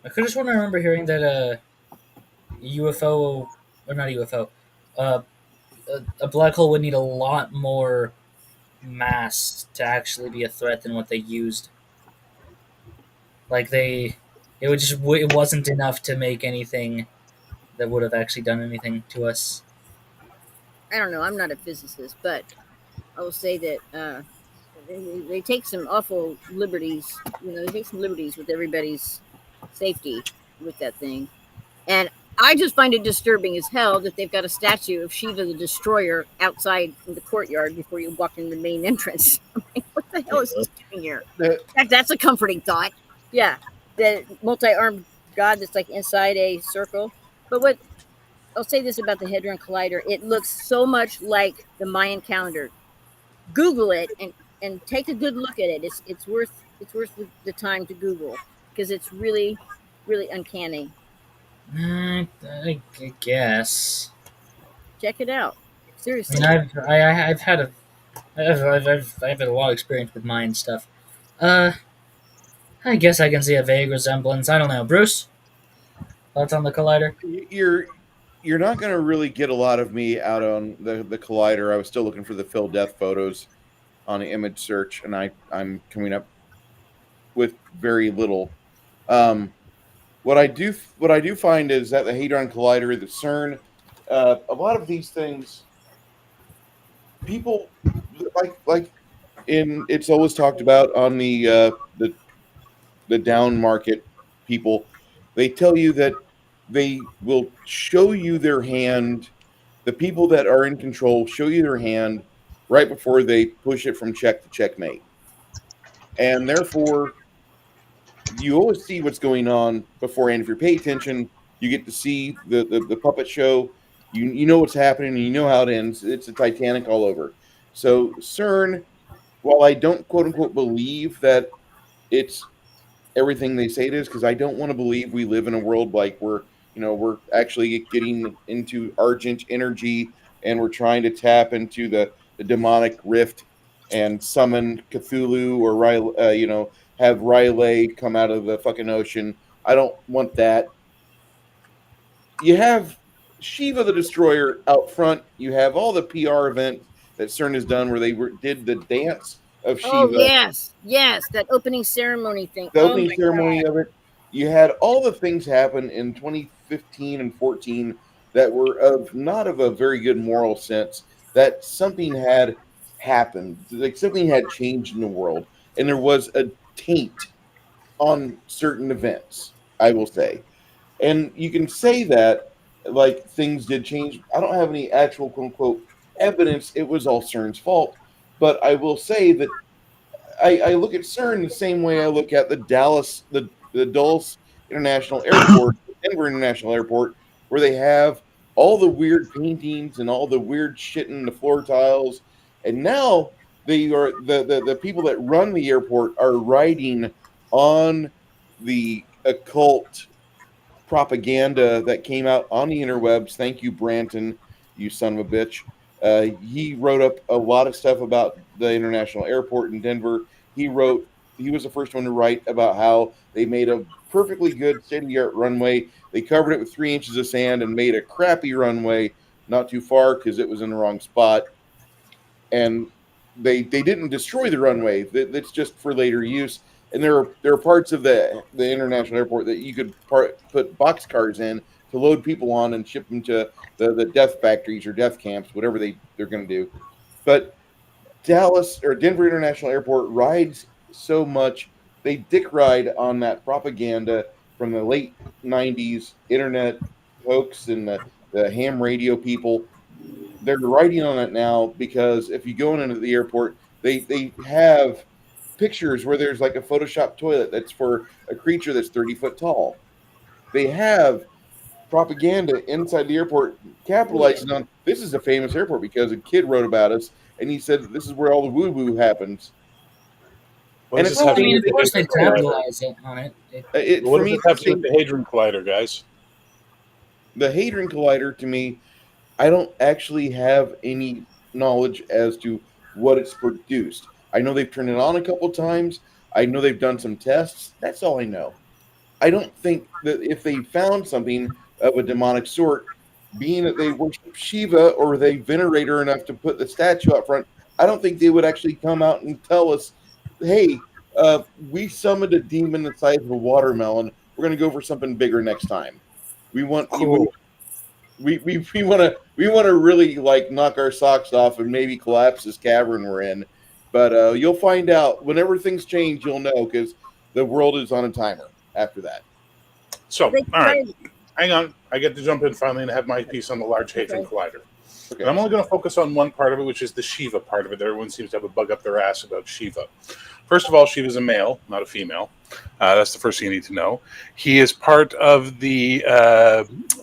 I could just want to remember hearing that UFO, or not UFO, a black hole would need a lot more mass to actually be a threat than what they used. Like it wasn't enough to make anything that would have actually done anything to us. I don't know. I'm not a physicist, but I will say that they take some awful liberties. They take some liberties with everybody's safety with that thing. And I just find it disturbing as hell that they've got a statue of Shiva the Destroyer outside in the courtyard before you walk in the main entrance. I mean, what the hell is he doing here? That's a comforting thought. Yeah, the multi-armed god that's like inside a circle. But what I'll say this about the Hadron Collider: it looks so much like the Mayan calendar. Google it and take a good look at it. It's worth the time to Google because it's really uncanny. I guess. Check it out. I Seriously. mean, I've had a I've had a lot of experience with mine stuff. Uh, I guess I can see a vague resemblance. I don't know, Bruce. Thoughts on the collider? You're not going to really get a lot of me out on the collider. I was still looking for the Phil Death photos on the image search, and I'm coming up with very little. What I do find is that the Hadron Collider, the CERN, a lot of these things, people like in it's always talked about on the down market people. They tell you that they will show you their hand. The people that are in control show you their hand right before they push it from check to checkmate, and therefore you always see what's going on beforehand. If you pay attention, you get to see the puppet show. You know what's happening, and you know how it ends. It's a Titanic all over. So CERN, while I don't quote unquote believe that it's everything they say it is, because I don't want to believe we live in a world like we're actually getting into argent energy and we're trying to tap into the demonic rift and summon Cthulhu or have Riley come out of the fucking ocean. I don't want that. You have Shiva the Destroyer out front. You have all the PR event that CERN has done where they did the dance of Oh Shiva, yes, that opening ceremony thing. the Oh opening my ceremony god. of it. You had all the things happen in 2015 and 14 that were not of a very good moral sense. That something had happened, like something had changed in the world, and there was a taint on certain events. I will say, and you can say that like things did change. I don't have any actual quote unquote evidence it was all CERN's fault, but I will say that I look at CERN the same way I look at the Dulles International Airport, Denver International Airport, where they have all the weird paintings and all the weird shit in the floor tiles, and now they are the people that run the airport are riding on the occult propaganda that came out on the interwebs. Thank you, Branton, you son of a bitch. He wrote up a lot of stuff about the international airport in Denver. He was the first one to write about how they made a perfectly good state of the art runway. They covered it with 3 inches of sand and made a crappy runway not too far because it was in the wrong spot. And they didn't destroy the runway. That's just for later use. And there are parts of the international airport that you could put box cars in to load people on and ship them to the death factories or death camps, whatever they're going to do. But Dallas or Denver International Airport rides so much. They dick ride on that propaganda from the late 90s internet hoax and the ham radio people. They're riding on it now because if you go into the airport, they have pictures where there's like a Photoshop toilet that's for a creature that's 30 foot tall. They have propaganda inside the airport Oh yeah. capitalizing on this is a famous airport because a kid wrote about us and he said that this is where all the woo woo happens. What And does it's this Well, have I to do mean, with of the course Hadron they Collider? capitalize on it. What for does me this have to do with the Hadron Collider, guys? the Hadron Collider to me, I don't actually have any knowledge as to what it's produced. I know they've turned it on a couple times. I know they've done some tests. That's all I know. I don't think that if they found something of a demonic sort, being that they worship Shiva or they venerate her enough to put the statue out front, I don't think they would actually come out and tell us, hey, we summoned a demon the size of a watermelon. We're going to go for something bigger next time. We want Cool. we want to really like knock our socks off and maybe collapse this cavern we're in. But you'll find out whenever things change. You'll know because the world is on a timer after that. So, They all right, tried- hang on. I get to jump in finally and have my piece on the Large Hadron Okay. Collider. Okay. And I'm only going to focus on one part of it, which is the Shiva part of it. Everyone seems to have a bug up their ass about Shiva. First of all, Shiva's a male, not a female. That's the first thing you need to know. He is part of the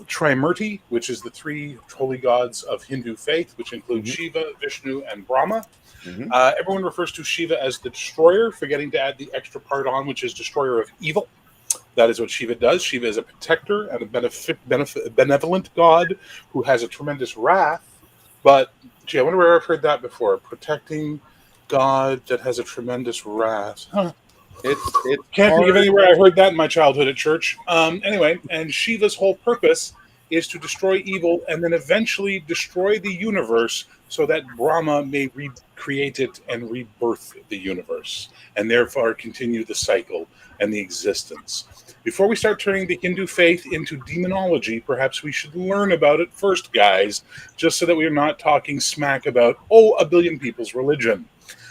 Trimurti, which is the three holy gods of Hindu faith, which include Mhm. Shiva, Vishnu, and Brahma. Mhm. Everyone refers to Shiva as the destroyer, forgetting to add the extra part on, which is destroyer of evil. That is what Shiva does. Shiva is a protector and a benevolent god who has a tremendous wrath. But, gee, I wonder where I've heard that before. Protecting god that has a tremendous wrath. Huh. It's Can't think of hard. anywhere I heard that in my childhood at church. Anyway, and Shiva's whole purpose is to destroy evil and then eventually destroy the universe so that Brahma may recreate it and rebirth the universe and therefore continue the cycle and the existence. Before we start turning the Hindu faith into demonology, perhaps we should learn about it first, guys, just so that we're not talking smack about, a billion people's religion.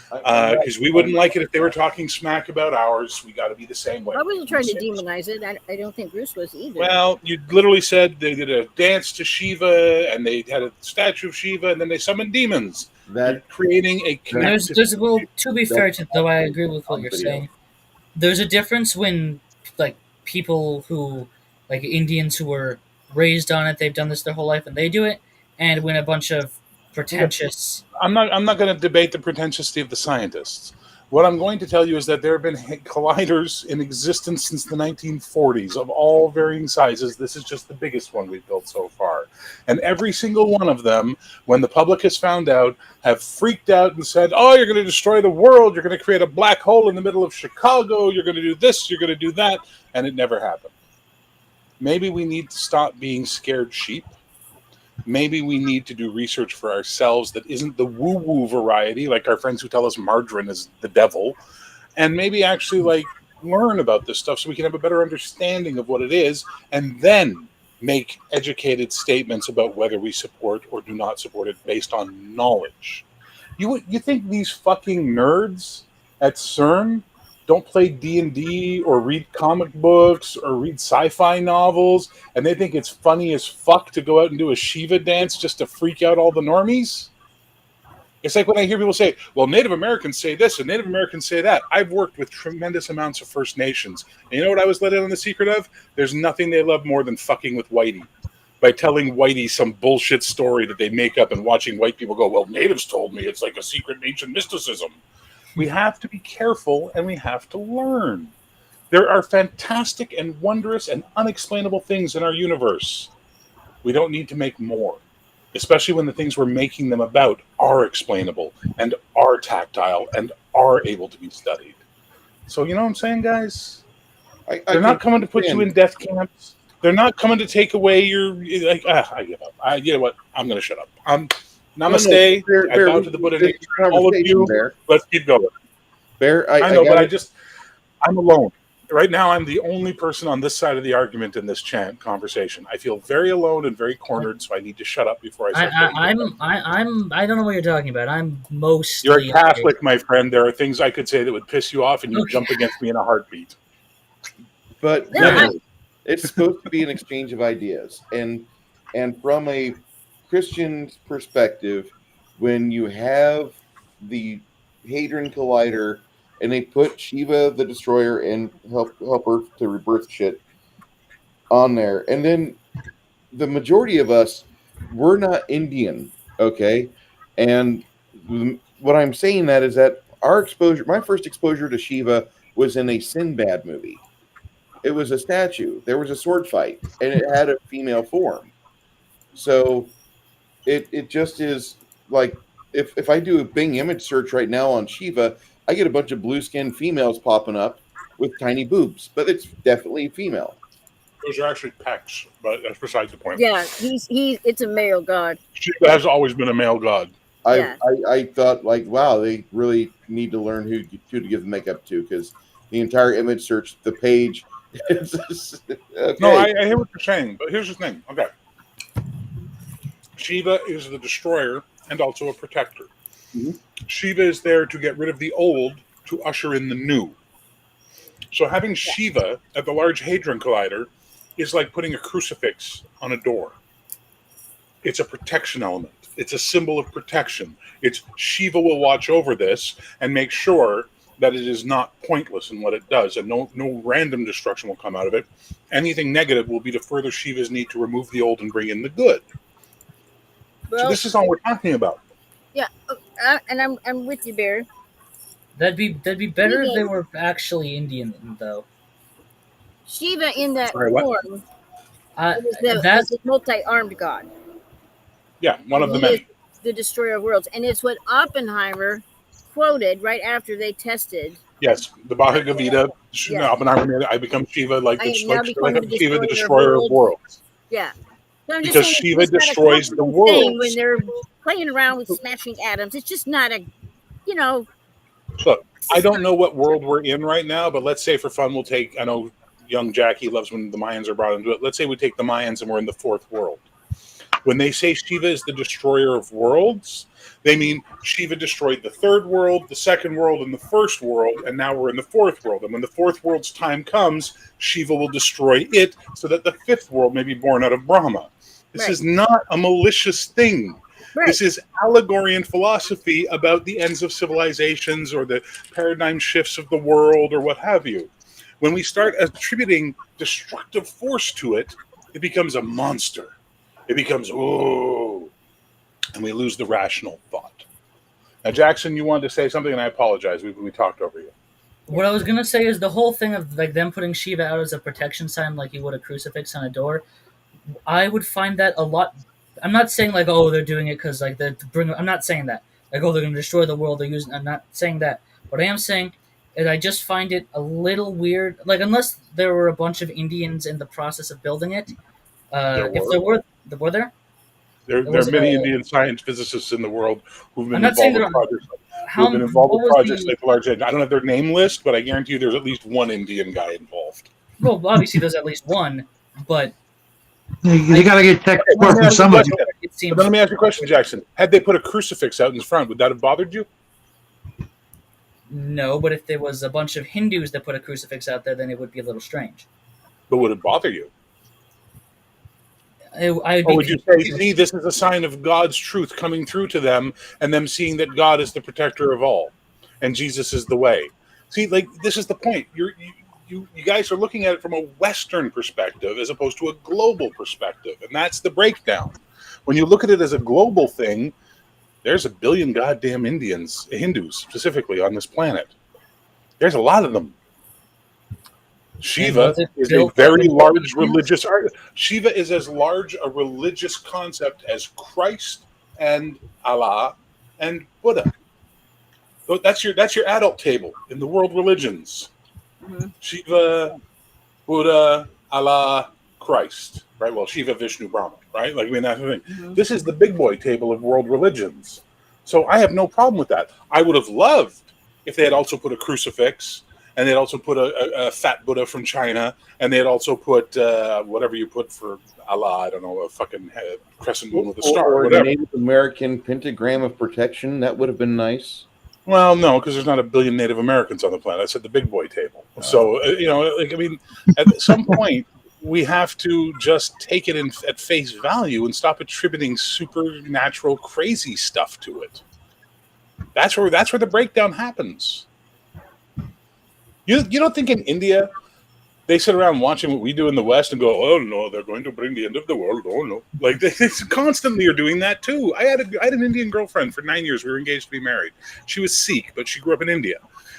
Because we wouldn't like it if they were talking smack about ours. We got to be the same way. I wasn't trying to demonize it. I don't think Bruce was either. Well, you literally said they did a dance to Shiva and they had a statue of Shiva and then they summoned demons. You're That creating a connective. Well, to be fair, though, I agree with what on you're video. saying. There's a difference when, like, people who, like, Indians who were raised on it, they've done this their whole life and they do it, and when a bunch of pretentious. I'm not going to debate the pretentiousness of the scientists. What I'm going to tell you is that there have been colliders in existence since the 1940s of all varying sizes. This is just the biggest one we've built so far. And every single one of them, when the public has found out, have freaked out and said, oh, you're going to destroy the world. You're going to create a black hole in the middle of Chicago. You're going to do this. You're going to do that. And it never happened. Maybe we need to stop being scared sheep. Maybe we need to do research for ourselves that isn't the woo-woo variety, like our friends who tell us margarine is the devil, and maybe actually like learn about this stuff so we can have a better understanding of what it is, and then make educated statements about whether we support or do not support it based on knowledge. You think these fucking nerds at CERN don't play D&D or read comic books or read sci-fi novels, and they think it's funny as fuck to go out and do a Shiva dance just to freak out all the normies? It's like when I hear people say, well, Native Americans say this and Native Americans say that. I've worked with tremendous amounts of First Nations. And you know what I was let in on the secret of? There's nothing they love more than fucking with Whitey. By telling Whitey some bullshit story that they make up and watching white people go, well, natives told me it's like a secret ancient mysticism. We have to be careful and we have to learn. There are fantastic and wondrous and unexplainable things in our universe. We don't need to make more, especially when the things we're making them about are explainable and are tactile and are able to be studied. So, you know what I'm saying, guys? They're not coming to put you in death camps. They're not coming to take away your, like, I give up. You know what? I'm going to shut up. Namaste. I bow to the Buddha. All of you. Bear. Let's keep going. Bear, I know, but I'm alone. Right now, I'm the only person on this side of the argument in this conversation. I feel very alone and very cornered, so I need to shut up before I start. I don't know what you're talking about. I'm mostly. You're a Catholic, my friend. There are things I could say that would piss you off, and you jump against me in a heartbeat. But Yeah, it's supposed to be an exchange of ideas, and from a Christian's perspective, when you have the Hadron Collider and they put Shiva the Destroyer and help her to rebirth shit on there, and then the majority of us, we're not Indian, okay? And what I'm saying that is that my first exposure to Shiva was in a Sinbad movie. It was a statue. There was a sword fight, and it had a female form. So it just is like if I do a Bing image search right now on Shiva, I get a bunch of blue skinned females popping up with tiny boobs, but it's definitely female. Those are actually pecs, but that's beside the point. Yeah, he's it's a male god. Shiva has always been a male god. Yeah. I thought, like, wow, they really need to learn who to give the makeup to, because the entire image search, the page. It's just, okay. No, I hear what you're saying, but here's the thing. Okay. Shiva is the destroyer and also a protector. Mhm. Shiva is there to get rid of the old to usher in the new. So having Shiva at the Large Hadron Collider is like putting a crucifix on a door. It's a protection element. It's a symbol of protection. It's Shiva will watch over this and make sure that it is not pointless in what it does, and no random destruction will come out of it. Anything negative will be to further Shiva's need to remove the old and bring in the good. Well, So this is all we're talking about. yeah, and I'm with you, Bear. That'd be better if they were actually Indian, though. Shiva in that Sorry, what? form is That's the multi-armed god. Yeah, one of the He many. is the destroyer of worlds, and it's what Oppenheimer quoted right after they tested. Yes, the Bhagavad Gita. Yeah. Oppenheimer made it, I become Shiva, like I the now become the Shiva, the destroyer destroyer of of worlds. Yeah. So I'm just Because saying, Shiva it's not a destroys the comfortable thing worlds. when they're playing around with smashing atoms. It's just not a, you know. Look, I don't know what world we're in right now, but let's say for fun we'll take, I know young Jackie loves when the Mayans are brought into it. Let's say we take the Mayans and we're in the fourth world. When they say Shiva is the destroyer of worlds, they mean Shiva destroyed the third world, the second world, and the first world, and now we're in the fourth world. And when the fourth world's time comes, Shiva will destroy it so that the fifth world may be born out of Brahma. This Right. is not a malicious thing. Right. This is allegory and philosophy about the ends of civilizations or the paradigm shifts of the world or what have you. When we start attributing destructive force to it, it becomes a monster. It becomes, oh, and we lose the rational thought. Now, Jackson, you wanted to say something, and I apologize. We talked over you. what I was gonna say is the whole thing of like them putting Shiva out as a protection sign, like you would a crucifix on a door. I would find that a lot. I'm not saying like, oh, they're doing it because like they're bring. I'm not saying that like, oh, they're gonna destroy the world. They're using. I'm not saying that. What I am saying is I just find it a little weird. Like unless there were a bunch of Indians in the process of building it. If there were there? There are was many a- Indian science physicists in the world who've been I'm not saying involved with there projects. How Who've been involved what with was projects the- like the Large Hadron. I don't have their name list, but I guarantee you there's at least one Indian guy involved. Well, obviously there's at least one, but You got to get tech Okay, support let me from ask you a somebody. question. it But seems then let me ask you a question, Jackson. Had they put a crucifix out in front, would that have bothered you? no. But if there was a bunch of Hindus that put a crucifix out there, then it would be a little strange. But would it bother you? I'd Or be would you say, see, this is a sign of God's truth coming through to them and them seeing that God is the protector of all and Jesus is the way? See, like, this is the point. You guys are looking at it from a Western perspective as opposed to a global perspective. And that's the breakdown. When you look at it as a global thing, there's a billion goddamn Hindus specifically on this planet. There's a lot of them. Shiva was it is a built very by large Indians? religious art. Shiva is as large a religious concept as Christ and Allah and Buddha. So that's your adult table in the world religions. Mhm. Shiva, Buddha, Allah, Christ. Right? Well, Shiva, Vishnu, Brahma. Right? Like, I mean, that's the thing. Mhm. This is the big boy table of world religions. So I have no problem with that. I would have loved if they had also put a crucifix, and they'd also put a fat Buddha from China, and they'd also put whatever you put for Allah, I don't know, a fucking crescent moon with a star, Or the whatever. Native American pentagram of protection. That would have been nice. Well, no, because there's not a billion Native Americans on the planet. I said the big boy table. So, like, I mean, at some point, we have to just take it at face value and stop attributing supernatural crazy stuff to it. That's where the breakdown happens. You don't think in India they sit around watching what we do in the West and go, "Oh no, they're going to bring the end of the world." Oh no, like they constantly are doing that too. I had an Indian girlfriend for 9 years. We were engaged to be married. She was Sikh, but she grew up in India,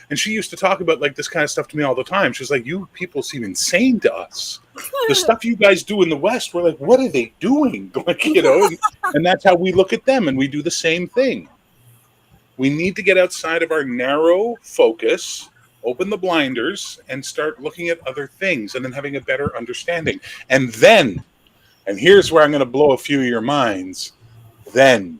and she used to talk about like this kind of stuff to me all the time. She's like, "You people seem insane to us. The stuff you guys do in the West, we're like, what are they doing?" Like, and that's how we look at them, and we do the same thing. We need to get outside of our narrow focus open the blinders and start looking at other things and then having a better understanding. And then, and here's where I'm going to blow a few of your minds, then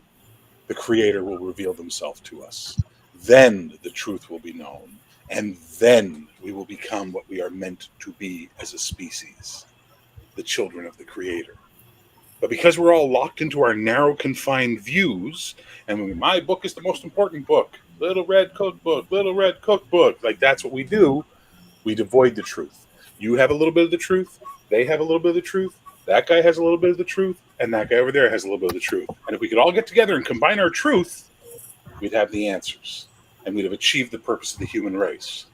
the Creator will reveal himself to us. Then the truth will be known. And then we will become what we are meant to be as a species, the children of the Creator. But because we're all locked into our narrow, confined views, and my book is the most important book, Little Red Cookbook, like that's what we do, we avoid the truth. You have a little bit of the truth, they have a little bit of the truth, that guy has a little bit of the truth, and that guy over there has a little bit of the truth. And if we could all get together and combine our truth, we'd have the answers, and we'd have achieved the purpose of the human race.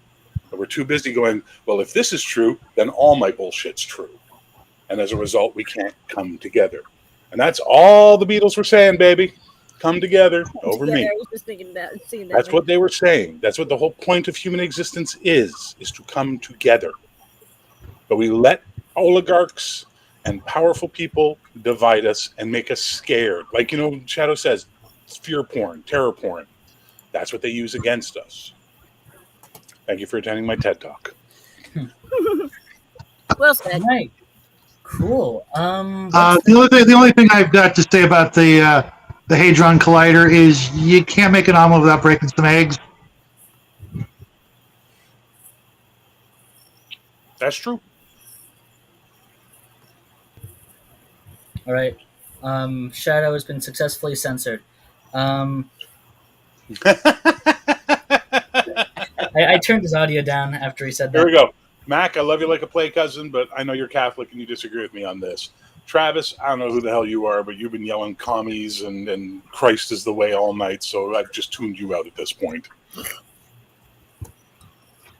But we're too busy going, well, if this is true, then all my bullshit's true. And as a result, we can't come together. And that's all the Beatles were saying, baby. Come together over me. I was just thinking about seeing that. That's what they were saying. That's what the whole point of human existence is to come together. But we let oligarchs and powerful people divide us and make us scared. Like, Shadow says, it's fear porn, terror porn. That's what they use against us. Thank you for attending my TED Talk. Well said. Right. Cool. The only thing I've got to say about the Hadron Collider is you can't make an omelet without breaking some eggs. That's true. All right. Shadow has been successfully censored. I turned his audio down after he said that. Here we go. Mac, I love you like a play cousin, but I know you're Catholic and you disagree with me on this. Travis, I don't know who the hell you are, but you've been yelling commies and Christ is the way all night, so I've just tuned you out at this point.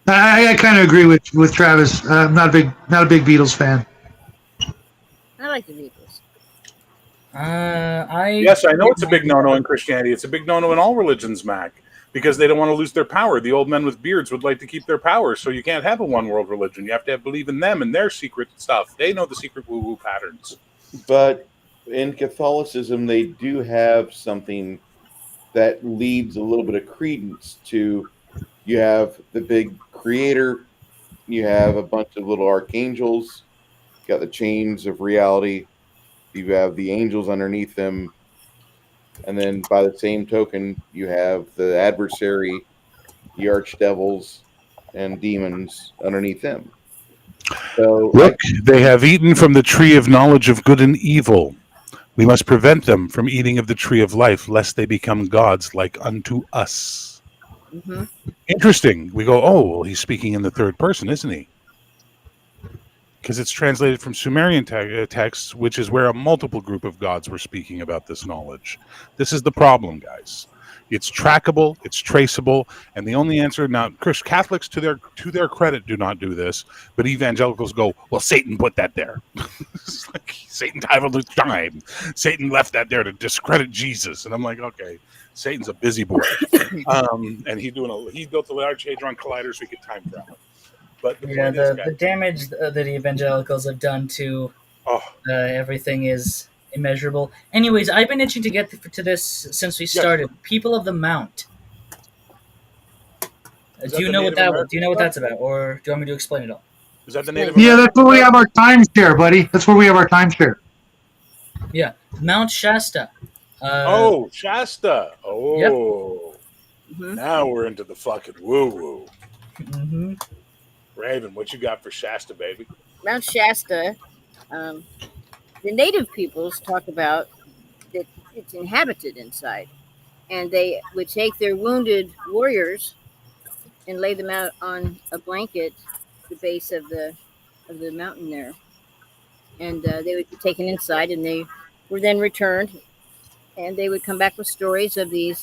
I kind of agree with Travis. I'm not a big Beatles fan. I like the Beatles. Yes, I know it's a big no-no in Christianity. It's a big no-no in all religions, Mac, because they don't want to lose their power. The old men with beards would like to keep their power, so you can't have a one-world religion. You have to believe in them and their secret stuff. They know the secret woo-woo patterns. But in Catholicism, they do have something that leads a little bit of credence to. You have the big Creator, you have a bunch of little archangels, you got the chains of reality, you have the angels underneath them, and then by the same token, you have the adversary, the archdevils, and demons underneath them. So, look, they have eaten from the tree of knowledge of good and evil. We must prevent them from eating of the tree of life, lest they become gods like unto us. Mm-hmm. Interesting. We go, oh, well, he's speaking in the third person, isn't he? Because it's translated from Sumerian texts, which is where a multiple group of gods were speaking about this knowledge. This is the problem, guys. It's trackable, it's traceable, and the only answer now, Catholics, to their credit, do not do this, but evangelicals go, well, Satan put that there. It's like Satan traveled time. Satan left that there to discredit Jesus, and I'm like, okay, Satan's a busy boy, and he built the Large Hadron Collider so he could time travel. But the damage that evangelicals have done to everything is immeasurable. Anyways, I've been itching to get to this since we started. Yes. People of the Mount. Do you know what that's about, or do you want me to explain it all? Is that the Native? Yeah, that's where we have our timeshare, buddy. That's where we have our timeshare. Yeah, Mount Shasta. Shasta. Oh, yep. Mm-hmm. Now we're into the fucking woo-woo. Mm-hmm. Raven, what you got for Shasta, baby? Mount Shasta, the native peoples talk about that it's inhabited inside, and they would take their wounded warriors and lay them out on a blanket at the base of the mountain there, and they would be taken inside, and they were then returned, and they would come back with stories of these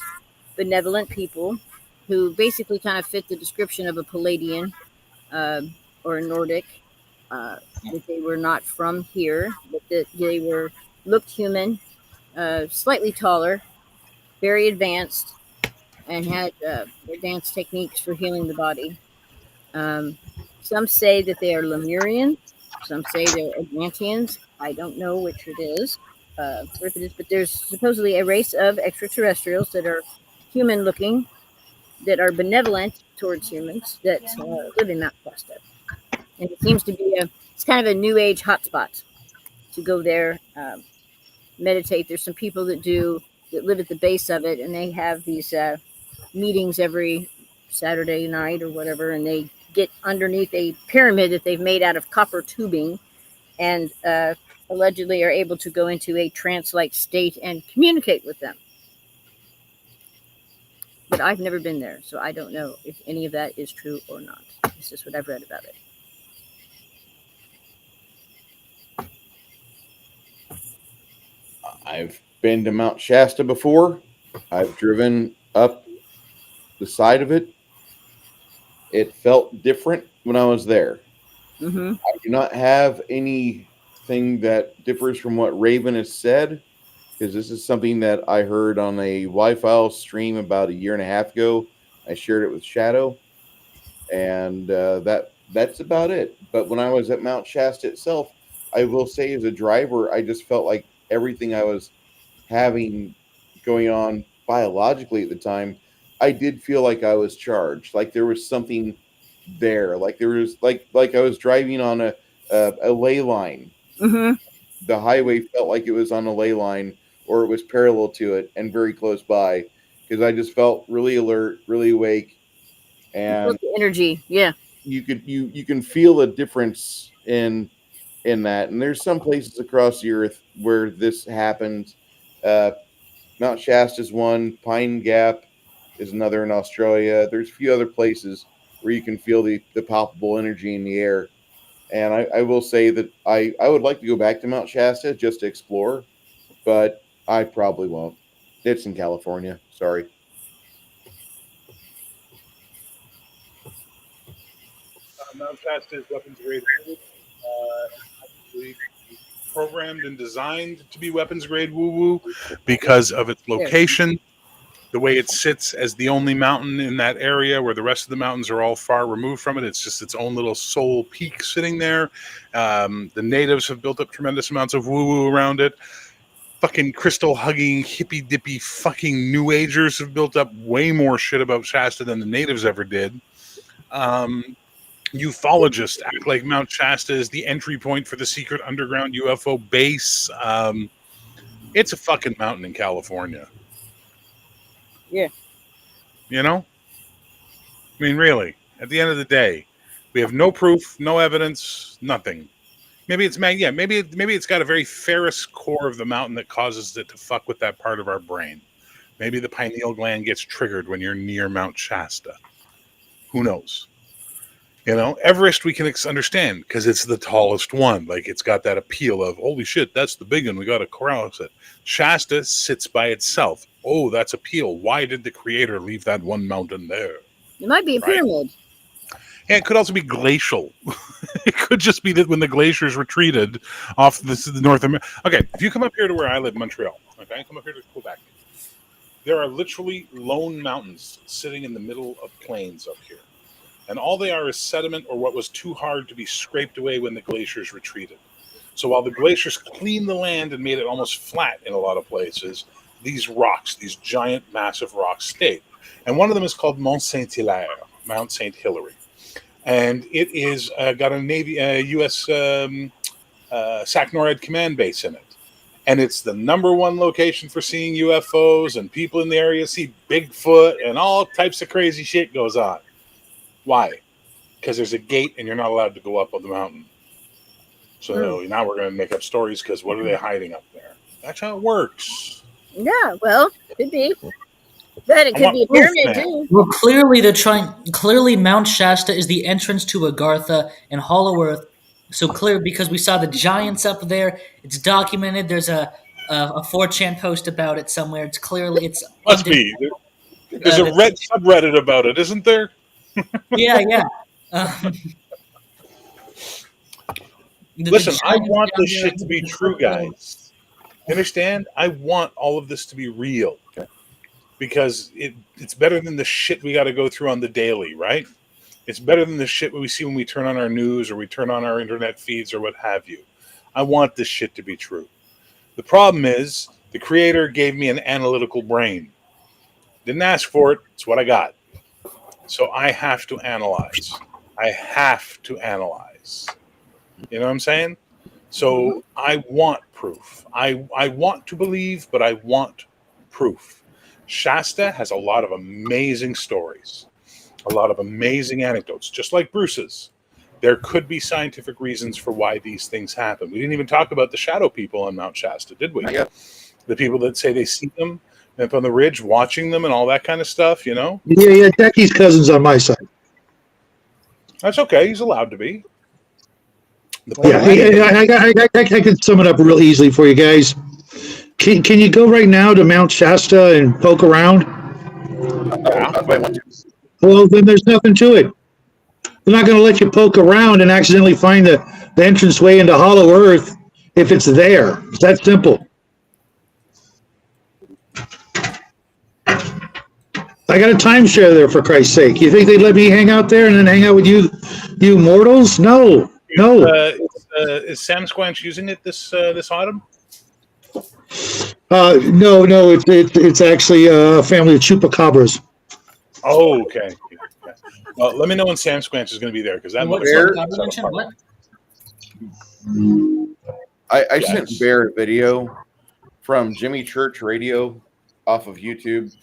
benevolent people who basically kind of fit the description of a Palladian or a Nordic, that they were not from here, but that they looked human, slightly taller, very advanced, and had advanced techniques for healing the body. Some say that they are Lemurian. Some say they're Atlanteans. I don't know which it is. But there's supposedly a race of extraterrestrials that are human-looking, that are benevolent towards humans that live in Mount Shasta. And it seems to be it's kind of a new age hotspot to go there, meditate. There's some people that live at the base of it, and they have these meetings every Saturday night or whatever, and they get underneath a pyramid that they've made out of copper tubing, and allegedly are able to go into a trance-like state and communicate with them. But I've never been there, so I don't know if any of that is true or not. This is what I've read about it. I've been to Mount Shasta before. I've driven up the side of it. It felt different when I was there. Mm-hmm. I do not have anything that differs from what Raven has said, because this is something that I heard on a Wi-Fi stream about a year and a half ago. I shared it with Shadow, and that's about it. But when I was at Mount Shasta itself, I will say, as a driver, I just felt like everything I was having going on biologically at the time, I did feel like I was charged, like there was something there, like there was like I was driving on a ley line. Mm-hmm. The highway felt like it was on a ley line, or it was parallel to it and very close by, because I just felt really alert, really awake, and The energy, yeah. you can feel a difference in that. And there's some places across the earth where this happens. Uh, Mount Shasta is one. Pine Gap is another in Australia. There's a few other places where you can feel the palpable energy in the air. And I will say that I would like to go back to Mount Shasta just to explore, but I probably won't. It's in California. Sorry. Mount Shasta is weapons grade. Actually programmed and designed to be weapons grade woo woo because of its location, the way it sits as the only mountain in that area where the rest of the mountains are all far removed from it. It's just its own little sole peak sitting there. The natives have built up tremendous amounts of woo woo around it. Fucking crystal hugging, hippy dippy fucking new agers have built up way more shit about Shasta than the natives ever did. Ufologists act like Mount Shasta is the entry point for the secret underground UFO base. It's a fucking mountain in California. Yeah. You know? I mean, really, at the end of the day, we have no proof, no evidence, nothing. Maybe it's maybe it's got a very ferrous core of the mountain that causes it to fuck with that part of our brain. Maybe the pineal gland gets triggered when you're near Mount Shasta. Who knows? You know, Everest we can understand because it's the tallest one. Like, it's got that appeal of, holy shit, that's the big one. We got to cross it. Shasta sits by itself. Oh, that's appeal. Why did the creator leave that one mountain there? It might be a pyramid. Yeah, it could also be glacial. It could just be that when the glaciers retreated off the North America. Okay, if you come up here to where I live, Montreal, okay, come up here to Quebec, there are literally lone mountains sitting in the middle of plains up here. And all they are is sediment or what was too hard to be scraped away when the glaciers retreated. So while the glaciers cleaned the land and made it almost flat in a lot of places, these rocks, these giant, massive rocks, stayed. And one of them is called Mont Saint-Hilaire, Mount St. Hilary. And it is got a Navy, U.S. SAC-NORAD command base in it. And it's the number one location for seeing UFOs, and people in the area see Bigfoot, and all types of crazy shit goes on. Why? Because there's a gate and you're not allowed to go up on the mountain. So now we're going to make up stories because what are they hiding up there? That's how it works. Yeah, well, could be. But it could be a pyramid too. Well, clearly Mount Shasta is the entrance to Agartha and Hollow Earth. So clear because we saw the giants up there. It's documented. There's a 4chan post about it somewhere. It's Must be. There's a red subreddit about it, isn't there? Yeah. Listen, I want this shit to be true, guys. You understand? I want all of this to be real. Because it's better than the shit we got to go through on the daily, right? It's better than the shit we see when we turn on our news or we turn on our internet feeds or what have you. I want this shit to be true. The problem is the creator gave me an analytical brain. Didn't ask for it. It's what I got. So I have to analyze. You know what I'm saying? So I want proof. I want to believe, but I want proof. Shasta has a lot of amazing stories, a lot of amazing anecdotes, just like Bruce's. There could be scientific reasons for why these things happen. We didn't even talk about the shadow people on Mount Shasta, did we? Yeah. The people that say they see them up on the ridge, watching them and all that kind of stuff, you know? Yeah, Jackie's cousin's on my side. That's okay. He's allowed to be. I can sum it up real easily for you guys. Can you go right now to Mount Shasta and poke around? If I want to. Well, then there's nothing to it. They're not going to let you poke around and accidentally find the entranceway into Hollow Earth if it's there. It's that simple. I got a timeshare there, for Christ's sake. You think they'd let me hang out there and then hang out with you mortals? No. Is Sam Squanch using it this autumn? No. It's actually a family of chupacabras. Oh, okay. Well, let me know when Sam Squanch is going to be there, because that What, motherfucker- what? I Yes. sent Bear a video from Jimmy Church Radio off of YouTube.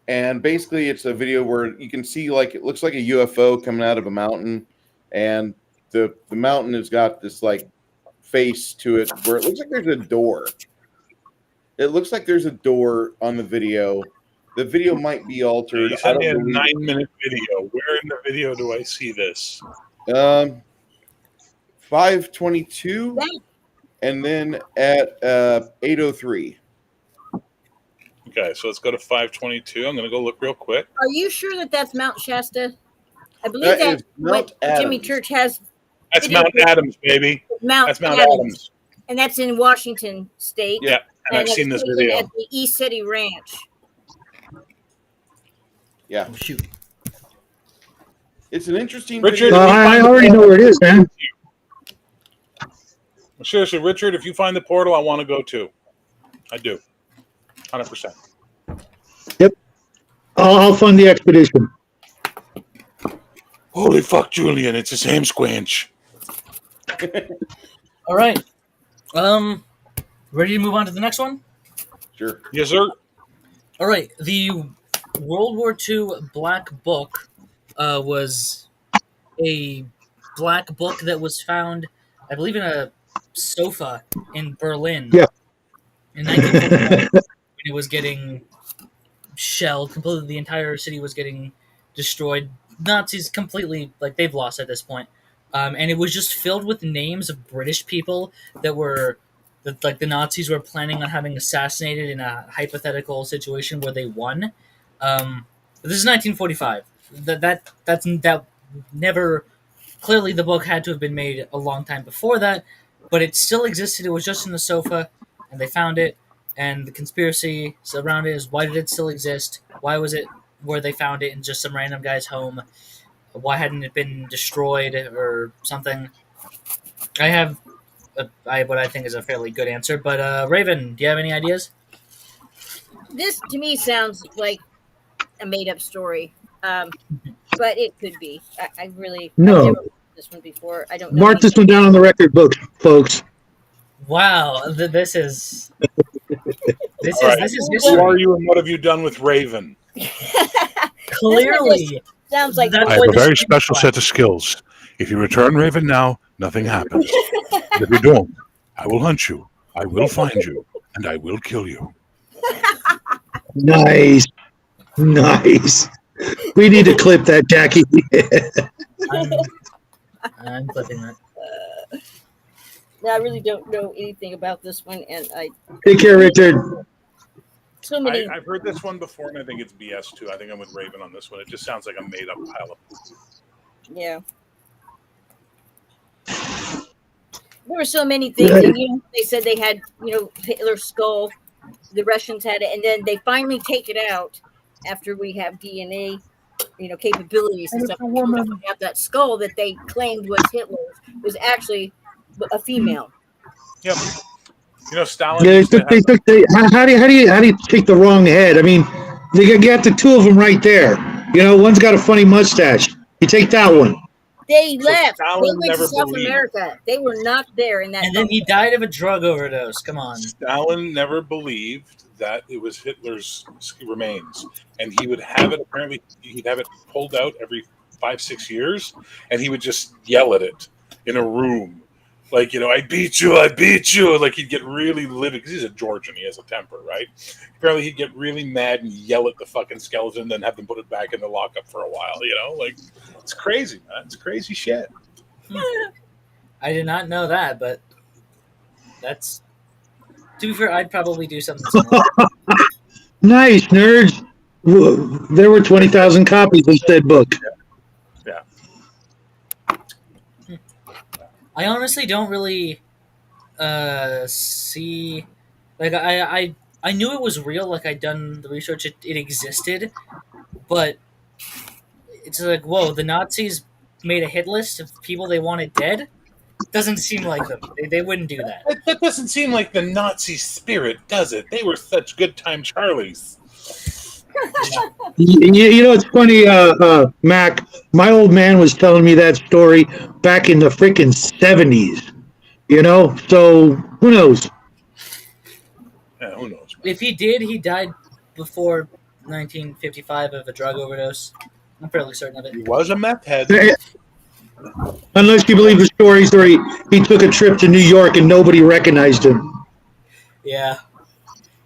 And basically, it's a video where you can see, like, it looks like a UFO coming out of a mountain. And the mountain has got this, like, face to it where it looks like there's a door. It looks like there's a door on the video. The video might be altered. You I sent me a don't believe 9-minute video. Where in the video do I see this? 5:22, and then at 8:03. Okay, so let's go to 5:22. I'm going to go look real quick. Are you sure that that's Mount Shasta? I believe That that is Mount what Jimmy Adams. Church has That's It Mount is- Adams, baby. Mount, That's Mount Adams, Adams. and that's in Washington State. Yeah, and I've it's seen this taken video. at the East City Ranch. Yeah, Oh, shoot. it's an interesting Richard, video. I already know where it is, man. Seriously, Richard, if you find the portal, I want to go too. I do. 100%. I'll fund the expedition. Holy fuck, Julian, it's the same Squanch. All right. Ready to move on to the next one? Sure. Yes, sir. All right. The World War II Black Book was a black book that was found, I believe, in a sofa in Berlin. Yeah. In 1945, when it was getting shelled completely. The entire city was getting destroyed. Nazis completely, like, they've lost at this point. And it was just filled with names of British people that were, that the Nazis were planning on having assassinated in a hypothetical situation where they won. This is 1945. That never. Clearly, the book had to have been made a long time before that, but it still existed. It was just in the sofa, and they found it. And the conspiracy around it is, why did it still exist? Why was it where they found it in just some random guy's home? Why hadn't it been destroyed or something? I have what I think is a fairly good answer, but Raven, do you have any ideas? This to me sounds like a made-up story, but it could be. I really No. I've never heard this one before. I don't know. Mark this one down on the record book, folks. Wow, this is this All right. is Who history. are you and what have you done with Raven? Clearly, Sounds like That's I have what a the very street special fight. set of skills. If you return Raven now, nothing happens. If you don't, I will hunt you, I will find you, and I will kill you. Nice. We need to clip that, Jackie. I'm clipping that. I really don't know anything about this one, and Take care, Richard. so many. I've heard this one before, and I think it's BS too. I think I'm with Raven on this one. It just sounds like a made-up pile of poop. Yeah. There were so many things. And, they said they had, Hitler's skull. The Russians had it, and then they finally take it out after we have DNA, capabilities and stuff. Out that skull that they claimed was Hitler's was actually a female. Yep. Stalin. Yeah, used to they have- took how do you take the wrong head? I mean, you got the two of them right there. You know, one's got a funny mustache. You take that one. They So left. They Stalin went to never South believed. America. They were not there in that. And then he died of a drug overdose. Come on. Stalin never believed that it was Hitler's remains, and he would have it. Apparently, he'd have it pulled out every 5-6 years, and he would just yell at it in a room, like, I beat you, I beat you. Like, he'd get really livid because he's a Georgian, he has a temper, right? Apparently, he'd get really mad and yell at the fucking skeleton, then have them put it back in the lockup for a while. Like, it's crazy, man. It's crazy shit. I did not know that, but that's. To be fair, I'd probably do something similar. Nice, nerds. There were 20,000 copies of said book. Yeah. I honestly don't really see. Like, I knew it was real. Like, I'd done the research. It existed, but it's like, whoa, the Nazis made a hit list of people they wanted dead. Doesn't seem like them. They wouldn't do that. That doesn't seem like the Nazi spirit, does it? They were such good time Charlies. You know, it's funny, Mac. My old man was telling me that story back in the freaking 70s. So who knows? Yeah, who knows? If he did, he died before 1955 of a drug overdose. I'm fairly certain of He it. was a meth head. Unless you believe the stories where he took a trip to New York and nobody recognized him. Yeah.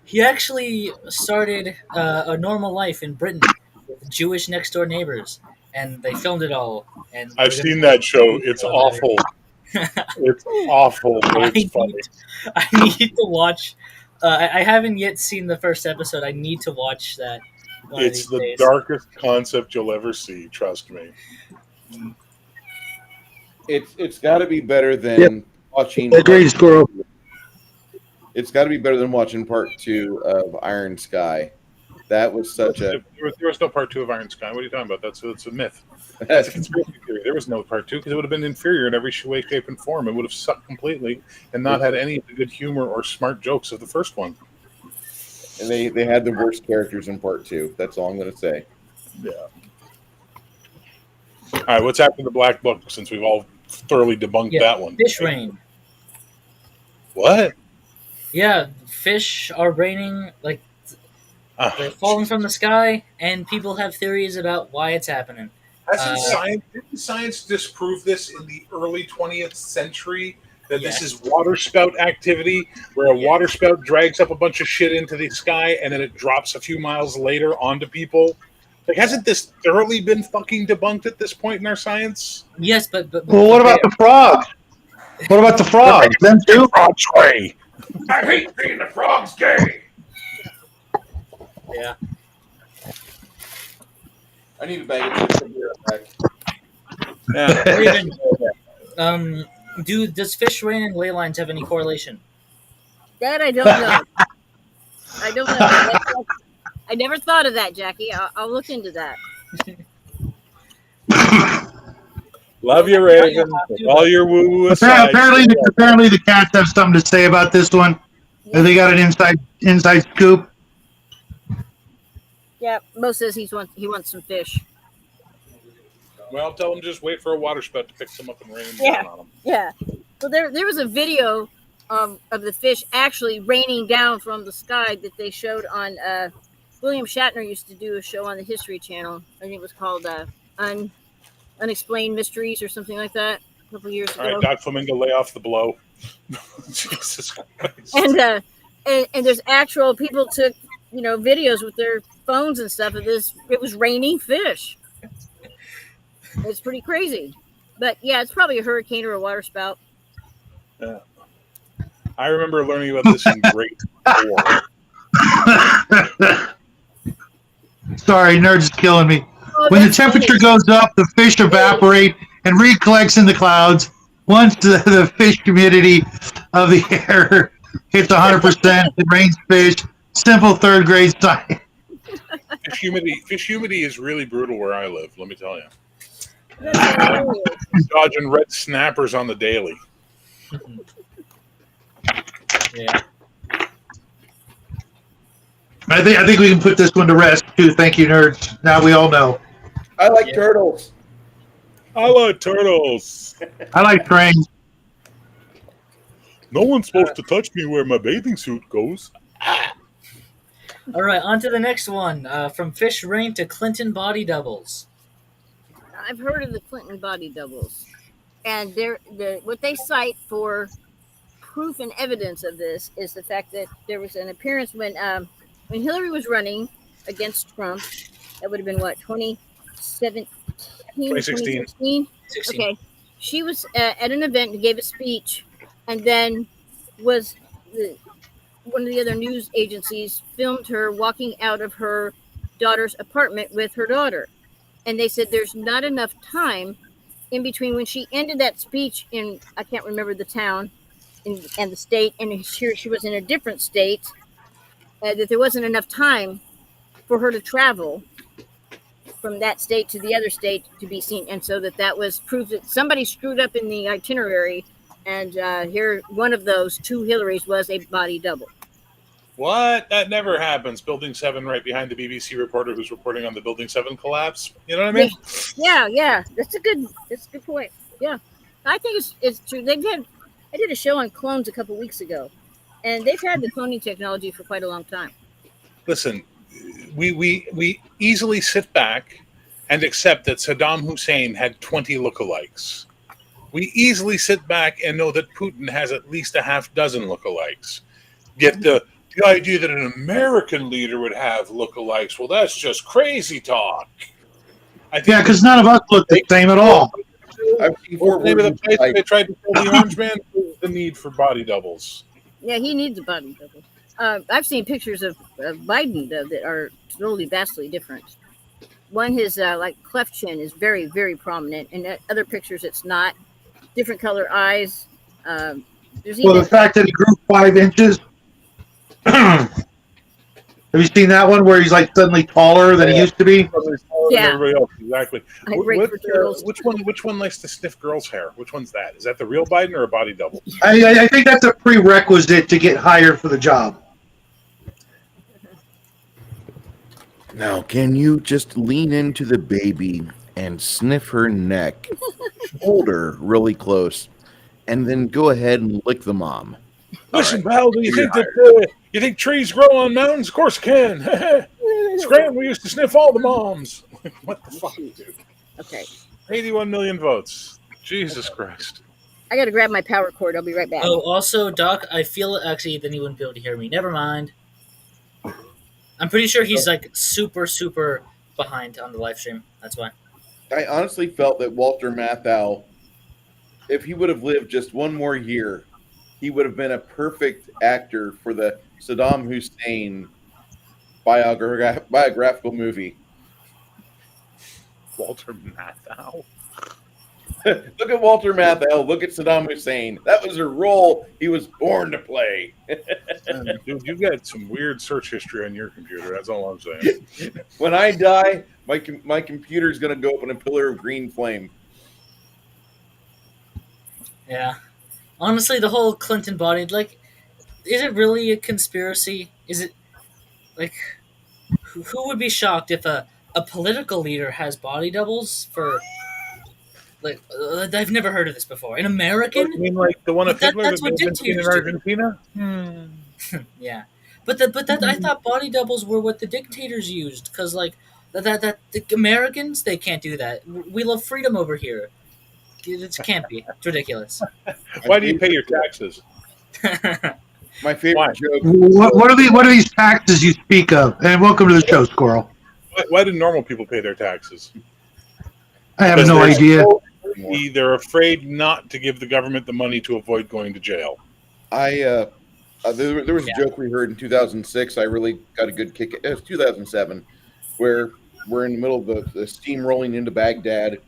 He actually started a normal life in Britain with Jewish next door neighbors, and they filmed it all. And I've seen that show. It's awful. It's awful, but it's funny. I need to watch. I haven't yet seen the first episode. I need to watch that. It's the darkest concept you'll ever see. Trust me. It's got to be better than watching. Agreed, Squirrel. It's got to be better than watching part 2 of Iron Sky. That was such a. There was no part 2 of Iron Sky. What are you talking about? That's a myth. It's a That's conspiracy theory. There was no part 2 because it would have been inferior in every way, shape, and form. It would have sucked completely and not had any of the good humor or smart jokes of the first one. and they had the worst characters in part 2. That's all I'm going to say. Yeah. All right, what's happened to the Black Book since we've all thoroughly debunked that one? Fish rain. What? Yeah, fish are raining, like, they're falling from the sky, and people have theories about why it's happening. Didn't science disprove this in the early 20th century? That this is waterspout activity, where a waterspout drags up a bunch of shit into the sky, and then it drops a few miles later onto people? Like, hasn't this thoroughly been fucking debunked at this point in our science? Yes, but Well, what about the frogs? What about the frogs? Them too? Frogs gay. I hate being the frogs gay. Yeah. I need a bag of chips. I'll be right back. Yeah. Raven, does fish rain and ley lines have any correlation? That I don't know. I don't know. I never thought of that, Jackie. I'll look into that. Love you, Raven. All your woo-woo aside. Apparently, the cats have something to say about this one. They got an inside scoop. Yeah, Mo says he wants some fish. Well, tell them just wait for a waterspout to pick some up and rain down on them. Yeah. Well, there was a video of the fish actually raining down from the sky that they showed on. William Shatner used to do a show on the History Channel. I think it was called Unexplained Mysteries or something like that a couple years ago. All right, Doc Flamingo, lay off the blow. Jesus Christ. And there's actual people took videos with their phones and stuff of this. It was raining fish. It's pretty crazy, but yeah, it's probably a hurricane or a water spout. Yeah. I remember learning about this in grade 4. Sorry, nerds is killing me. Oh, When the that's temperature funny. goes up, the fish evaporate and recollects in the clouds. Once the fish humidity of the air hits 100%, it rains fish. Simple third grade science. Fish humidity is really brutal where I live, let me tell you. That's hilarious. Dodging red snappers on the daily. Yeah. I think we can put this one to rest too. Thank you, nerds. Now we all know. I like Yeah. turtles. I like turtles. I like trains. No one's supposed to touch me where my bathing suit goes. All right, on to the next one. From fish rain to Clinton body doubles. I've heard of the Clinton body doubles, and what they cite for proof and evidence of this is the fact that there was an appearance when Hillary was running against Trump. That would have been what, 2017 or 2016. 2016? 16. Okay, she was at an event and gave a speech, and then was one of the other news agencies filmed her walking out of her daughter's apartment with her daughter, and they said there's not enough time in between when she ended that speech in, I can't remember the town and the state, and here she was in a different state, that there wasn't enough time for her to travel from that state to the other state to be seen, and so that was proof that somebody screwed up in the itinerary, and here one of those two Hillarys was a body double. What? That never happens. Building 7 right behind the BBC reporter who's reporting on the Building 7 collapse. You know what I mean? Yeah. That's a good point. Yeah, I think it's true. I did a show on clones a couple weeks ago, and they've had the cloning technology for quite a long time. Listen, we easily sit back and accept that Saddam Hussein had 20 lookalikes. We easily sit back and know that Putin has at least a half dozen lookalikes. Yet the idea that an American leader would have lookalikes, well, that's just crazy talk. Yeah, because none of us look the same at all. I've seen What's four the name of the versions place like- they tried to kill the Orange Man? The need for body doubles. Yeah, he needs a body double. I've seen pictures of Biden that are totally vastly different. One, his like cleft chin is very, very prominent, and other pictures it's not. Different color eyes. There's Well, even the fact that he grew 5 inches. Have you seen that one where he's like suddenly taller than he used to be? Yeah. Everybody else, exactly. I break for turtles. Which one likes to sniff girls' hair? Which one's that? Is that the real Biden or a body double? I think that's a prerequisite to get hired for the job. Now, can you just lean into the baby and sniff her neck, hold her really close, and then go ahead and lick the mom? Listen, All right. pal, do you think that you think trees grow on mountains? Of course it can. Scranton, we used to sniff all the moms. What the fuck, dude? Okay, 81 million votes. Jesus Christ. I got to grab my power cord. I'll be right back. Oh, also, Doc, I feel actually then he wouldn't be able to hear me. Never mind. I'm pretty sure he's like super, super behind on the live stream. That's why. I honestly felt that Walter Matthau, if he would have lived just one more year, he would have been a perfect actor for the Saddam Hussein biographical movie. Walter Matthau. Look at Walter Matthau. Look at Saddam Hussein. That was a role he was born to play. Dude, you've got some weird search history on your computer. That's all I'm saying. When I die, my computer's going to go up in a pillar of green flame. Yeah. Honestly, the whole Clinton body, like, is it really a conspiracy? Is it, like, who would be shocked if a political leader has body doubles for, like, I've never heard of this before. An American? You mean like the one of But Hitler that's that what may have been seen in dictators do. Argentina? Yeah. But I thought body doubles were what the dictators used, because, like, that the Americans, they can't do that. We love freedom over here. It can't be. It's ridiculous. Why do you pay your taxes? My favorite Why? joke. What are these taxes you speak of? And welcome to the show, Squirrel. Why do normal people pay their taxes? I have Because no they're idea. so greedy, they're afraid not to give the government the money to avoid going to jail. There was Yeah. a joke we heard in 2006. I really got a good kick. It was 2007, where we're in the middle of the steam rolling into Baghdad,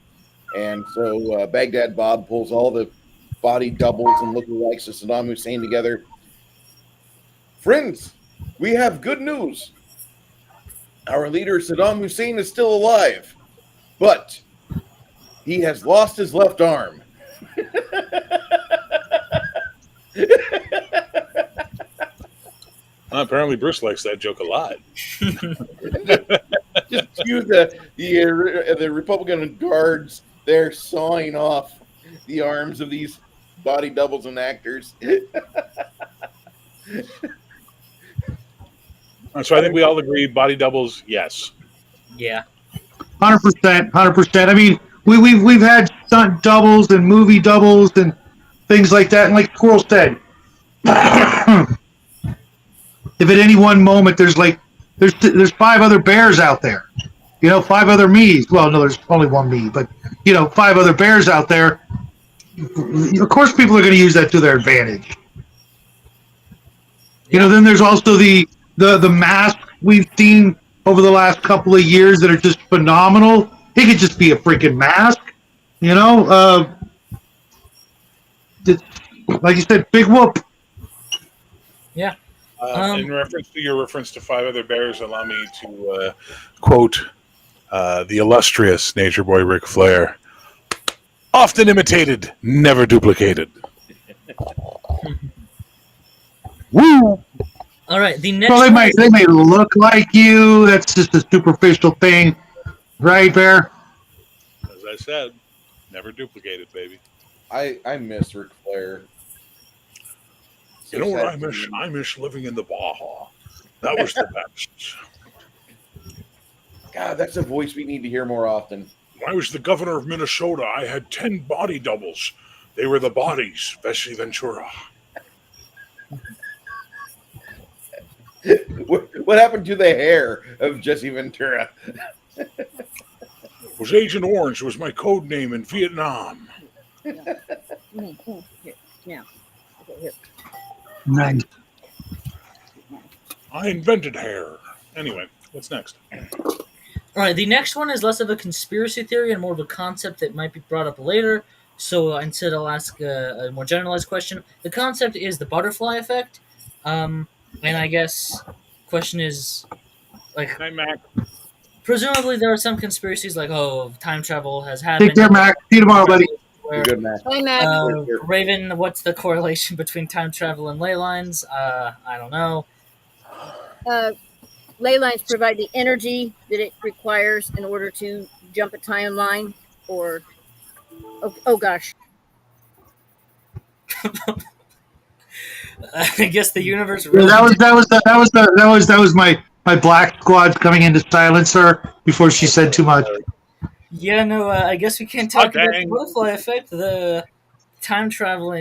and so Baghdad Bob pulls all the body doubles and lookalikes of Saddam Hussein together. Friends, we have good news. Our leader Saddam Hussein is still alive, but he has lost his left arm. Apparently, Bruce likes that joke a lot. Just cue the Republican guards there sawing off the arms of these body doubles and actors. So I think we all agree body doubles, yes. Yeah. 100%, 100%. I mean, we've had stunt doubles and movie doubles and things like that. And like Squirrel said, if at any one moment there's 5 other bears out there, 5 other me's. Well, no, there's only one me, but 5 other bears out there. Of course, people are going to use that to their advantage. Then there's also the masks we've seen over the last couple of years that are just phenomenal. It could just be a freaking mask, like you said, big whoop. Yeah. In reference to your reference to 5 other bears, allow me to quote the illustrious Nature Boy Ric Flair. Often imitated, never duplicated. Woo! All right. The next. Well, they may look like you. That's just a superficial thing, right, Bear? As I said, never duplicated, baby. I miss Ric Flair. You know what I miss? I miss living in the Baja. That was the best. God, that's a voice we need to hear more often. When I was the governor of Minnesota, I had 10 body doubles. They were the bodies, Vessi Ventura. What happened to the hair of Jesse Ventura? It was Agent Orange. Was my code name in Vietnam. Here, now. Okay, here. Nice. I invented hair. Anyway, what's next? All right. The next one is less of a conspiracy theory and more of a concept that might be brought up later. So instead, I'll ask a more generalized question. The concept is the butterfly effect. And I guess question is, like, Hi, Mac. presumably there are some conspiracies like, time travel has Take happened. care, Mac. See you tomorrow, buddy. Where, Good match. Hi, Mac. Raven, what's the correlation between time travel and ley lines? I don't know. Ley lines provide the energy that it requires in order to jump a timeline, or oh gosh. I guess the universe. Yeah, Really that was my black squad coming into silencer before she said too much. Yeah, no. I guess we can't talk about the Okay. butterfly effect. The time travel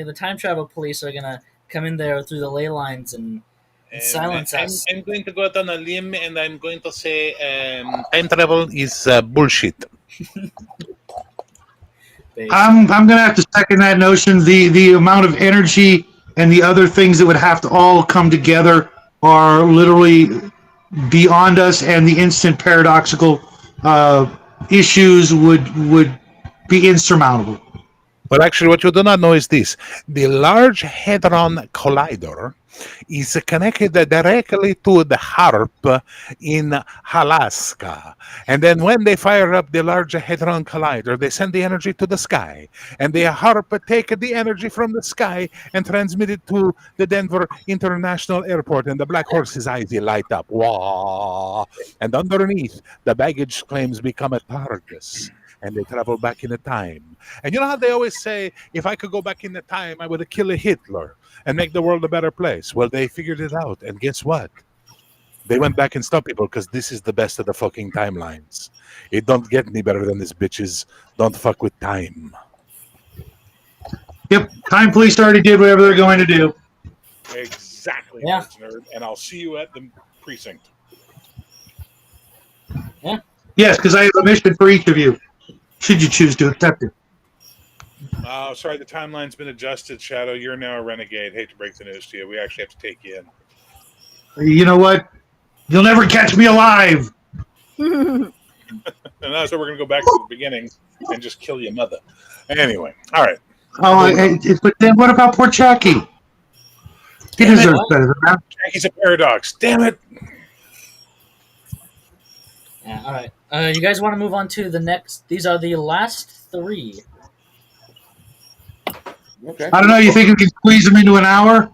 police are gonna come in there through the ley lines and silence us. I'm going to go out on a limb and I'm going to say time travel is bullshit. I'm gonna have to second that notion. The amount of energy and the other things that would have to all come together are literally beyond us, and the instant paradoxical issues would be insurmountable. But actually, what you do not know is this: the Large Hadron Collider is connected directly to the HARP in Alaska. And then when they fire up the Large Hadron Collider, they send the energy to the sky. And the HARP take the energy from the sky and transmit it to the Denver International Airport. And the Black Horse's eyes light up. Wah! And underneath, the baggage claims become a TARDIS. And they travel back in the time. And you know how they always say, if I could go back in the time, I would kill a Hitler and make the world a better place. Well, they figured it out. And guess what? They went back and stopped people because this is the best of the fucking timelines. It don't get any better than this, bitches. Don't fuck with time. Yep, time police already did whatever they're going to do. Exactly, Yeah. nerd. And I'll see you at the precinct. Yes, because I have a mission for each of you, should you choose to accept it. Oh, sorry, the timeline's been adjusted, Shadow. You're now a renegade. Hate to break the news to you. We actually have to take you in. You know what? You'll never catch me alive. And that's why we're going to go back to the beginning and just kill your mother. Anyway, all right. But then what about poor Jackie? He Damn it. deserves better than that. Jackie's a paradox. Damn it. Yeah, all right. You guys want to move on to the next? These are the last 3. Okay. I don't know. You think we can squeeze him into an hour?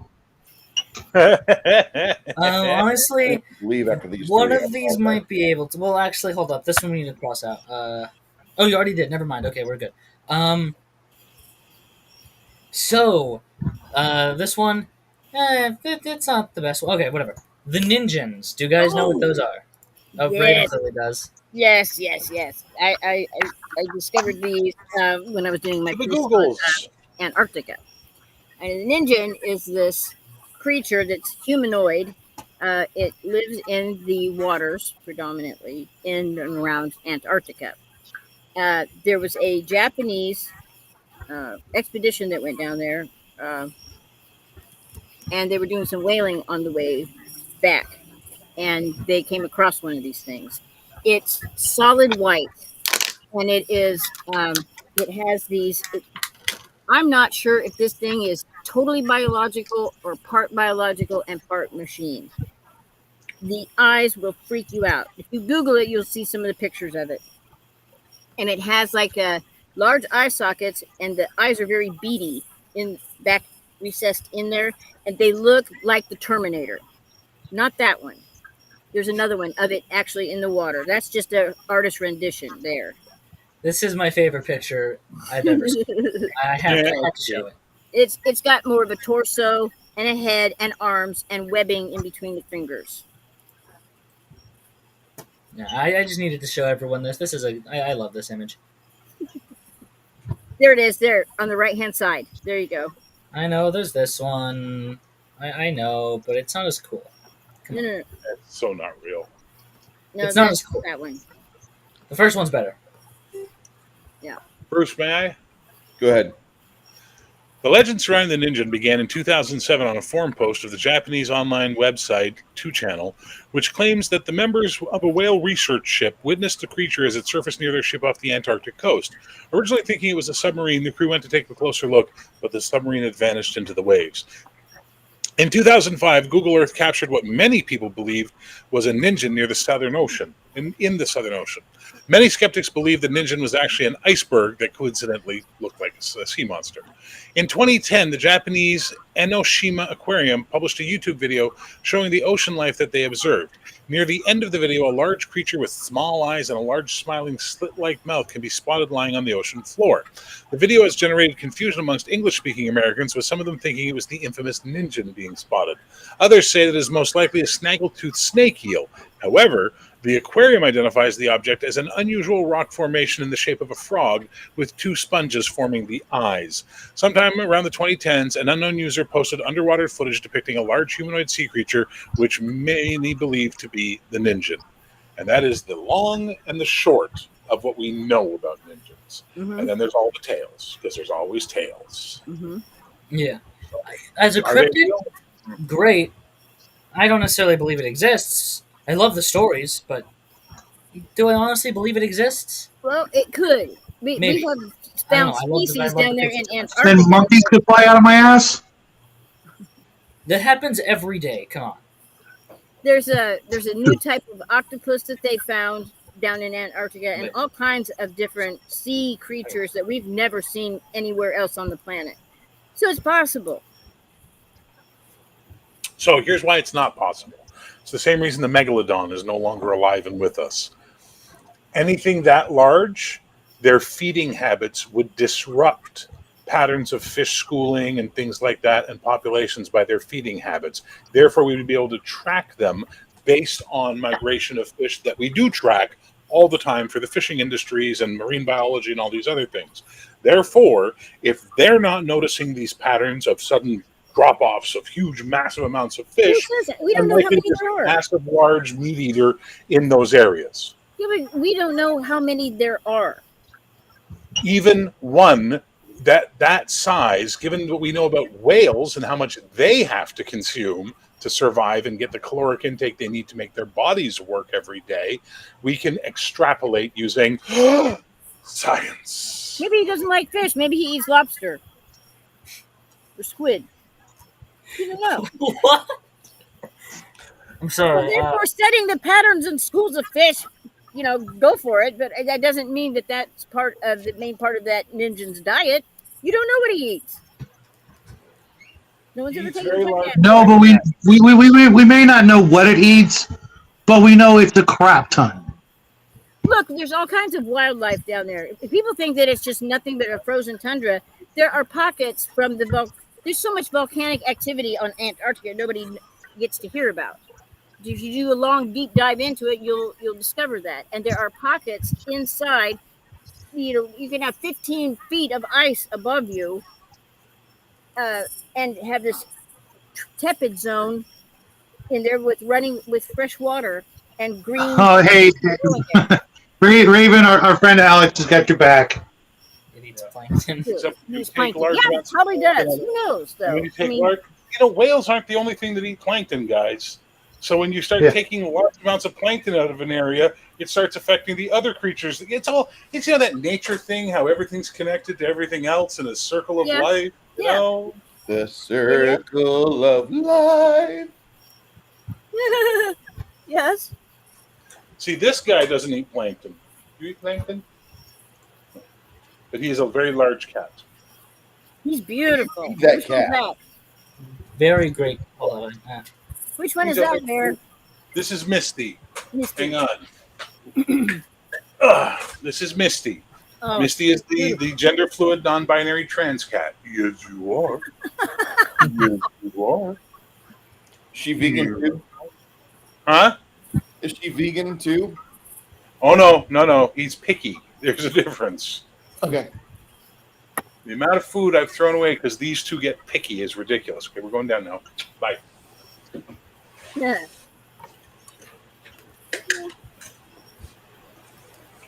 Honestly, Leave after these one three. of these might be able to. Well, actually, hold up. This one we need to cross out. Oh, you already did. Never mind. Okay, we're good. Um, so, this one, it's not the best one. Okay, whatever. The Ninjans. Do you guys know what those are? Oh, Raven Yes, clearly does. yes. I discovered these when I was doing my To the piece on Googles. Antarctica. And an Ninjan is this creature that's humanoid. It lives in the waters predominantly in and around Antarctica. There was a Japanese expedition that went down there, uh, and they were doing some whaling on the way back, and they came across one of these things. It's solid white, and it has these. I'm not sure if this thing is totally biological or part biological and part machine. The eyes will freak you out. If you Google it, you'll see some of the pictures of it. And it has like a large eye sockets, and the eyes are very beady in back recessed in there, and they look like the Terminator. Not that one. There's another one of it actually in the water. That's just an artist rendition there. This is my favorite picture I've ever seen. I have Yeah. to show it. It's got more of a torso and a head and arms and webbing in between the fingers. Yeah, I just needed to show everyone this. This is I love this image. There it is, there on the right hand side. There you go. I know there's this one. I know, but it's not as cool. Come No, on. no, no, That's so not real. no, It's not that's as cool. that one. The first one's better. Bruce, may I? Go ahead. The legend surrounding the Ninja began in 2007 on a forum post of the Japanese online website 2channel, which claims that the members of a whale research ship witnessed the creature as it surfaced near their ship off the Antarctic coast. Originally thinking it was a submarine, the crew went to take a closer look, but the submarine had vanished into the waves. In 2005, Google Earth captured what many people believed was a Ninja near the Southern Ocean, in the Southern Ocean. Many skeptics believe the Ninja was actually an iceberg that coincidentally looked like a sea monster. In 2010, the Japanese Enoshima Aquarium published a YouTube video showing the ocean life that they observed. Near the end of the video, a large creature with small eyes and a large smiling slit-like mouth can be spotted lying on the ocean floor. The video has generated confusion amongst English-speaking Americans, with some of them thinking it was the infamous Ninja being spotted. Others say that it is most likely a snaggletooth snake eel. However, the aquarium identifies the object as an unusual rock formation in the shape of a frog with two sponges forming the eyes. Sometime around the 2010s, an unknown user posted underwater footage depicting a large humanoid sea creature, which many believe to be the Ninja. And that is the long and the short of what we know about Ninjas. Mm-hmm. And then there's all the tales, because there's always tales. Mm-hmm. Yeah. As a Are they cryptid, real? great. I don't necessarily believe it exists. I love the stories, but do I honestly believe it exists? Well, it could. We Maybe. have I don't found know. I love species the down there pictures in so much. Then Antarctica. monkeys could fly out of my ass. That happens every day. Come on. There's a new type of octopus that they found down in Antarctica, and Wait. all kinds of different sea creatures that we've never seen anywhere else on the planet. So it's possible. So here's why it's not possible. It's the same reason the megalodon is no longer alive and with us. Anything that large, their feeding habits would disrupt patterns of fish schooling and things like that and populations by their feeding habits. Therefore, we would be able to track them based on migration of fish that we do track all the time for the fishing industries and marine biology and all these other things. Therefore, if they're not noticing these patterns of sudden drop-offs of huge, massive amounts of Who fish, says that? We don't know how unlikely many there's there a are. massive, large meat eater in those areas. Yeah, but we don't know how many there are. Even one that size, given what we know about whales and how much they have to consume to survive and get the caloric intake they need to make their bodies work every day, we can extrapolate using science. Maybe he doesn't like fish. Maybe he eats lobster or squid. You don't know. What? I'm Well, sorry. therefore, studying the patterns and schools of fish, go for it. But that doesn't mean that that's part of the main part of that ninja's diet. You don't know what he eats. No one's ever Eats taken a very look large. at it. No, but we may not know what it eats, but we know it's a crap ton. Look, there's all kinds of wildlife down there. If people think that it's just nothing but a frozen tundra, there are pockets from there's so much volcanic activity on Antarctica nobody gets to hear about. If you do a long deep dive into it, you'll discover that. And there are pockets inside. You can have 15 feet of ice above you, and have this tepid zone in there with running with fresh water and green. Oh, hey, Raven, our friend Alex has got your back. It eats plankton. Except when you Use take plankton. large Yeah, it amounts of probably plankton does. out of- Who knows, though? When you I take mean, large, whales aren't the only thing that eat plankton, guys. So when you start Yeah. taking large amounts of plankton out of an area, it starts affecting the other creatures. It's that nature thing, how everything's connected to everything else in a circle of Yeah. life. You Yeah. know, The circle of life. yes. see, this guy doesn't eat plankton. You eat plankton, but he is a very large cat. He's beautiful. Feed that Which one's cat. that? Very great. Hold on. Which one He's is a- that there? This is Misty. Misty. Hang on. This is Misty. Oh, Misty is the gender fluid, non-binary trans cat. Yes, you are. Yes, you are. She vegan too? Huh? Is she vegan too? Oh no. He's picky. There's a difference. Okay. The amount of food I've thrown away because these two get picky is ridiculous. Okay, we're going down now. Bye. yeah.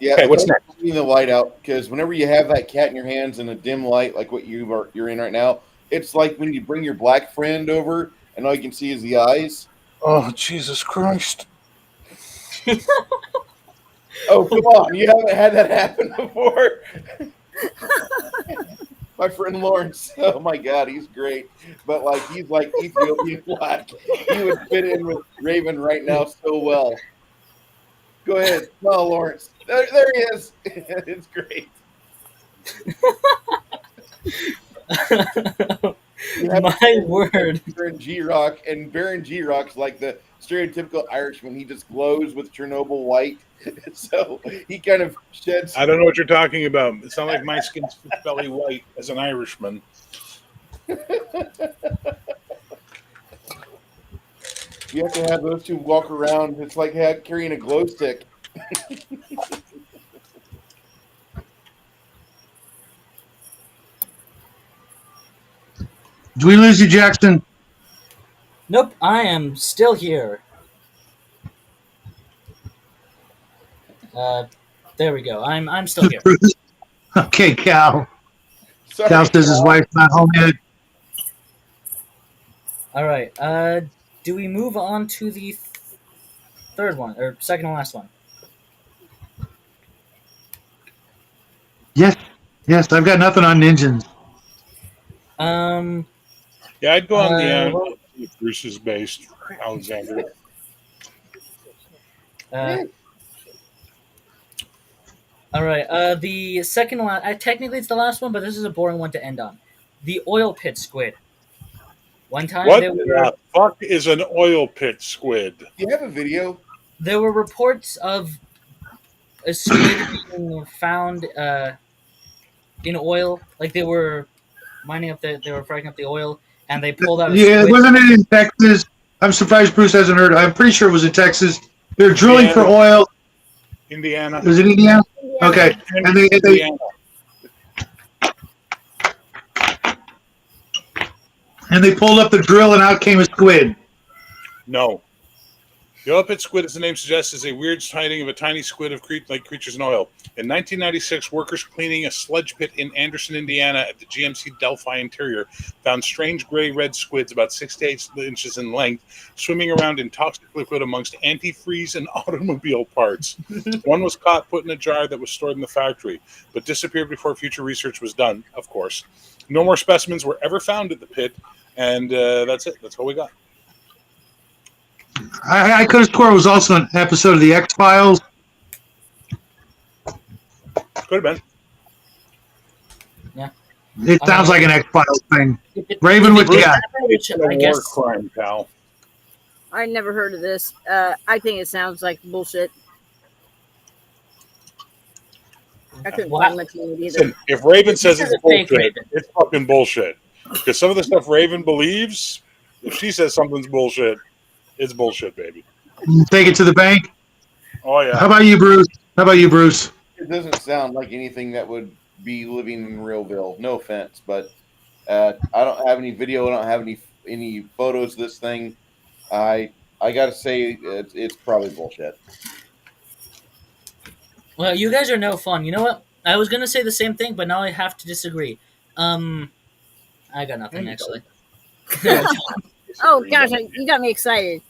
Yeah. Okay, what's don't next? clean the light out, because whenever you have that cat in your hands in a dim light like what you're in right now, it's like when you bring your black friend over and all you can see is the eyes. Oh, Jesus Christ. Oh, come on. You haven't had that happen before. My friend Lawrence. Oh my God, he's great. But he's like Ethiopian black. He would fit in with Raven right now so well. Go ahead. No, Lawrence. There he is. It's great. My word. Baron G-Rock, and Baron G-Rock's like the stereotypical Irishman. He just glows with Chernobyl white. So he kind of sheds. I don't know what you're talking about. It's not like my skin's belly white as an Irishman. You have to have those two walk around. It's like carrying a glow stick. Do we lose you, Jackson? Nope, I am still here. There we go. I'm still here. Okay, Cal. Sorry, Cal says his wife's not home yet. All right. Do we move on to the third one or second and last one? Yes, I've got nothing on ninjas. Yeah, I'd go on well- the Bruce is based, Alexander. All right. The second one. Technically, it's the last one, but this is a boring one to end on. The oil pit squid. One time, What the fuck is an oil pit squid? Do you have a video? there were reports of a squid being found in oil. Like they were mining up they were fracking up the oil, and they pulled out. Yeah, squid. wasn't it in Texas? I'm surprised Bruce hasn't heard. I'm pretty sure it was in Texas. They're drilling for oil. Indiana. Was it Indiana? Okay, and they Indiana. pulled up the drill, and out came a squid. No. The oil pit squid, as the name suggests, is a weird sighting of a tiny squid of like creatures in oil. In 1996, workers cleaning a sludge pit in Anderson, Indiana at the GMC Delphi Interior found strange gray-red squids about 6 to 8 inches in length swimming around in toxic liquid amongst antifreeze and automobile parts. One was caught, put in a jar that was stored in the factory, but disappeared before future research was done, of course. No more specimens were ever found at the pit, and that's it. That's all we got. I could have sworn it was also an episode of the X-Files. Could have been. It sounds like an X Files thing. Raven, if what you got? which It's a I war guess crime, pal. I never heard of this. I think it sounds like bullshit. I couldn't well, find much in it either. Listen, if Raven This says is it's a fake bullshit, Raven. it's fucking bullshit. Because some of the stuff Raven believes, if she says something's bullshit, it's bullshit, baby. Take it to the bank. Oh yeah. How about you, Bruce? How about you, Bruce? It doesn't sound like anything that would be living in Realville. No offense, but I don't have any video. I don't have any photos of this thing. I got to say it's probably bullshit. Well, you guys are no fun. You know what? I was gonna say the same thing, but now I have to disagree. I got nothing actually. Oh gosh, you got me excited.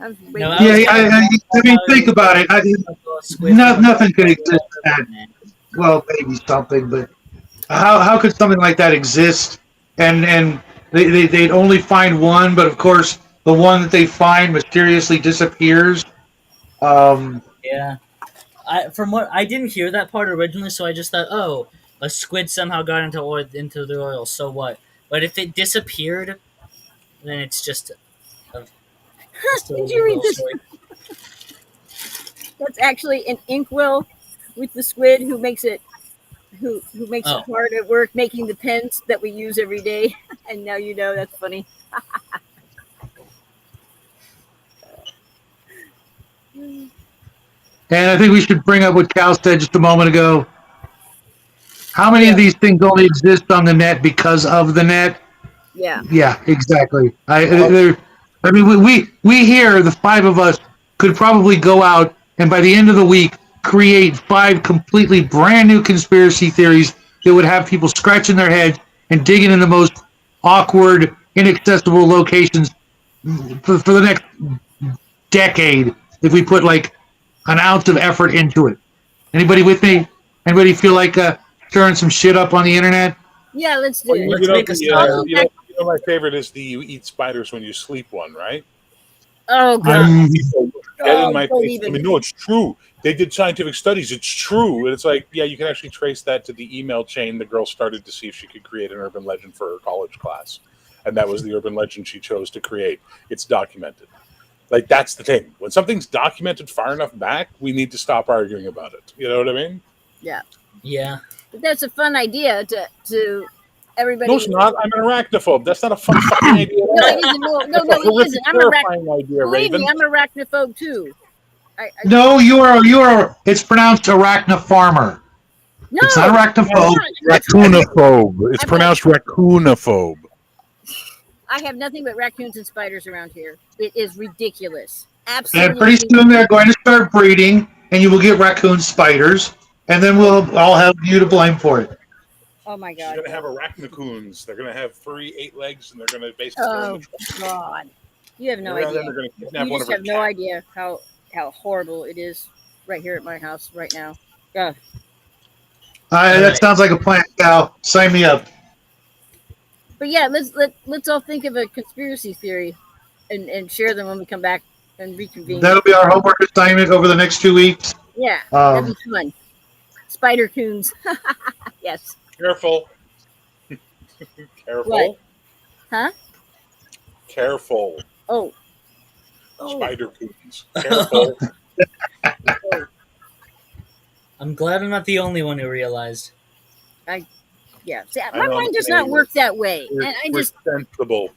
I'm No, waiting. I was Yeah, I mean, think about it. Nothing could exist at, well, maybe something, but how could something like that exist? And they'd only find one, but of course, the one that they find mysteriously disappears. Yeah, I didn't hear that part originally, so I just thought, oh, a squid somehow got into the oil. So what? But if it disappeared, then it's just a Did you read this? story. That's actually an inkwell with the squid who makes it Oh. it hard at work making the pens that we use every day. And now you know. That's funny. And I think we should bring up what Cal said just a moment ago. How many of these things only exist on the net because of the net? Yeah. Yeah, exactly. I mean, we here, the five of us, could probably go out and by the end of the week create 5 completely brand new conspiracy theories that would have people scratching their heads and digging in the most awkward, inaccessible locations for the next decade if we put like an ounce of effort into it. Anybody with me? Anybody feel like stirring some shit up on the internet? Yeah, let's do it. Let's make a style. You know my favorite is the "you eat spiders when you sleep" one, right? Oh god. Dead in my don't face. I even. mean, no, it's true. They did scientific studies. It's true. And it's like, yeah, you can actually trace that to the email chain the girl started to see if she could create an urban legend for her college class. And that was the urban legend she chose to create. It's documented. Like, that's the thing. When something's documented far enough back, we need to stop arguing about it. You know what I mean? Yeah. Yeah. But that's a fun idea to everybody. No, it's not. I'm an arachnophobe. That's not a fun fucking idea. No, it isn't. No, it isn't. I'm terrifying idea, Believe Raven. me, I'm arachnophobe too. No, you are. It's pronounced arachnofarmer. No, It's not arachnophobe. Raccoonophobe. It's I've pronounced raccoonophobe. I have nothing but raccoons and spiders around here. It is ridiculous. And Absolutely. pretty soon they're going to start breeding, and you will get raccoon spiders, and then we'll all have you to blame for it. Oh my You're god. going to have arachnocoons. They're going to have furry 8 legs, and they're going to basically. Oh god. You have no They're idea. going to kidnap You one just of have her no cats. idea how horrible it is right here at my house right now. God. That sounds like a plan, Cal. Sign me up. But yeah, let's all think of a conspiracy theory and share them when we come back and reconvene. That'll be our homework assignment over the next 2 weeks. Yeah, that'd be fun. Spider coons. Yes. Careful. Careful. What? Huh? Careful. Oh. Spider coons. Careful. I'm glad I'm not the only one who realized. Yeah. See, I my know, mind does maybe. not work that way. We're, And I we're just sensible.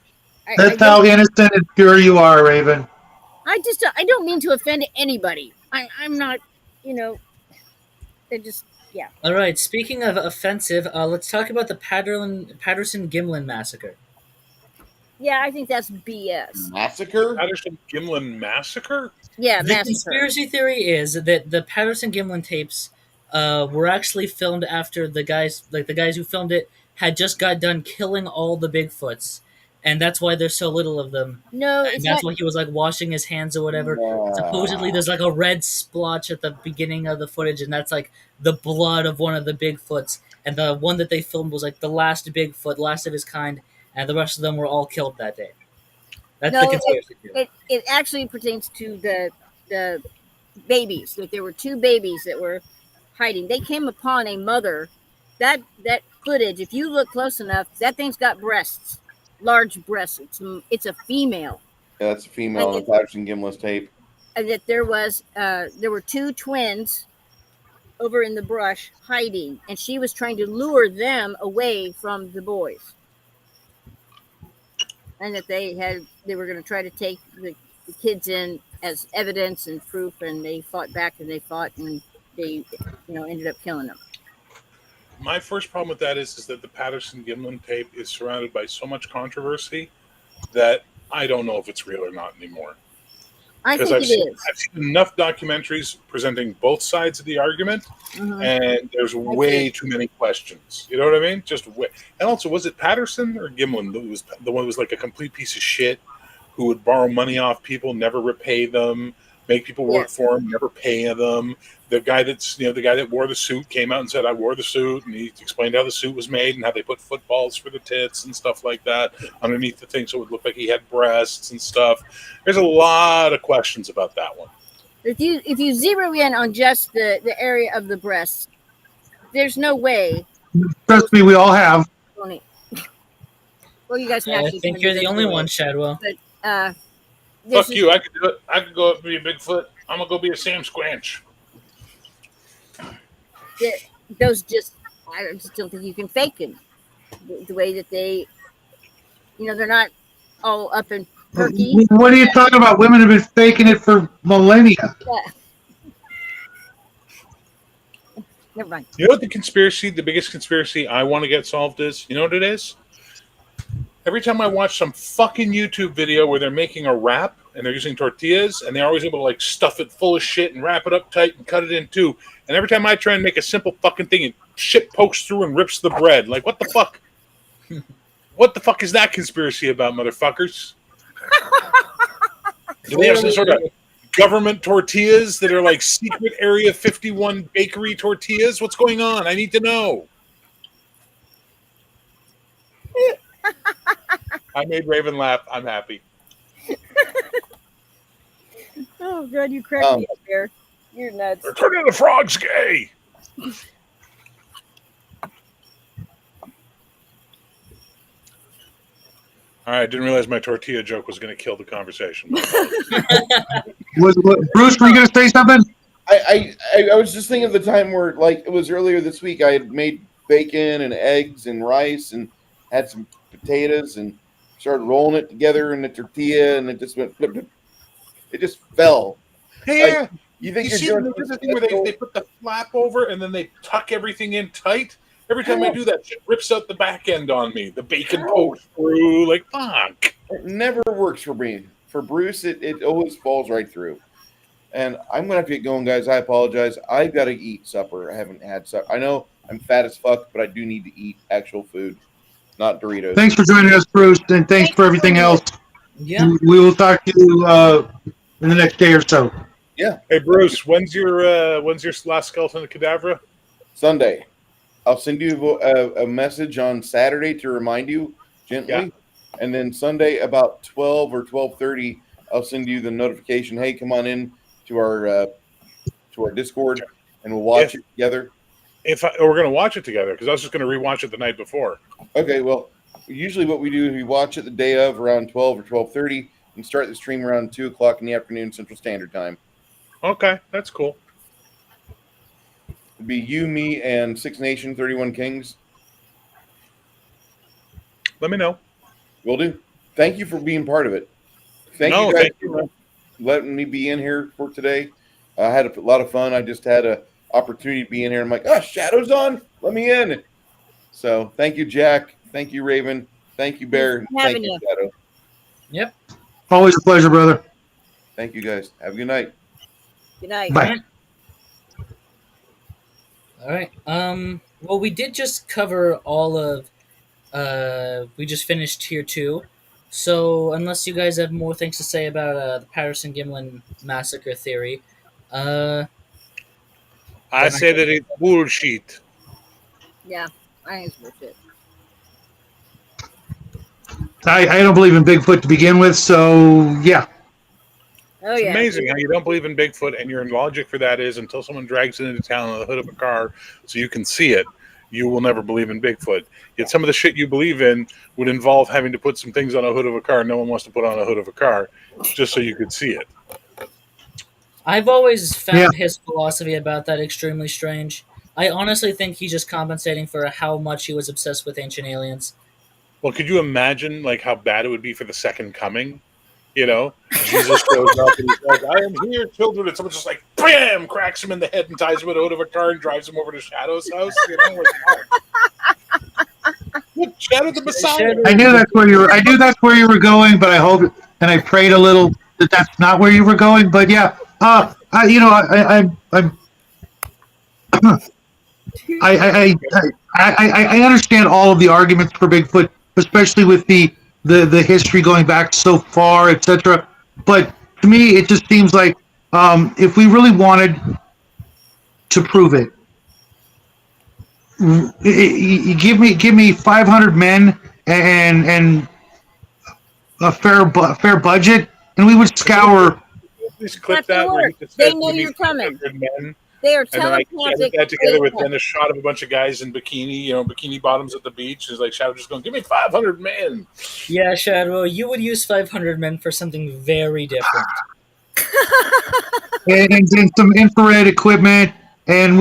That's how innocent and pure you are, Raven. I don't mean to offend anybody. I'm not, it just All right. Speaking of offensive, let's talk about the Patterson Gimlin massacre. yeah, I think that's BS. Massacre? Patterson Gimlin massacre? Yeah, The massacre. conspiracy theory is that the Patterson Gimlin tapes were actually filmed after the guys who filmed it had just got done killing all the Bigfoots, and that's why there's so little of them. No, And it's that's not. why he was like washing his hands or whatever. Nah. Supposedly, there's like a red splotch at the beginning of the footage, and that's like the blood of one of the Bigfoots. And the one that they filmed was like the last Bigfoot, last of his kind, and the rest of them were all killed that day. That's No, the conspiracy theory. It actually pertains to the babies. That there were 2 babies that were hiding. They came upon a mother that footage, if you look close enough, that thing's got breasts, large breasts. It's a female, Yeah, that's a female and on the Patterson Gimlin tape. that there were two twins over in the brush hiding, and she was trying to lure them away from the boys, and that they were going to try to take the kids in as evidence and proof, and they fought back and they fought and they ended up killing them. My first problem with that is that the Patterson Gimlin tape is surrounded by so much controversy that I don't know if it's real or not anymore. I Because think I've it seen, is. I've seen enough documentaries presenting both sides of the argument, and there's way too many questions. You know what I mean? Just way. And also, was it Patterson or Gimlin that was the one who was like a complete piece of shit who would borrow money off people, never repay them, make people work for him, never pay them? The guy that wore the suit came out and said, "I wore the suit," and he explained how the suit was made and how they put footballs for the tits and stuff like that underneath the thing, so it would look like he had breasts and stuff. There's a lot of questions about that one. If you zero in on just the area of the breasts, there's no way. Trust me, we all have. Well, you guys I naturally think you're the only one, Shadwell. But Fuck you! I could do it. I could go up and be a Bigfoot. I'm gonna go be a Sam Squanch. Those I just don't think you can fake them the way that they, they're not all up and perky. What are you talking about? Women have been faking it for millennia. Yeah. Never mind. You know what the biggest conspiracy I want to get solved is? You know what it is? Every time I watch some fucking YouTube video where they're making a wrap and they're using tortillas and they're always able to like stuff it full of shit and wrap it up tight and cut it in two. And every time I try and make a simple fucking thing, shit pokes through and rips the bread. Like, what the fuck? What the fuck is that conspiracy about, motherfuckers? Do they have some sort of government tortillas that are like secret Area 51 bakery tortillas? What's going on? I need to know. I made Raven laugh. I'm happy. Oh, God, you cracked me up there. You're nuts. They're turning the frogs gay. All right, didn't realize my tortilla joke was going to kill the conversation. Bruce, were you going to say something? I was just thinking of the time where, like, it was earlier this week. I had made bacon and eggs and rice and had some potatoes and started rolling it together in the tortilla, and it just went flip. It just fell. Yeah. Like, you think You see you're doing the thing where they put the flap over and then they tuck everything in tight? Every time I do that, shit rips out the back end on me. The bacon pokes through. Like, fuck. It never works for me. For Bruce, it always falls right through. And I'm going to have to get going, guys. I apologize. I've got to eat supper. I haven't had supper. I know I'm fat as fuck, but I do need to eat actual food, not Doritos. Thanks for joining us, Bruce, and thanks for everything else. Yeah. We will talk to you in the next day or so. Yeah. Hey, Bruce, when's your last skeleton of Cadavra? Sunday. I'll send you a message on Saturday to remind you gently. Yeah. And then Sunday about 12 or 12:30, I'll send you the notification. Hey, come on in to our Discord, and we'll watch it together. We're going to watch it together, because I was just going to rewatch it the night before. Okay, well, usually what we do is we watch it the day of around 12 or 12:30 and start the stream around 2 o'clock in the afternoon Central Standard Time. Okay, that's cool. It'd be you, me, and Six Nation, 31 Kings. Let me know. Will do. Thank you for being part of it. Thank you guys for letting me be in here for today. I had a lot of fun. I just had an opportunity to be in here. I'm like, Shadow's on. Let me in. So thank you, Jack. Thank you, Raven. Thank you, Bear. Thank you, Shadow. Yep. Always a pleasure, brother. Thank you, guys. Have a good night. Good night. Bye. All right. Well, we did just cover all of. We just finished tier 2. So unless you guys have more things to say about the Patterson Gimlin massacre theory, I say that it's bullshit. Yeah, I think it's bullshit. I don't believe in Bigfoot to begin with, so yeah. It's amazing how you don't believe in Bigfoot, and your logic for that is until someone drags it into town on the hood of a car so you can see it, you will never believe in Bigfoot. Yet some of the shit you believe in would involve having to put some things on a hood of a car no one wants to put on a hood of a car just so you could see it. I've always Yeah. found his philosophy about that extremely strange. I honestly think he's just compensating for how much he was obsessed with ancient aliens. Well, could you imagine like how bad it would be for the second coming? You know, Jesus shows up and he's like, "I am here, children," and someone just like, bam, cracks him in the head and ties him with a hood of a car and drives him over to Shadow's house. You know, like, look, Shadow the Messiah. I knew that's where you were. I knew that's where you were going, but I hope and I prayed a little that that's not where you were going. But yeah, I'm I understand all of the arguments for Bigfoot, especially with the history going back so far, etc. But to me, it just seems like if we really wanted to prove it, you give me 500 men and a fair budget, and we would scour. Please clip Not gonna that where he work. just They says know we need you're coming. 500 men. They are And then I telepathic. edit that together with then a shot of a bunch of guys in bikini bottoms at the beach. Is like Shadow just going, "Give me 500 men." Yeah, Shadow, you would use 500 men for something very different. And some infrared equipment, and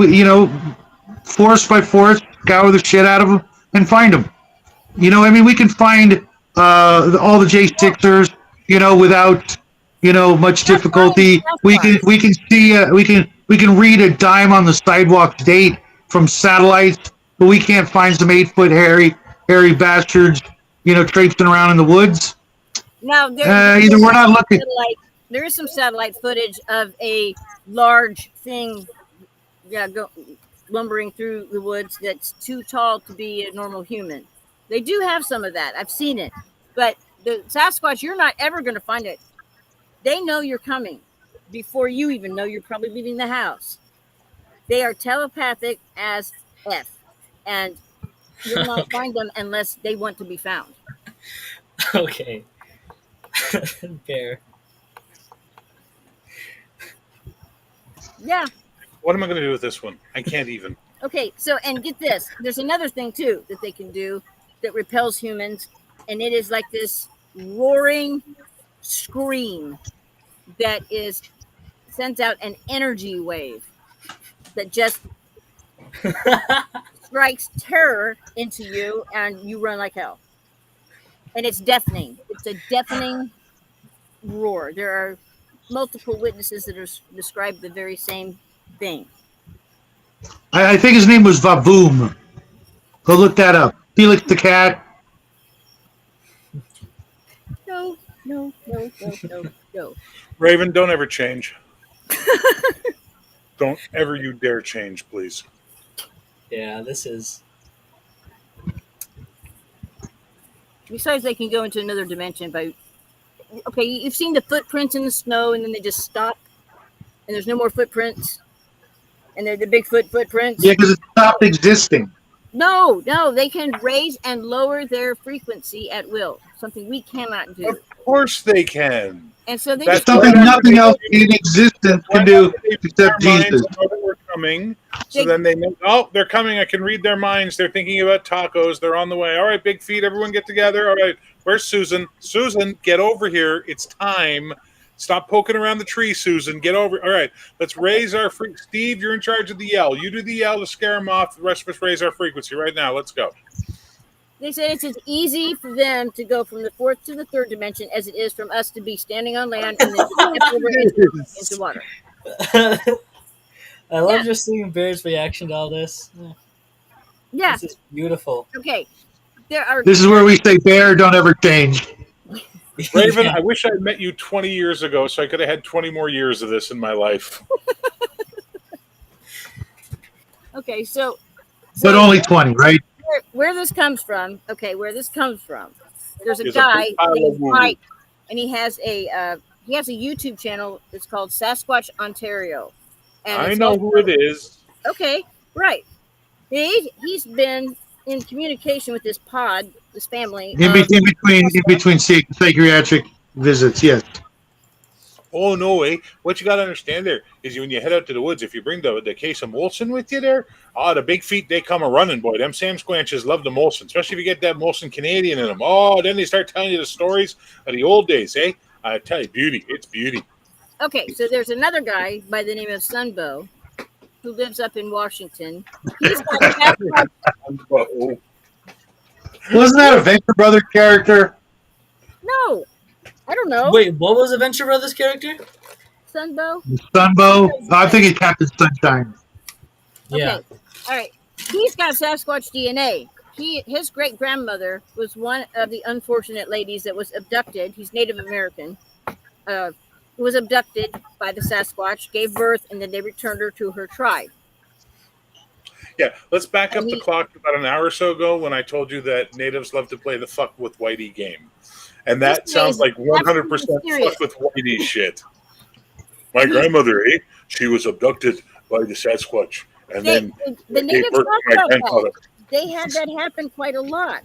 force by force, scour the shit out of them and find them. I mean, we can find all the J6ers, without much difficulty. We can see we can read a dime on the sidewalk date from satellites, but we can't find some 8-foot hairy bastards, traipsing around in the woods. Now, Either we're not looking. There is some satellite footage of a large thing, lumbering through the woods that's too tall to be a normal human. They do have some of that. I've seen it. But the Sasquatch, you're not ever going to find it. They know you're coming before you even know you're probably leaving the house. They are telepathic as F. And you'll not find them unless they want to be found. Okay. Fair. Yeah. What am I going to do with this one? I can't even. Okay, so, and get this. There's another thing, too, that they can do that repels humans. And it is like this roaring scream that sends out an energy wave that just strikes terror into you, and you run like hell. And it's deafening. It's a deafening roar. There are multiple witnesses that are described the very same thing. I think his name was Vavoom. Go look that up. Felix the cat. No. Raven, don't ever change. Don't ever you dare change, please. Yeah, this is. Besides, they can go into another dimension by. Okay, you've seen the footprints in the snow, and then they just stop, and there's no more footprints, and they're the Bigfoot footprints. Yeah, because it stopped existing. No, they can raise and lower their frequency at will, something we cannot do. Of course they can. And so they That's just Something why nothing else in existence can do except Their minds Jesus. know that we're coming. So then they know, oh, they're coming. I can read their minds. They're thinking about tacos. They're on the way. All right, big feet. Everyone get together. All right, where's Susan? Susan, get over here. It's time. Stop poking around the tree, Susan. Get over. All right, let's raise our Steve, you're in charge of the yell. You do the yell to scare them off. The rest of us raise our frequency right now. Let's go. They said it's as easy for them to go from the fourth to the third dimension as it is from us to be standing on land and then step over into water. I love just seeing Bear's reaction to all this. Yeah. This is beautiful. Okay. This is where we say, Bear, don't ever change. Raven, I wish I had met you 20 years ago so I could have had 20 more years of this in my life. Okay, so But only 20, right? where this comes from, there's a Is a guy big pile of named woo. Mike, and he has a YouTube channel. It's called Sasquatch Ontario. And I it's know also- who it is. Okay, right. He's been in communication with this family. In between psychiatric visits, yes. Oh no, eh? What you got to understand there is when you head out to the woods, if you bring the case of Molson with you there, the big feet they come a running, boy. Them Sam Squanches love the Molson, especially if you get that Molson Canadian in them. Oh, then they start telling you the stories of the old days, eh? I tell you, beauty, it's beauty. Okay, so there's another guy by the name of Sunbow who lives up in Washington. He's got Sasquatch. Oh, Wasn't that a Venture Brother character? No, I don't know. Wait, what was Adventure Brothers character? Sunbow. Sunbow? I'm thinking Captain Sunshine. Yeah. Okay, all right. He's got Sasquatch DNA. His great grandmother was one of the unfortunate ladies that was abducted. He's Native American. Who was abducted by the Sasquatch, gave birth, and then they returned her to her tribe. yeah. Let's back up And the he- clock about an hour or so ago when I told you that natives love to play the fuck with Whitey game, and that This sounds is like 100% absolutely fuck with Whitey shit. My grandmother, eh? She was abducted by the Sasquatch, and then the gave natives birth to talk my about grandfather. that. They had that happen quite a lot.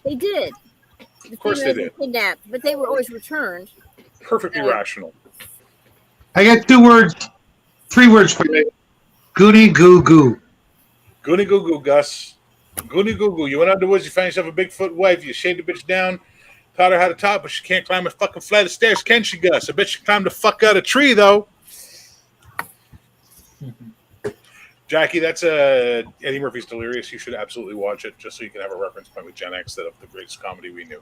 They did. Of course they did. Kidnapped, but they were always returned. Perfectly rational. I got 3 words for you. Goony goo goo. Goony goo goo, Gus. Goony goo goo. You went out the woods, you found yourself a Bigfoot wife, you shaved the bitch down, taught her how to talk, but she can't climb a fucking flight of stairs, can she, Gus? I bet she climbed the fuck out a tree, though. Jackie, that's Eddie Murphy's Delirious. You should absolutely watch it just so you can have a reference point with Gen X that of the greatest comedy we knew.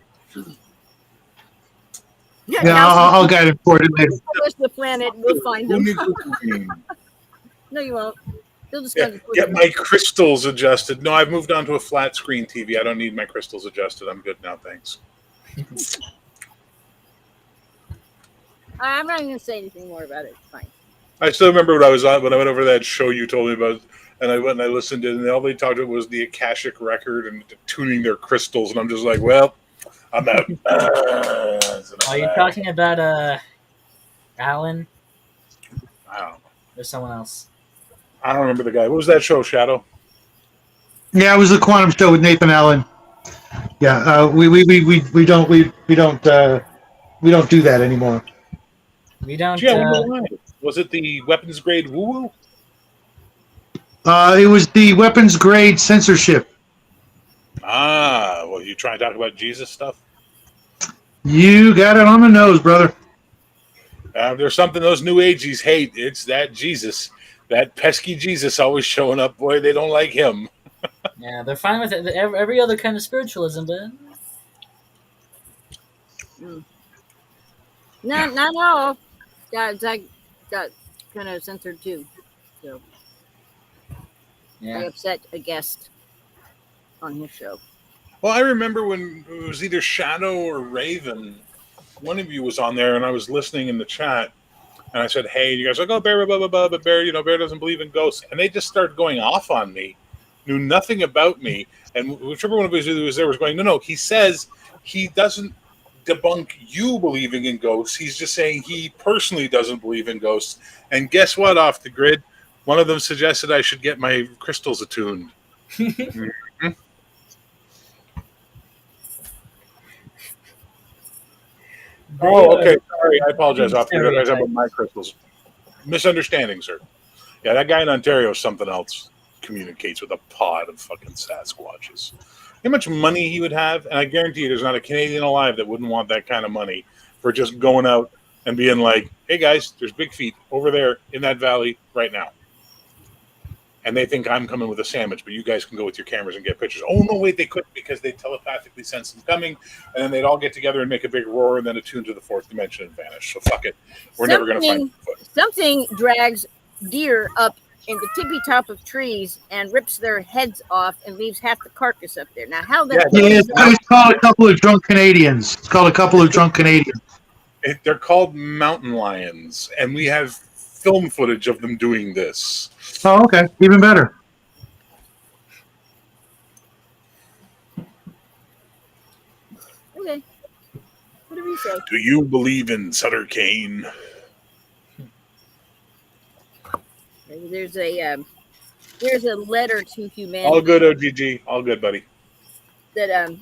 Yeah, I'll guide it for it later. Publish the planet, we'll find them. Goony goo goo. No, you won't. They'll just Yeah, get my crystals adjusted. No, I've moved on to a flat screen TV. I don't need my crystals adjusted. I'm good now, thanks. I'm not going to say anything more about it. It's fine. I still remember when I was on when I went over that show you told me about, and I went and I listened to it, and all they talked about was the Akashic record and tuning their crystals, and I'm just like, well, I'm out. Are you talking about Alan I don't know. or someone else? I don't remember the guy. What was that show, Shadow? Yeah, it was the Quantum Show with Nathan Allen. Yeah, we don't do that anymore. We don't. Gee, I wonder why. Was it the weapons grade woo woo? It was the weapons grade censorship. Well, you try and talk about Jesus stuff? You got it on the nose, brother. There's something those new ages hate. It's that Jesus. That pesky Jesus always showing up. Boy, they don't like him. Yeah, they're fine with it. Every other kind of spiritualism, but Not all. Zach got kind of censored too. So I yeah. upset a guest on his show. Well, I remember when it was either Shadow or Raven. One of you was on there, and I was listening in the chat, and I said, "Hey," you guys are like, "Oh, Bear, blah blah blah," but Bear, Bear doesn't believe in ghosts, and they just started going off on me, knew nothing about me, and whichever one of us who was there was going, "No, he says he doesn't debunk you believing in ghosts. He's just saying he personally doesn't believe in ghosts." And guess what? Off the grid, one of them suggested I should get my crystals attuned. Oh, okay. Sorry, I apologize. Off the grid, I about my crystals. Misunderstanding, sir. Yeah, that guy in Ontario is something else. Communicates with a pod of fucking Sasquatches. How much money he would have, and I guarantee you there's not a Canadian alive that wouldn't want that kind of money for just going out and being like, "Hey guys, there's big feet over there in that valley right now." And they think I'm coming with a sandwich, but you guys can go with your cameras and get pictures. Oh, no, wait, they couldn't because they telepathically sense them coming, and then they'd all get together and make a big roar and then attune to the fourth dimension and vanish. So fuck it. We're never going to find Bigfoot. Something drags deer up in the tippy top of trees and rips their heads off and leaves half the carcass up there. Now, how that? Yeah, it's called a couple of drunk Canadians. It's called a couple of drunk Canadians. They're called mountain lions, and we have film footage of them doing this. Oh, okay. Even better. Okay. Whatever you say. Do you believe in Sutter Kane? There's a letter to humanity. All good, OGG. All good, buddy. That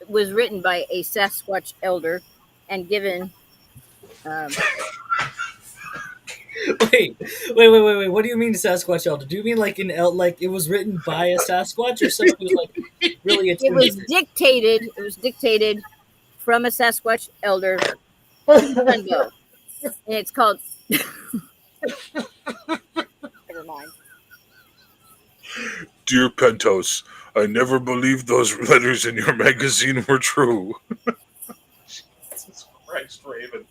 was written by a Sasquatch elder and given Wait. What do you mean Sasquatch Elder? Do you mean like like it was written by a Sasquatch or someone who's like really It was attuned? dictated. It was dictated from a Sasquatch elder, Sunbow, and it's called. Never mind. Dear Pentos, I never believed those letters in your magazine were true. Jesus Christ, Raven.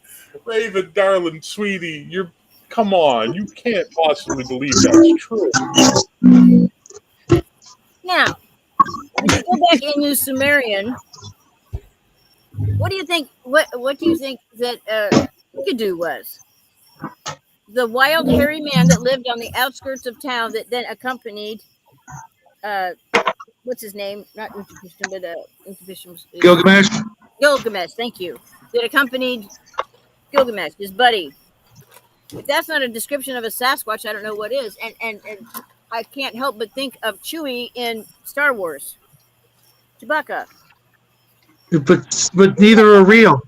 Raven, darling, sweetie, come on. You can't possibly believe that's true. Now, when you go back into Sumerian, what do you think? What do you think that Enkidu was? The wild, hairy man that lived on the outskirts of town that then accompanied. What's his name? Not Intuition, but Intuition. Gilgamesh. Gilgamesh. Thank you. That accompanied Gilgamesh, his buddy. If that's not a description of a Sasquatch, I don't know what is. And I can't help but think of Chewie in Star Wars. Chewbacca. But neither are real.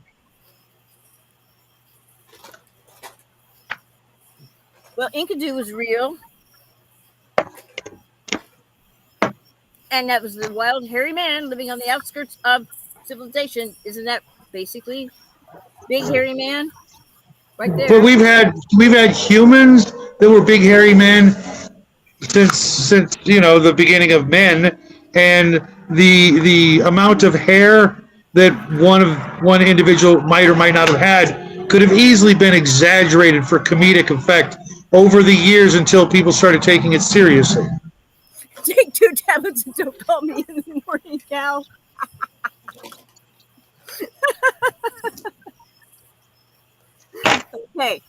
Well, Enkidu was real. And that was the wild, hairy man living on the outskirts of civilization. Isn't that basically big, hairy man? Right there. But we've had humans that were big hairy men since the beginning of men, and the amount of hair that one individual might or might not have had could have easily been exaggerated for comedic effect over the years until people started taking it seriously. Take 2 tablets and don't call me in the morning, Cal. Okay,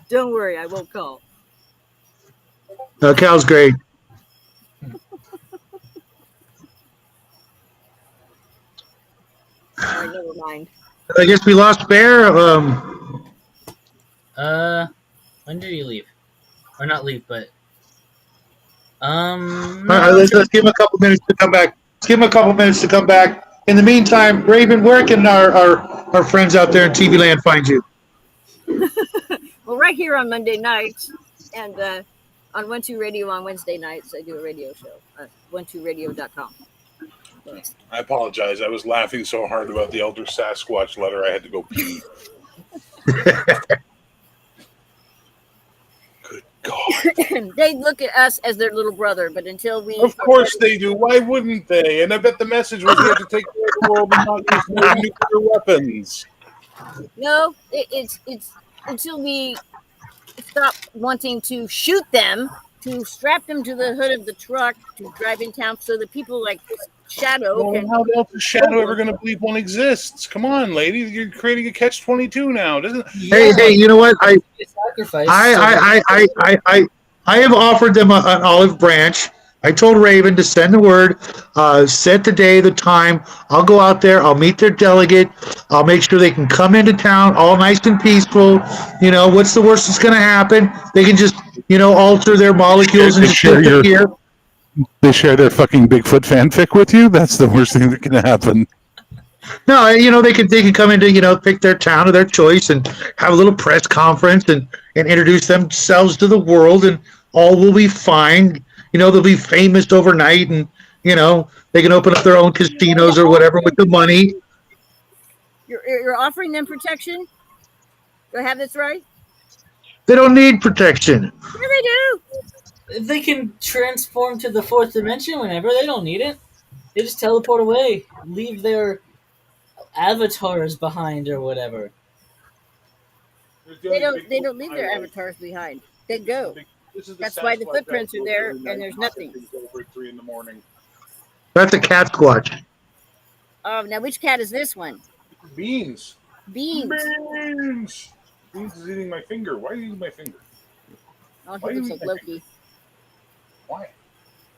don't worry, I won't call. Cal's great. All right, never mind. I guess we lost Bear. When did he leave? Or not leave, but Let's give him a couple minutes to come back. Let's give him a couple minutes to come back. In the meantime, Raven, where can our friends out there in TV land find you? Well, right here on Monday nights and on 1-2 Radio on Wednesday nights, I do a radio show. 12radio.com. Thanks. I apologize. I was laughing so hard about the Elder Sasquatch letter, I had to go pee. Good God. They look at us as their little brother, but until we... Of course they do. Why wouldn't they? And I bet the message was here to take care of the world and not use more nuclear weapons. No, it's until we stop wanting to shoot them, to strap them to the hood of the truck, to drive in town so that people like Shadow Well, can... how the hell is Shadow ever going to believe one exists? Come on, lady. You're creating a catch-22 now, doesn't it? Hey, you know what? sacrifice. I have offered them an olive branch. I told Raven to send the word, set the day, the time. I'll go out there. I'll meet their delegate. I'll make sure they can come into town all nice and peaceful. You know, what's the worst that's going to happen? They can just, alter their molecules and shit here. They share their fucking Bigfoot fanfic with you? That's the worst thing that can happen. No, they can come into, pick their town of their choice and have a little press conference and introduce themselves to the world, and all will be fine. They'll be famous overnight, and, they can open up their own casinos or whatever with the money. You're offering them protection? Do I have this right? They don't need protection. Yeah, they do. They can transform to the 4th dimension whenever. They don't need it. They just teleport away. Leave their avatars behind or whatever. They don't leave their avatars behind. They go. That's why the footprints are there and there's nothing. Over at 3 a.m. That's a cat squatch. Oh, now which cat is this one? Beans. Beans. Beans. Beans is eating my finger. Why are you eating my finger? Oh, Why he do looks you like eat Loki. Why?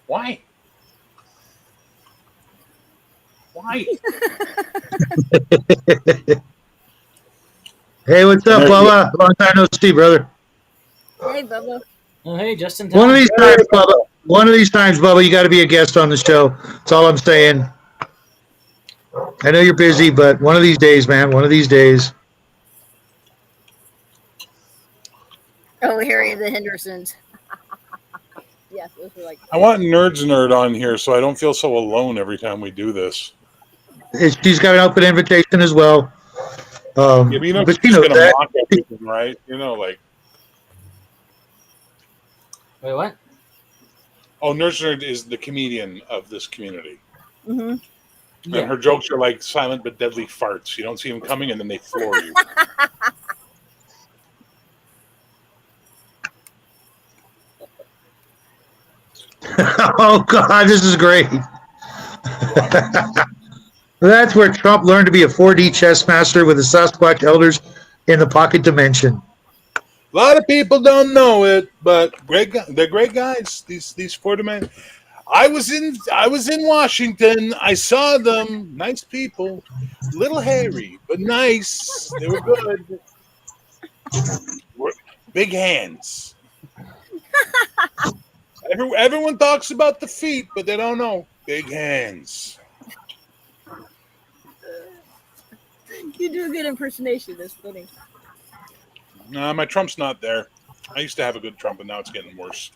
Why? Why? Hey, what's up, Bubba? Long time no see, brother. Hey, Bubba. Oh, hey, just in time. One of these times, Bubba, you got to be a guest on the show. That's all I'm saying. I know you're busy, but one of these days, man, one of these days. Oh, Harry and the Hendersons. Yeah, those were like. I want Nerds Nerd on here so I don't feel so alone every time we do this. She's got an open invitation as well. Yeah, but you know, But she's you know going to that. mock everything, right? You know, like, Wait, what? oh, Nerds Nerd is the comedian of this community. Mm-hmm. Yeah. And her jokes are like silent but deadly farts. You don't see them coming, and then they floor you. Oh God, this is great. That's where Trump learned to be a 4D chess master with the Sasquatch elders in the pocket dimension. A lot of people don't know it, but they're great guys. These 4 men. I was in Washington. I saw them. Nice people, little hairy but nice. They were good. Big hands. Everyone talks about the feet, but they don't know big hands. You do a good impersonation. That's funny. Nah, my Trump's not there. I used to have a good Trump, and now it's getting worse.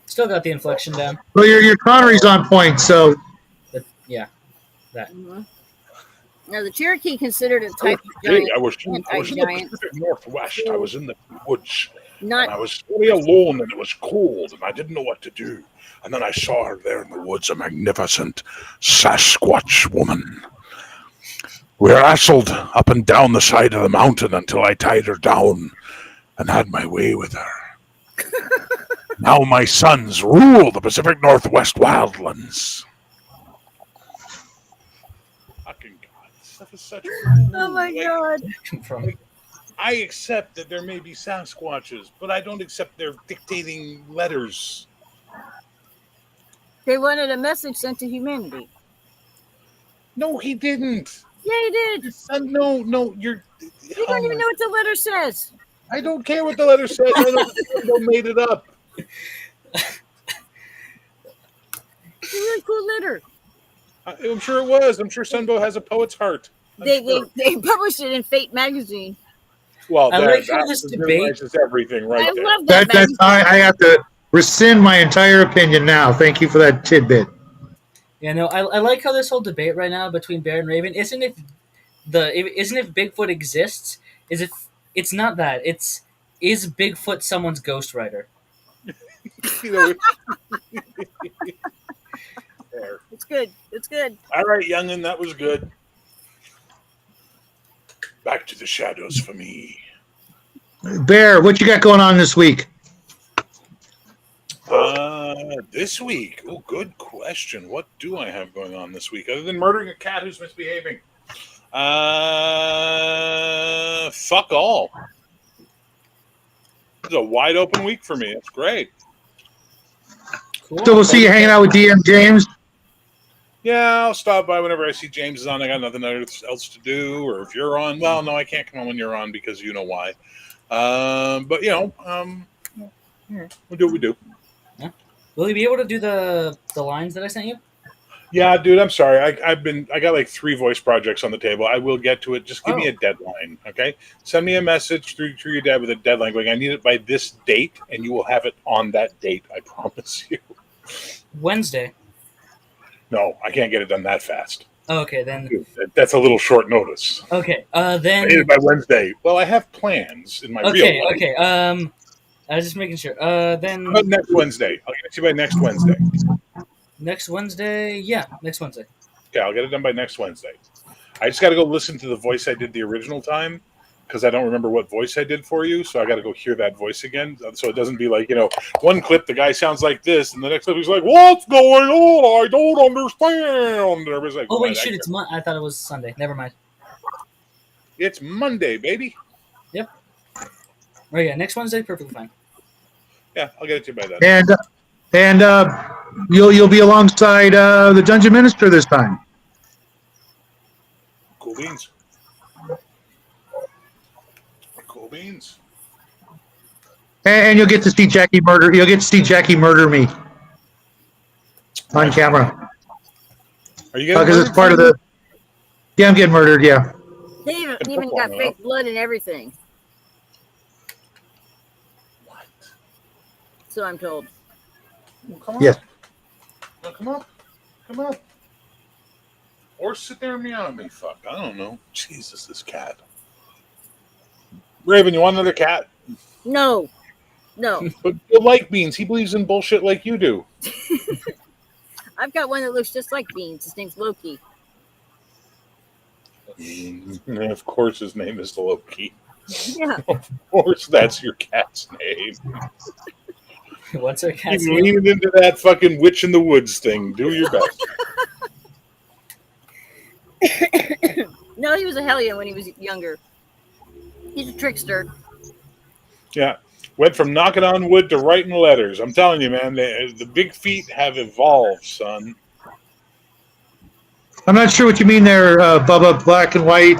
Still got the inflection down. Well, your Connery's on point, so But yeah, that. Mm-hmm. Now, the Cherokee considered a I type was, of giant. I was in the Anti-giant. Pacific Northwest. I was in the woods. And Not I was really alone, and it was cold, and I didn't know what to do. And then I saw her there in the woods, a magnificent Sasquatch woman. We wrestled up and down the side of the mountain until I tied her down and had my way with her. Now my sons rule the Pacific Northwest wildlands. Fucking God, this stuff is such. oh my God. From I accept that there may be Sasquatches, but I don't accept their dictating letters. They wanted a message sent to humanity. No, he didn't. Yeah, he did. No, you're. You don't even know what the letter says. I don't care what the letter says. I know Sunbo made it up. It's a really cool letter. I'm sure it was. I'm sure Sunbo has a poet's heart. They published it in Fate magazine. Well, I like how that this debate- is everything right I there. love that that's magazine. I have to rescind my entire opinion now. Thank you for that tidbit. Yeah, no, I like how this whole debate right now between Bear and Raven isn't if Bigfoot exists, is if it's not that. It's is Bigfoot someone's ghostwriter? You know, there. It's good. It's good. All right, youngin, that was good. Back to the shadows for me. Bear, what you got going on this week? This week. Oh, good question. What do I have going on this week other than murdering a cat who's misbehaving? Fuck all. It's a wide open week for me. It's great. Cool. So we'll see you hanging out with DM James. Yeah, I'll stop by whenever I see James is on. I got nothing else to do. Or if you're on, well, no, I can't come on when you're on because you know why. But you know, we'll do what we do. Will you be able to do the lines that I sent you? Yeah, dude, I'm sorry. I got like 3 voice projects on the table. I will get to it. Just give me a deadline, okay? Send me a message through your dad with a deadline going, I need it by this date, and you will have it on that date. I promise you. Wednesday. No, I can't get it done that fast. Oh, okay, then. Dude, that's a little short notice. Okay, I then. need it by Wednesday. Well, I have plans in my real life. Okay. I was just making sure. Then. But next Wednesday. I'll get it to you by next Wednesday. Next Wednesday? Yeah, next Wednesday. Okay, I'll get it done by next Wednesday. I just got to go listen to the voice I did the original time because I don't remember what voice I did for you. So I got to go hear that voice again. So it doesn't be like, one clip, the guy sounds like this, and the next clip, he's like, what's going on? I don't understand. And everybody's like, Oh, wait, "What? shoot, it's I thought it was Sunday. Never mind. It's Monday, baby. Yep. Oh, yeah, next Wednesday, perfectly fine. Yeah, I'll get it to you by then. And you'll be alongside the Dungeon Minister this time. Cool beans. Cool beans. And you'll get to see Jackie murder. You'll get to see Jackie murder me on camera Are you getting because it's part of the. Yeah, I'm getting murdered. Yeah. They even got fake blood and everything. So I'm told. Well, come on. Yes. Well, come on. Come on. Or sit there and meow at me. Fuck. I don't know. Jesus, this cat. Raven, you want another cat? No. No. But you like Beans. He believes in bullshit like you do. I've got one that looks just like Beans. His name's Loki. And of course, his name is Loki. Yeah. Of course, that's your cat's name. What's our cat's Keep name? leaning into that fucking witch in the woods thing. Do your best. No, he was a hellion when he was younger. He's a trickster. Yeah. Went from knocking on wood to writing letters. I'm telling you, man, the big feet have evolved, son. I'm not sure what you mean there, Bubba. Black and white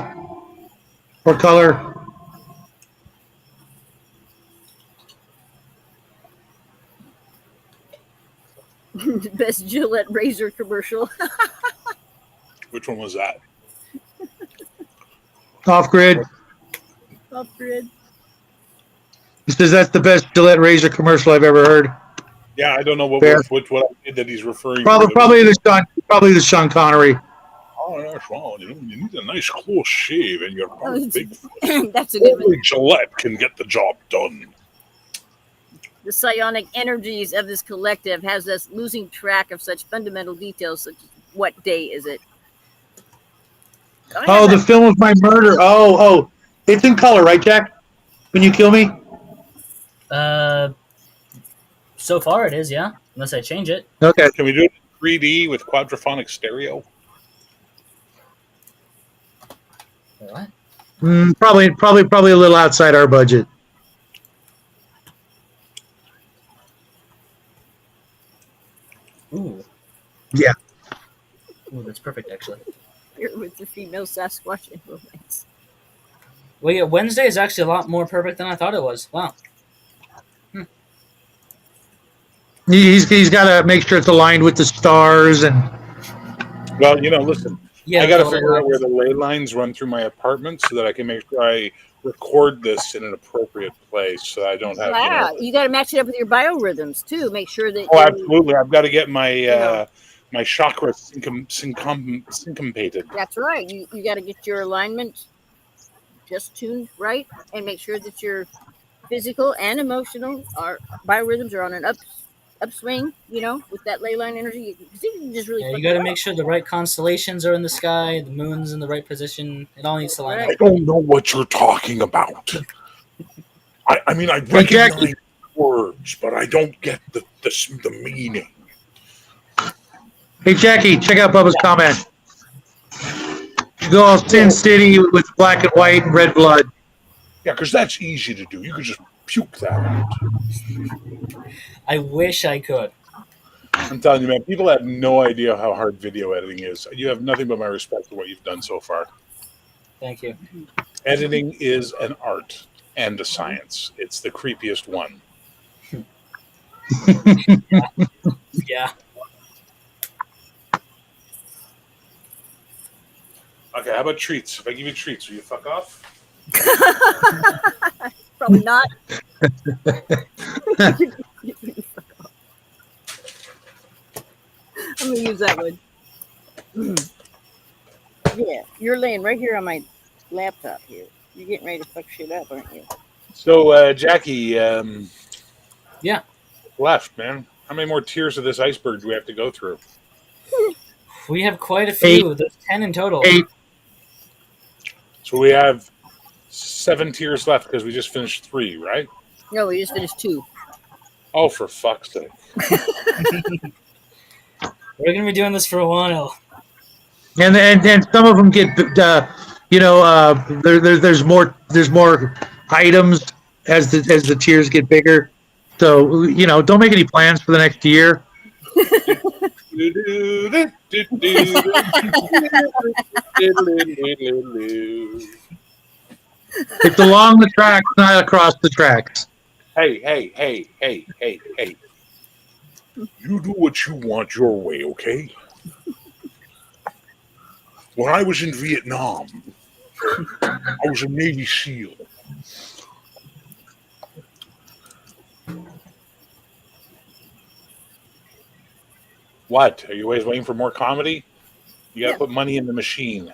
or color. The best Gillette razor commercial. Which one was that? Off grid. Off grid. He says that's the best Gillette razor commercial I've ever heard. Yeah, I don't know what Fair. I did that he's referring Probably to. the Sean Connery. Oh, that's wrong. You need a nice close shave, and you're big. That's a good one. Only Gillette can get the job done. The psionic energies of this collective has us losing track of such fundamental details, such as what day is it? Oh, the film of my murder. Oh, it's in color, right, Jack? When you kill me. So far it is, yeah. Unless I change it. Okay. Can we do it in 3D with quadraphonic stereo? What? Probably a little outside our budget. Ooh. Yeah. Ooh, that's perfect, actually. You're with the female Sasquatch in romance. Well, yeah, Wednesday is actually a lot more perfect than I thought it was. Wow. He's got to make sure it's aligned with the stars and. Well, listen. Yeah, I got to the figure out lines. where the ley lines run through my apartment so that I can make sure I record this in an appropriate place, so I don't have. Wow, you got to match it up with your biorhythms too. Make sure that. Oh, absolutely! I've got to get my know. my chakras syncopated. That's right. You got to get your alignment just tuned right, and make sure that your physical and emotional biorhythms are on an upswing. With that ley line energy, you can just really. Yeah, you got to make sure the right constellations are in the sky, the moon's in the right position. It all needs to line I up. don't know what you're talking about. I mean, I recognize words, but I don't get the meaning. Hey, Jackie, check out Bubba's comment. You go all Sin City with black and white and red blood. Yeah, because that's easy to do. You could just puke that out. I wish I could. I'm telling you, man, people have no idea how hard video editing is. You have nothing but my respect for what you've done so far. Thank you. Editing is an art and a science. It's the creepiest one. Yeah. Okay, how about treats? If I give you treats, will you fuck off? Probably not. I'm gonna use that one. Yeah, you're laying right here on my laptop here. You're getting ready to fuck shit up, aren't you? So, Jackie, Yeah. left, man. How many more tiers of this iceberg do we have to go through? We have quite a few. There's 10 in total. 8. So we have 7 tiers left because we just finished 3, right? No, we just finished 2. Oh, for fuck's sake. We're going to be doing this for a while. And some of them get, there's more items as the tiers get bigger. So don't make any plans for the next year. It's along the tracks, not across the tracks. Hey. You do what you want your way, okay? When I was in Vietnam, I was a Navy SEAL. What? Are you always waiting for more comedy? You got to Yeah. put money in the machine.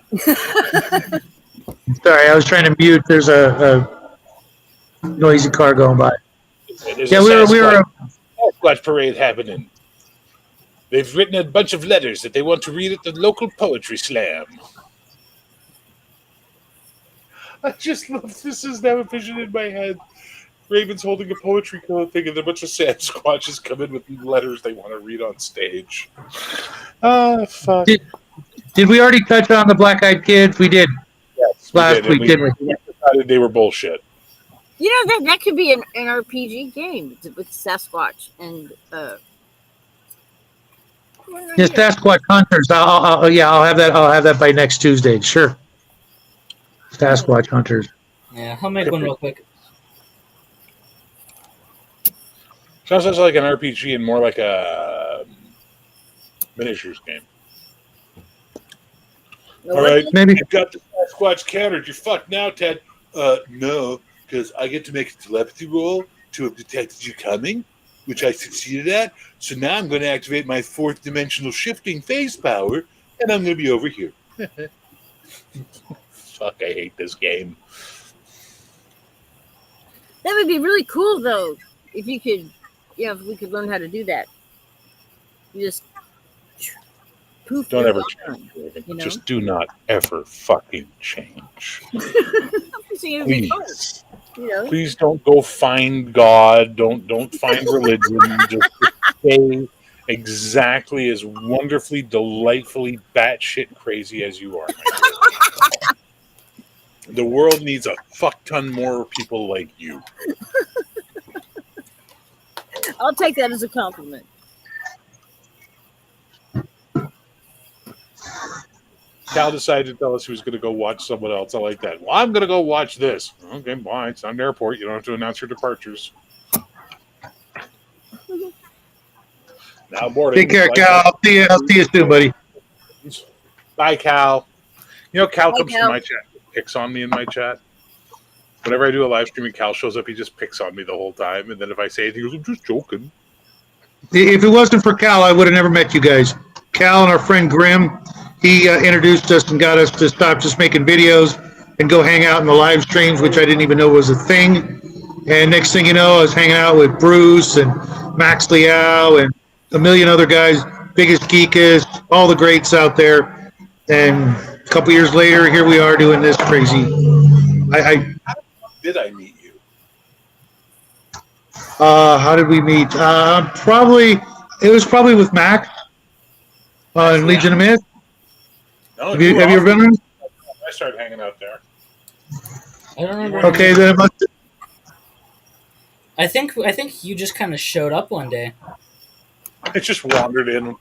Sorry, I was trying to mute. There's a noisy car going by. There's a Yeah, we were. Sasquatch parade happening. They've written a bunch of letters that they want to read at the local poetry slam. I just love this. Is now a vision in my head. Raven's holding a poetry thing, and a bunch of Sasquatches come in with letters they want to read on stage. Ah, fuck. Did we already touch on the Black Eyed Kids? We did Yes, last week, didn't we? We decided they were bullshit. You know that could be an RPG game with Sasquatch and Yeah, Sasquatch Hunters. I'll have that. I'll have that by next Tuesday. Sure. Sasquatch Hunters. Yeah, I'll make one real quick. Sounds less like an RPG and more like a miniatures game. No, All right, Maybe. you've got the Sasquatch countered. You're fucked now, Ted. No, because I get to make a telepathy roll to have detected you coming, which I succeeded at. So now I'm going to activate my fourth dimensional shifting phase power, and I'm going to be over here. Fuck, I hate this game. That would be really cool, though, if you could, if we could learn how to do that. You just poof. Don't ever change. Just do not ever fucking change. Please. Please don't go find God. Don't find religion. Just stay exactly as wonderfully, delightfully batshit crazy as you are. The world needs a fuck ton more people like you. I'll take that as a compliment. Cal decided to tell us he was going to go watch someone else. I like that. Well, I'm going to go watch this. Okay, bye. It's on the airport. You don't have to announce your departures. Now boarding. Take care, Cal. I'll see you soon, buddy. Bye, Cal. You know, Cal comes Cal. to my chat, picks on me in my chat. Whenever I do a live stream and Cal shows up, he just picks on me the whole time. And then if I say it, he goes, I'm just joking. If it wasn't for Cal, I would have never met you guys. Cal and our friend Grim, he introduced us and got us to stop just making videos and go hang out in the live streams, which I didn't even know was a thing. And next thing you know, I was hanging out with Bruce and Max Liao and a million other guys, Biggest Geekest, all the greats out there. And a couple years later, here we are doing this crazy. Did I meet you? How did we meet? It was probably with Max in Legion of Myth. No, Have you ever been on? I started hanging out there. I don't remember. Okay, then it must. I think you just kind of showed up one day. I just wandered in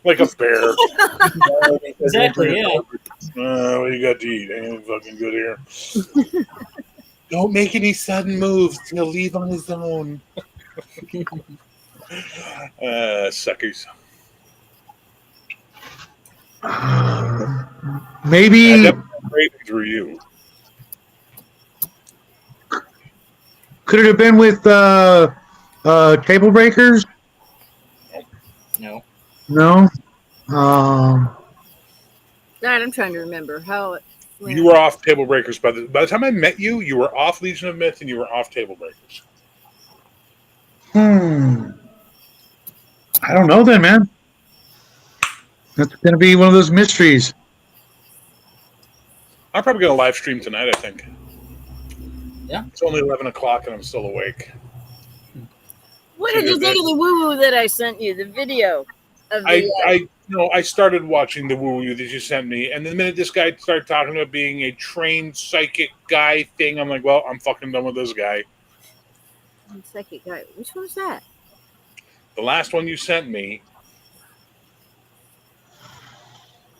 like a bear. Exactly, yeah. What do you got to eat? Ain't fucking good here. Don't make any sudden moves. He'll leave on his own. Suckers. Maybe. I never through you. Could it have been with Table Breakers? No. No. God, I'm trying to remember how. You were off Table Breakers by the time I met you. You were off Legion of Myth and you were off Table Breakers. I don't know then, man. That's going to be one of those mysteries. I'm probably going to live stream tonight, I think. Yeah. It's only 11 o'clock and I'm still awake. What did you think of the woo-woo that I sent you? The video of the. I started watching the woo-woo that you sent me, and the minute this guy started talking about being a trained psychic guy thing, I'm like, well, I'm fucking done with this guy. Psychic guy. Which one was that? The last one you sent me.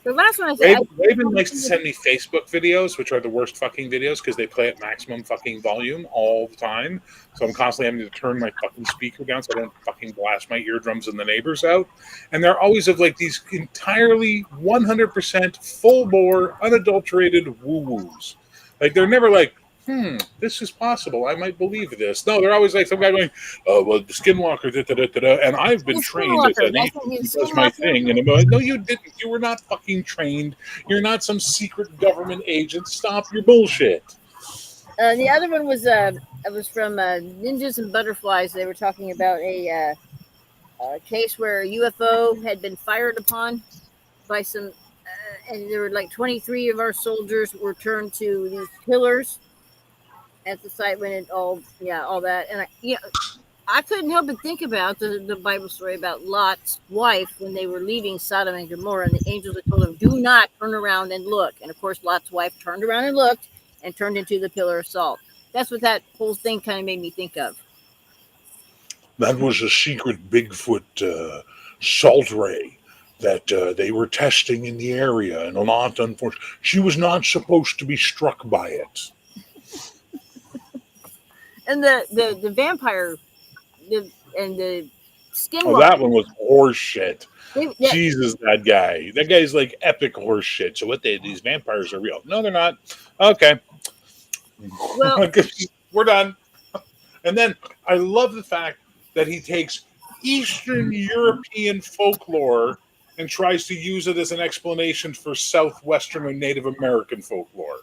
The last one I said. Raven likes to send me Facebook videos, which are the worst fucking videos because they play at maximum fucking volume all the time. So I'm constantly having to turn my fucking speaker down so I don't fucking blast my eardrums and the neighbors out. And they're always of like these entirely 100% full bore, unadulterated woo-woos. Like they're never like, this is possible. I might believe this. No, they're always like some guy going, "Oh, well, the Skinwalker, da, da, da, da, da," and I've been The trained as Skinwalker. an That's agent what who the does my Skinwalker. thing. And I'm like, no, you didn't. You were not fucking trained. You're not some secret government agent. Stop your bullshit. The other one was it was from Ninjas and Butterflies. They were talking about a case where a UFO had been fired upon by some, and there were like 23 of our soldiers were turned to these pillars at the site when it all that, and I couldn't help but think about the Bible story about Lot's wife when they were leaving Sodom and Gomorrah, and the angels had told him, "Do not turn around and look." And of course, Lot's wife turned around and looked, and turned into the pillar of salt. That's what that whole thing kind of made me think of. That was a secret Bigfoot salt ray that they were testing in the area, and Lot, unfortunately, she was not supposed to be struck by it. And the vampire, and the Oh, skinwalker. that one was horse shit. That, Jesus, that guy. That guy's like epic horse shit. So what these vampires are real. No, they're not. Okay. well, We're done. And then I love the fact that he takes Eastern European folklore and tries to use it as an explanation for Southwestern or Native American folklore.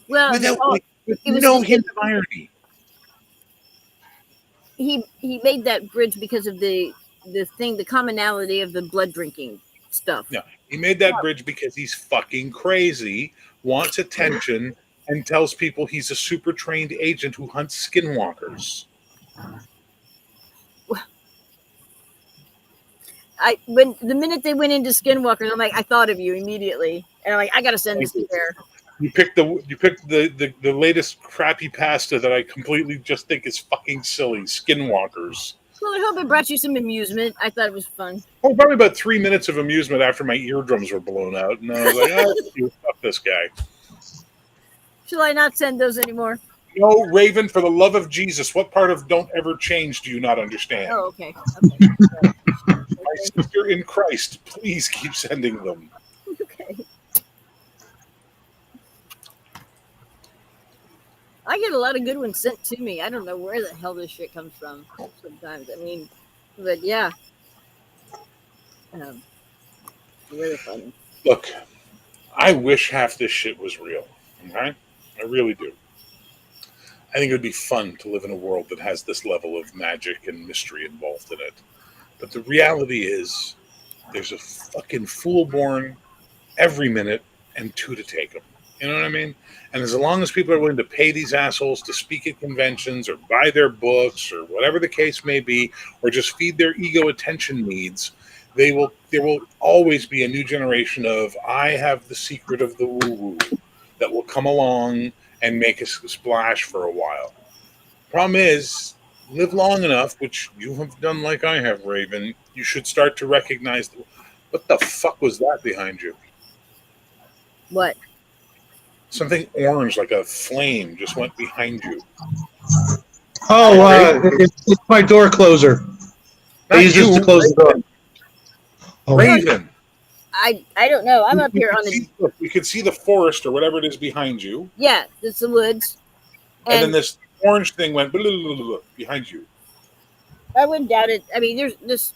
well, Without with it was no just- hint of irony. he made that bridge because of the thing, the commonality of the blood drinking stuff. No, he made that bridge because he's fucking crazy, wants attention, and tells people he's a super trained agent who hunts skinwalkers. When the minute they went into Skinwalkers, I'm like, I thought of you immediately, and I'm like, I gotta send this to there. You picked the latest crappy pasta that I completely just think is fucking silly. Skinwalkers. Well, I hope it brought you some amusement. I thought it was fun. Oh, probably about 3 minutes of amusement after my eardrums were blown out, and I was like, "Oh, fuck this guy." Shall I not send those anymore? No, Raven, for the love of Jesus, what part of "don't ever change" do you not understand? Oh, okay. My sister in Christ, please keep sending them. Okay. I get a lot of good ones sent to me. I don't know where the hell this shit comes from sometimes. I mean, but yeah. Really funny. Look, I wish half this shit was real. Okay? I really do. I think it would be fun to live in a world that has this level of magic and mystery involved in it. But the reality is, there's a fucking fool born every minute and two to take them. You know what I mean? And as long as people are willing to pay these assholes to speak at conventions or buy their books or whatever the case may be, or just feed their ego attention needs, there will always be a new generation of "I have the secret of the woo-woo" that will come along and make a splash for a while. Problem is, live long enough, which you have done like I have, Raven, you should start to recognize, what the fuck was that behind you? What? Something orange, like a flame, just went behind you. Oh, it's my door closer. I Not use this you, to close the door. Oh, Raven. I don't know. I'm up here on the You can see the forest or whatever it is behind you, it's the woods, and then this orange thing went behind you. I wouldn't doubt it. I mean, there's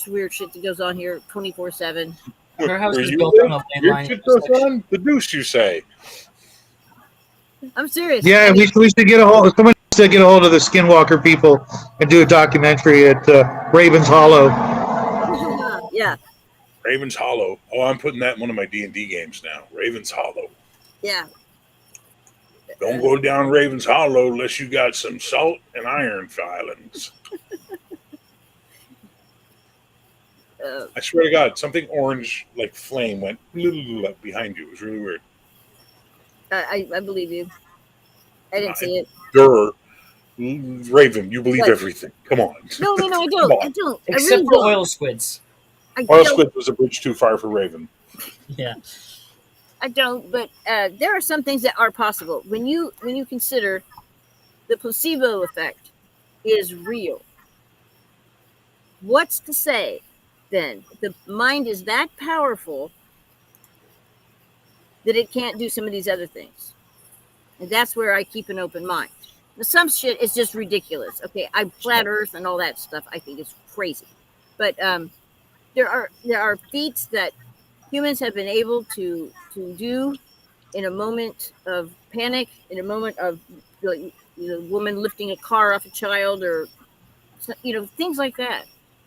weird shit that goes on here 24/7. Her house Where is you built live? on a Your landline. shit goes on? The deuce, you say? I'm serious. yeah, I mean, we should get a hold. Someone needs to get a hold of the Skinwalker people and do a documentary at Ravens Hollow. yeah, Raven's Hollow. Oh, I'm putting that in one of my D&D games now. Raven's Hollow. yeah. Don't go down Raven's Hollow unless you got some salt and iron filings. I swear to God, something orange like flame went behind you. It was really weird. I believe you. I didn't see it. Durr. Raven, you believe everything. Come on. No, I Come don't. on. I don't. I Except really for don't. oil squids. I Oil don't. Squid was a bridge too far for Raven. Yeah. I don't. But there are some things that are possible when you consider the placebo effect is real. What's to say then the mind is that powerful that it can't do some of these other things? And that's where I keep an open mind. Now, some shit is just ridiculous. Okay, I'm flat Earth and all that stuff. I think it's crazy, but there are feats that humans have been able to do in a moment of panic, in a moment of a woman lifting a car off a child, or things like that.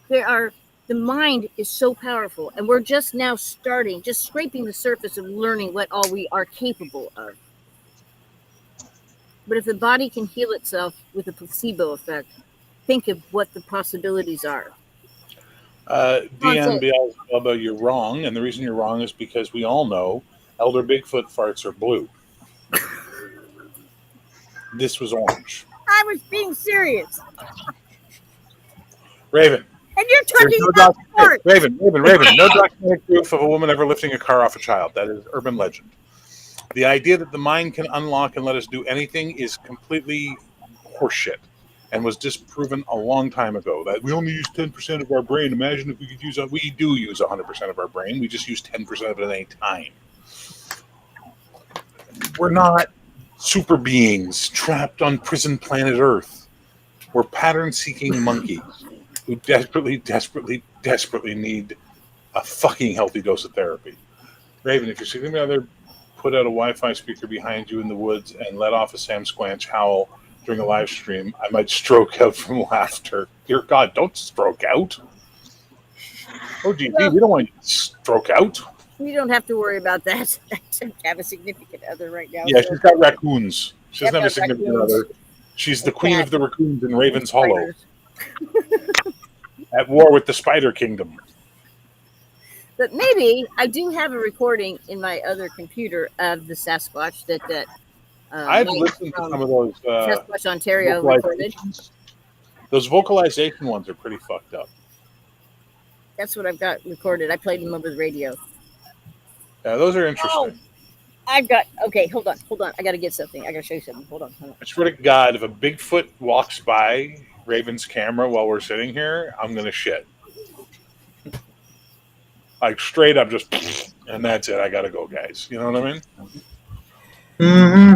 There are the mind is so powerful, and we're just now starting, just scraping the surface of learning what all we are capable of. But if the body can heal itself with a placebo effect, think of what the possibilities are. DN Beelzebub, you're wrong, and the reason you're wrong is because we all know Elder Bigfoot farts are blue. This was orange. I was being serious, Raven. and you're There's talking no about sport. Raven. No documented proof of a woman ever lifting a car off a child. That is urban legend. The idea that the mind can unlock and let us do anything is completely horseshit, and was disproven a long time ago. That we only use 10% of our brain. Imagine if we could use we do use 100% of our brain. We just use 10% of it at any time. We're not super beings trapped on prison planet Earth. We're pattern-seeking monkeys who desperately need a fucking healthy dose of therapy. Raven, if your significant other put out a Wi-Fi speaker behind you in the woods and let off a Sam Squanch howl during a live stream, I might stroke out from laughter. Dear God, don't stroke out. Oh, gee, Well, we don't want you to stroke out. You don't have to worry about that. I have a significant other right now. Yeah, so- she's got raccoons. She doesn't Yep, have a got significant raccoons. other. She's the And queen of cats. the raccoons in Raven's Hollow, Spiders. at war with the Spider Kingdom. But maybe I do have a recording in my other computer of the Sasquatch that I've Mike listened to from some of those Sasquatch Ontario recorded. vocalizations. Those vocalization ones are pretty fucked up. That's what I've got recorded. I played them over the radio. Yeah, those are interesting. I've got. Okay, hold on. I got to get something. I got to show you something. Hold on. I swear to God, if a Bigfoot walks by Raven's camera while we're sitting here, I'm gonna shit. Like straight up, just and that's it. I gotta go, guys. You know what I mean? Mm-hmm.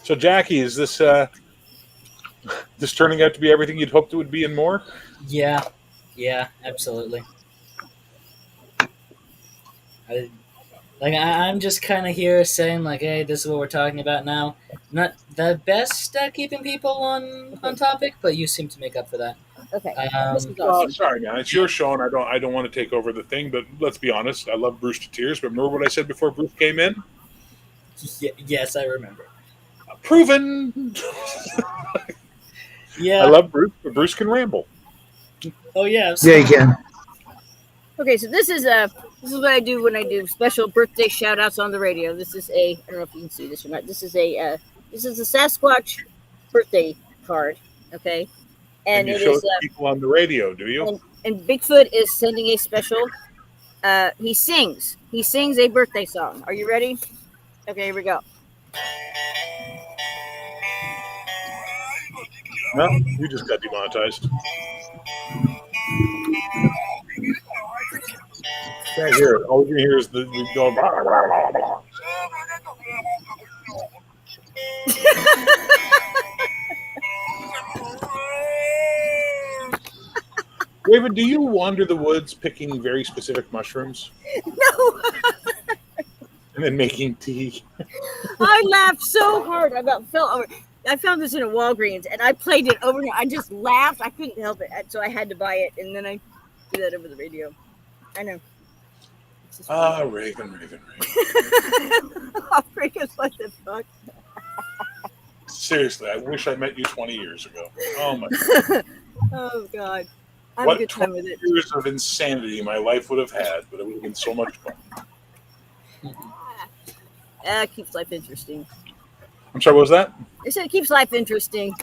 So, Jackie, is this turning out to be everything you'd hoped it would be and more? Yeah, absolutely. I'm just kind of here saying like, hey, this is what we're talking about now. Not the best at keeping people on topic, but you seem to make up for that. Okay. Um, This is Oh, awesome. sorry, man. It's your show, and I don't want to take over the thing. But let's be honest. I love Bruce to tears. But remember what I said before Bruce came in? yes, I remember. Proven. Yeah. I love Bruce, but Bruce can ramble. Oh yeah. Yeah, you can. Okay, so this is what I do when I do special birthday shout outs on the radio. This is I don't know if you can see this or not. This is a Sasquatch birthday card. Okay. And you it show is it to people on the radio, do you? and Bigfoot is sending a special he sings a birthday song. Are you ready? Okay, here we go. No, you just got demonetized. Can't hear it. All you can hear is the going. Blah, blah, blah, blah. Raven, do you wander the woods picking very specific mushrooms No, and then making tea? I laughed so hard. I about fell over. I found this in a Walgreens and I played it over and I just laughed. I couldn't help it. So I had to buy it and then I do that over the radio. I know. It's just Ah, Raven. I'll freak us what the fuck. Seriously, I wish I met you 20 years ago. Oh my God. Oh God. I had a What good time 20 with it. years of insanity my life would have had, but it would have been so much fun. It keeps life interesting. I'm sorry, what was that? I said it keeps life interesting.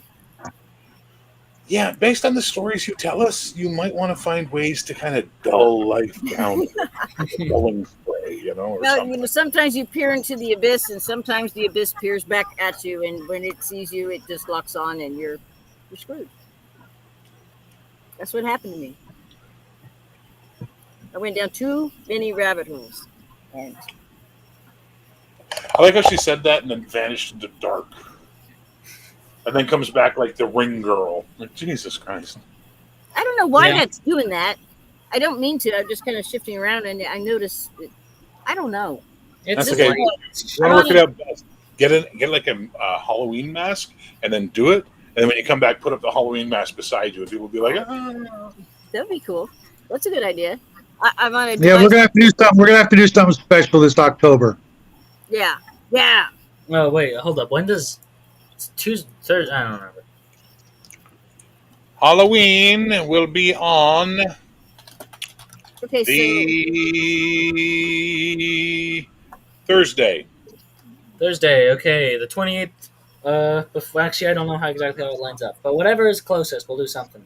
Yeah, based on the stories you tell us, you might want to find ways to kind of dull life down. Dulling spray, or Well, something. sometimes you peer into the abyss, and sometimes the abyss peers back at you. And when it sees you, it just locks on, and you're screwed. That's what happened to me. I went down too many rabbit holes, and I like how she said that and then vanished into dark. And then comes back like the ring girl. Like, Jesus Christ. I don't know why Yeah. that's doing that. I don't mean to. I'm just kind of shifting around, and I notice. I don't know. It's That's okay. like, You want to work it out best. Get like a Halloween mask and then do it. And then when you come back, put up the Halloween mask beside you, and people will be like, "Ah." That'd be cool. That's a good idea. I'm on a Yeah, we're device. gonna have to do something. We're gonna have to do something special this October. Yeah. Yeah. oh wait, hold up. When does it's Tuesday, Thursday? I don't remember. Halloween will be on Okay, so the Thursday. Thursday. Okay, the 28th. Actually, I don't know how exactly how it lines up, but whatever is closest, we'll do something.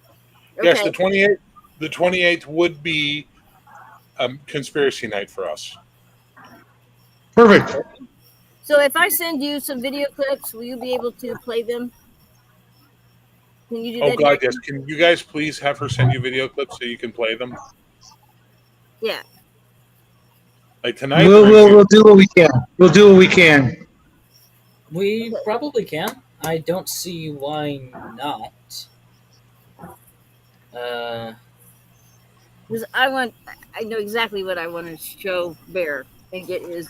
Yes, okay. the 28th. The 28th would be conspiracy night for us. Perfect. So if I send you some video clips, will you be able to play them? Can you do Oh that? God, Jack? yes. Can you guys please have her send you video clips so you can play them? Yeah. Like tonight. We'll do what we can. We'll do what we can. We probably can. I don't see why not. Because I know exactly what I want to show Bear and get his,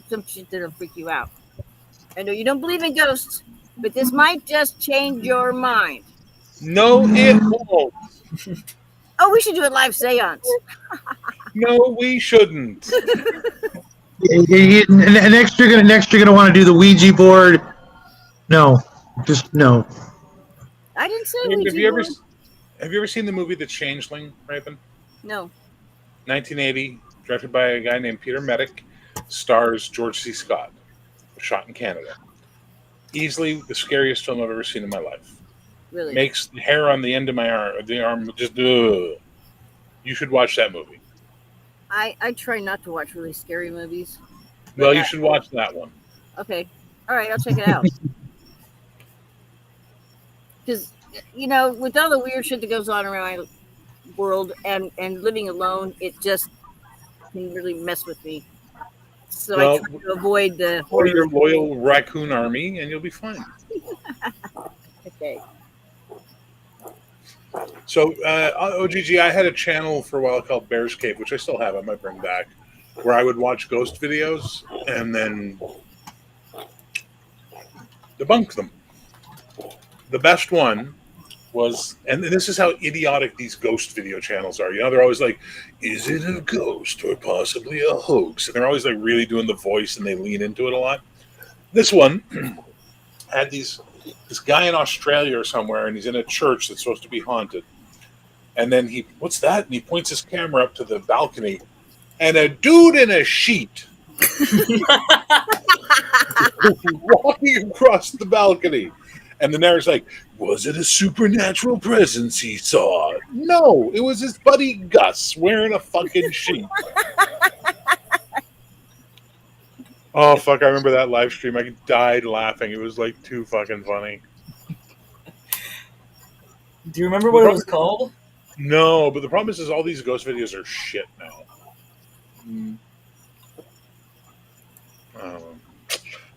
some shit that'll freak you out. I know you don't believe in ghosts, but this might just change your mind. No, it won't. Oh, we should do a live seance. No, we shouldn't. Next you're gonna want to do the Ouija board. No, just no. I didn't say Have Ouija you ever board. have you ever seen the movie The Changeling, Raven? No. 1980, directed by a guy named Peter Medic, stars George C. Scott. Shot in Canada. Easily the scariest film I've ever seen in my life. Really? Makes the hair on the end of my arm just. Ugh. You should watch that movie. I try not to watch really scary movies. Well, Yeah. you should watch that one. Okay. All right, I'll check it out. Because, with all the weird shit that goes on around my world and living alone, it just can really mess with me. So I Well, try to avoid the Go to horror. your loyal raccoon army, and you'll be fine. Okay. So, OGG, I had a channel for a while called Bear's Cave, which I still have. I might bring back, where I would watch ghost videos and then debunk them. The best one was, and this is how idiotic these ghost video channels are. They're always like, "Is it a ghost or possibly a hoax?" And they're always like really doing the voice, and they lean into it a lot. This one had this guy in Australia or somewhere, and he's in a church that's supposed to be haunted. And then what's that? And he points his camera up to the balcony, and a dude in a sheet walking across the balcony. And the narrator's like, was it a supernatural presence he saw? No, it was his buddy Gus wearing a fucking sheet. Oh, fuck, I remember that live stream. I died laughing. It was like too fucking funny. Do you remember what it was called? No, but the problem is all these ghost videos are shit now.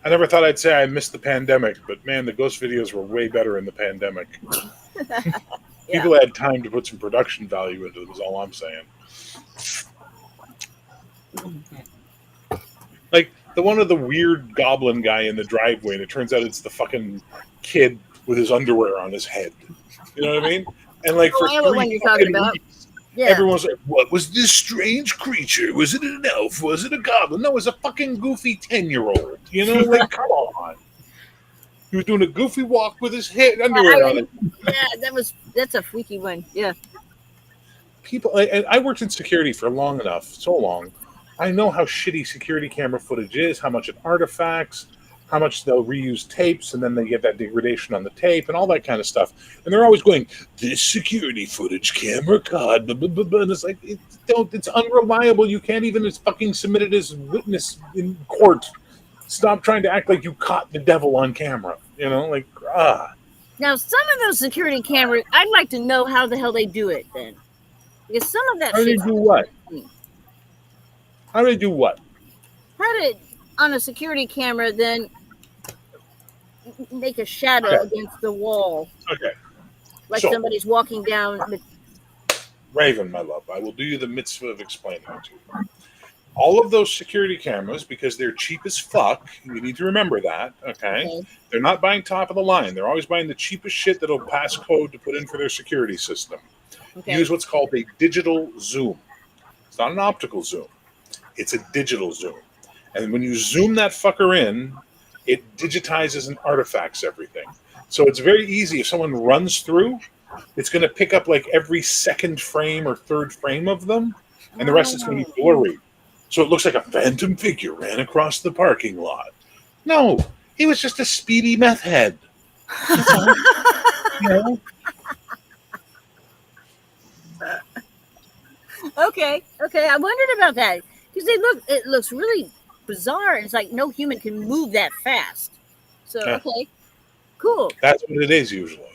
I never thought I'd say I missed the pandemic, but man, the ghost videos were way better in the pandemic. People had time to put some production value into it, is all I'm saying. Like the one of the weird goblin guy in the driveway, and it turns out it's the fucking kid with his underwear on his head. You know what I mean? And like for I know what one 3 you're talking fucking about. weeks, Yeah. everyone's like, what was this strange creature? Was it an elf? Was it a goblin? No, it was a fucking goofy 10-year-old. You know, like, come on. He was doing a goofy walk with his head underwear on it. Yeah, that's a freaky one. Yeah. People, I worked in security for long enough, so long. I know how shitty security camera footage is, how much it artifacts, how much they'll reuse tapes, and then they get that degradation on the tape and all that kind of stuff. And they're always going, this security footage camera, God, blah, blah, blah, blah. And it's like, it's unreliable. You can't even fucking submit it as witness in court. Stop trying to act like you caught the devil on camera. You know, like, Now, some of those security cameras, I'd like to know how the hell they do it then. Because some of that How do they shit. do what? How do they do what? How did on a security camera, then make a shadow Okay. against the wall, Okay. like So- somebody's walking down. Raven, my love, I will do you the mitzvah of explaining it to you. All of those security cameras, because they're cheap as fuck, you need to remember that, okay? Okay. They're not buying top of the line. They're always buying the cheapest shit that'll pass code to put in for their security system. Okay. Use what's called a digital zoom. It's not an optical zoom. It's a digital zoom. And when you zoom that fucker in, it digitizes and artifacts everything. So it's very easy. If someone runs through, it's going to pick up like every second frame or third frame of them, and the rest is going to be blurry. So it looks like a phantom figure ran across the parking lot. No, he was just a speedy meth head. You know? Okay. I wondered about that because it looks really bizarre. It's like no human can move that fast. So Yeah. okay, cool. That's what it is usually.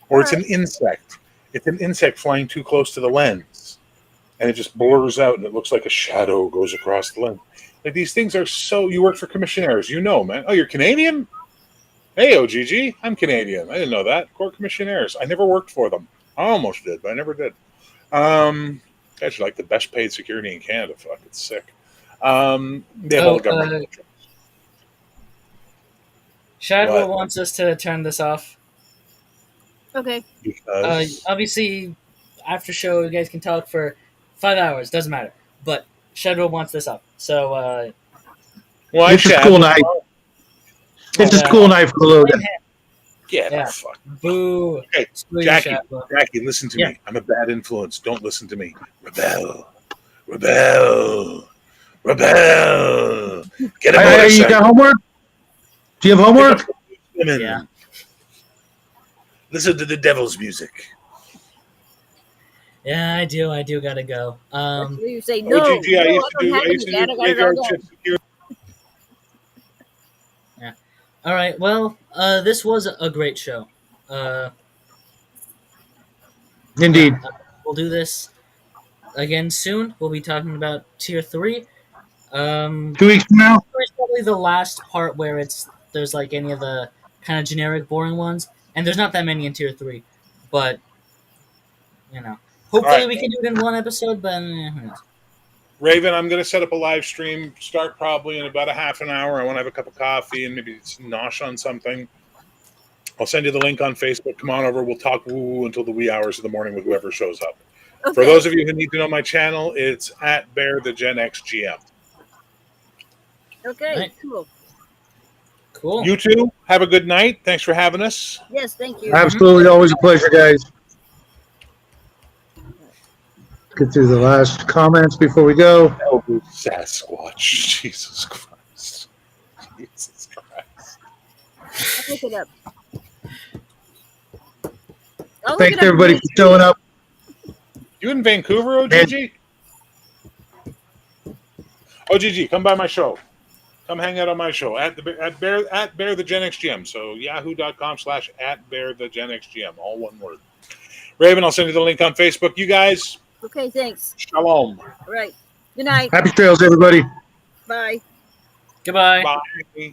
Or it's an insect. It's an insect flying too close to the lens. And it just blurs out and it looks like a shadow goes across the lens. Like these things are so. You work for commissionaires, you know, man. Oh, you're Canadian? Hey, OGG, I'm Canadian. I didn't know that. Court commissionaires. I never worked for them. I almost did, but I never did. Guys are like the best paid security in Canada. Fuck, it's sick. They have all the government. Shadwell What? wants us to turn this off. Okay. Because Obviously, after show, you guys can talk for 5 hours. Doesn't matter. But Shadwell wants this up. So, well, It's a school night. It's a Yeah. school night for Logan. Get Yeah. the fuck. boo. Okay, Screw you, Jackie, Shadwell. Jackie, listen to Yeah. me. I'm a bad influence. Don't listen to me. Rebel. Rebel. Rebel. Get a Hey, motorcycle. you got homework? Do you have homework? Pick up the women. Yeah. Listen to the devil's music. Yeah, I do gotta go. You say no. OGG, I no, used to do. don't I have used to any, Dad. do I gotta graveyard go. shift security. All right. Well, this was a great show. Indeed. We'll do this again soon. We'll be talking about tier 3. 2 weeks from now? It's probably the last part where there's like any of the kind of generic, boring ones, and there's not that many in tier 3. But you know, hopefully Alright. we can do it in one episode. But who knows? Raven, I'm going to set up a live stream. Start probably in about a half an hour. I want to have a cup of coffee and maybe nosh on something. I'll send you the link on Facebook. Come on over. We'll talk woo until the wee hours of the morning with whoever shows up. Okay. For those of you who need to know my channel, it's at Bear the Gen X GM. Okay. Right. Cool. Cool. You two, have a good night. Thanks for having us. Yes. Thank you. Absolutely, always a pleasure, guys. Get through the last comments before we go. Elder Sasquatch. Jesus Christ. Jesus Christ. I'll look it up. I'll look Thanks it up. everybody for showing up. You in Vancouver, OGG? OGG, come by my show. Come hang out on my show at Bear the Gen X GM. So yahoo.com/at Bear the Gen X GM. All one word. Raven, I'll send you the link on Facebook. You guys, Okay. Thanks. shalom. All right. Good night. Happy trails, everybody. Bye. Goodbye. Bye.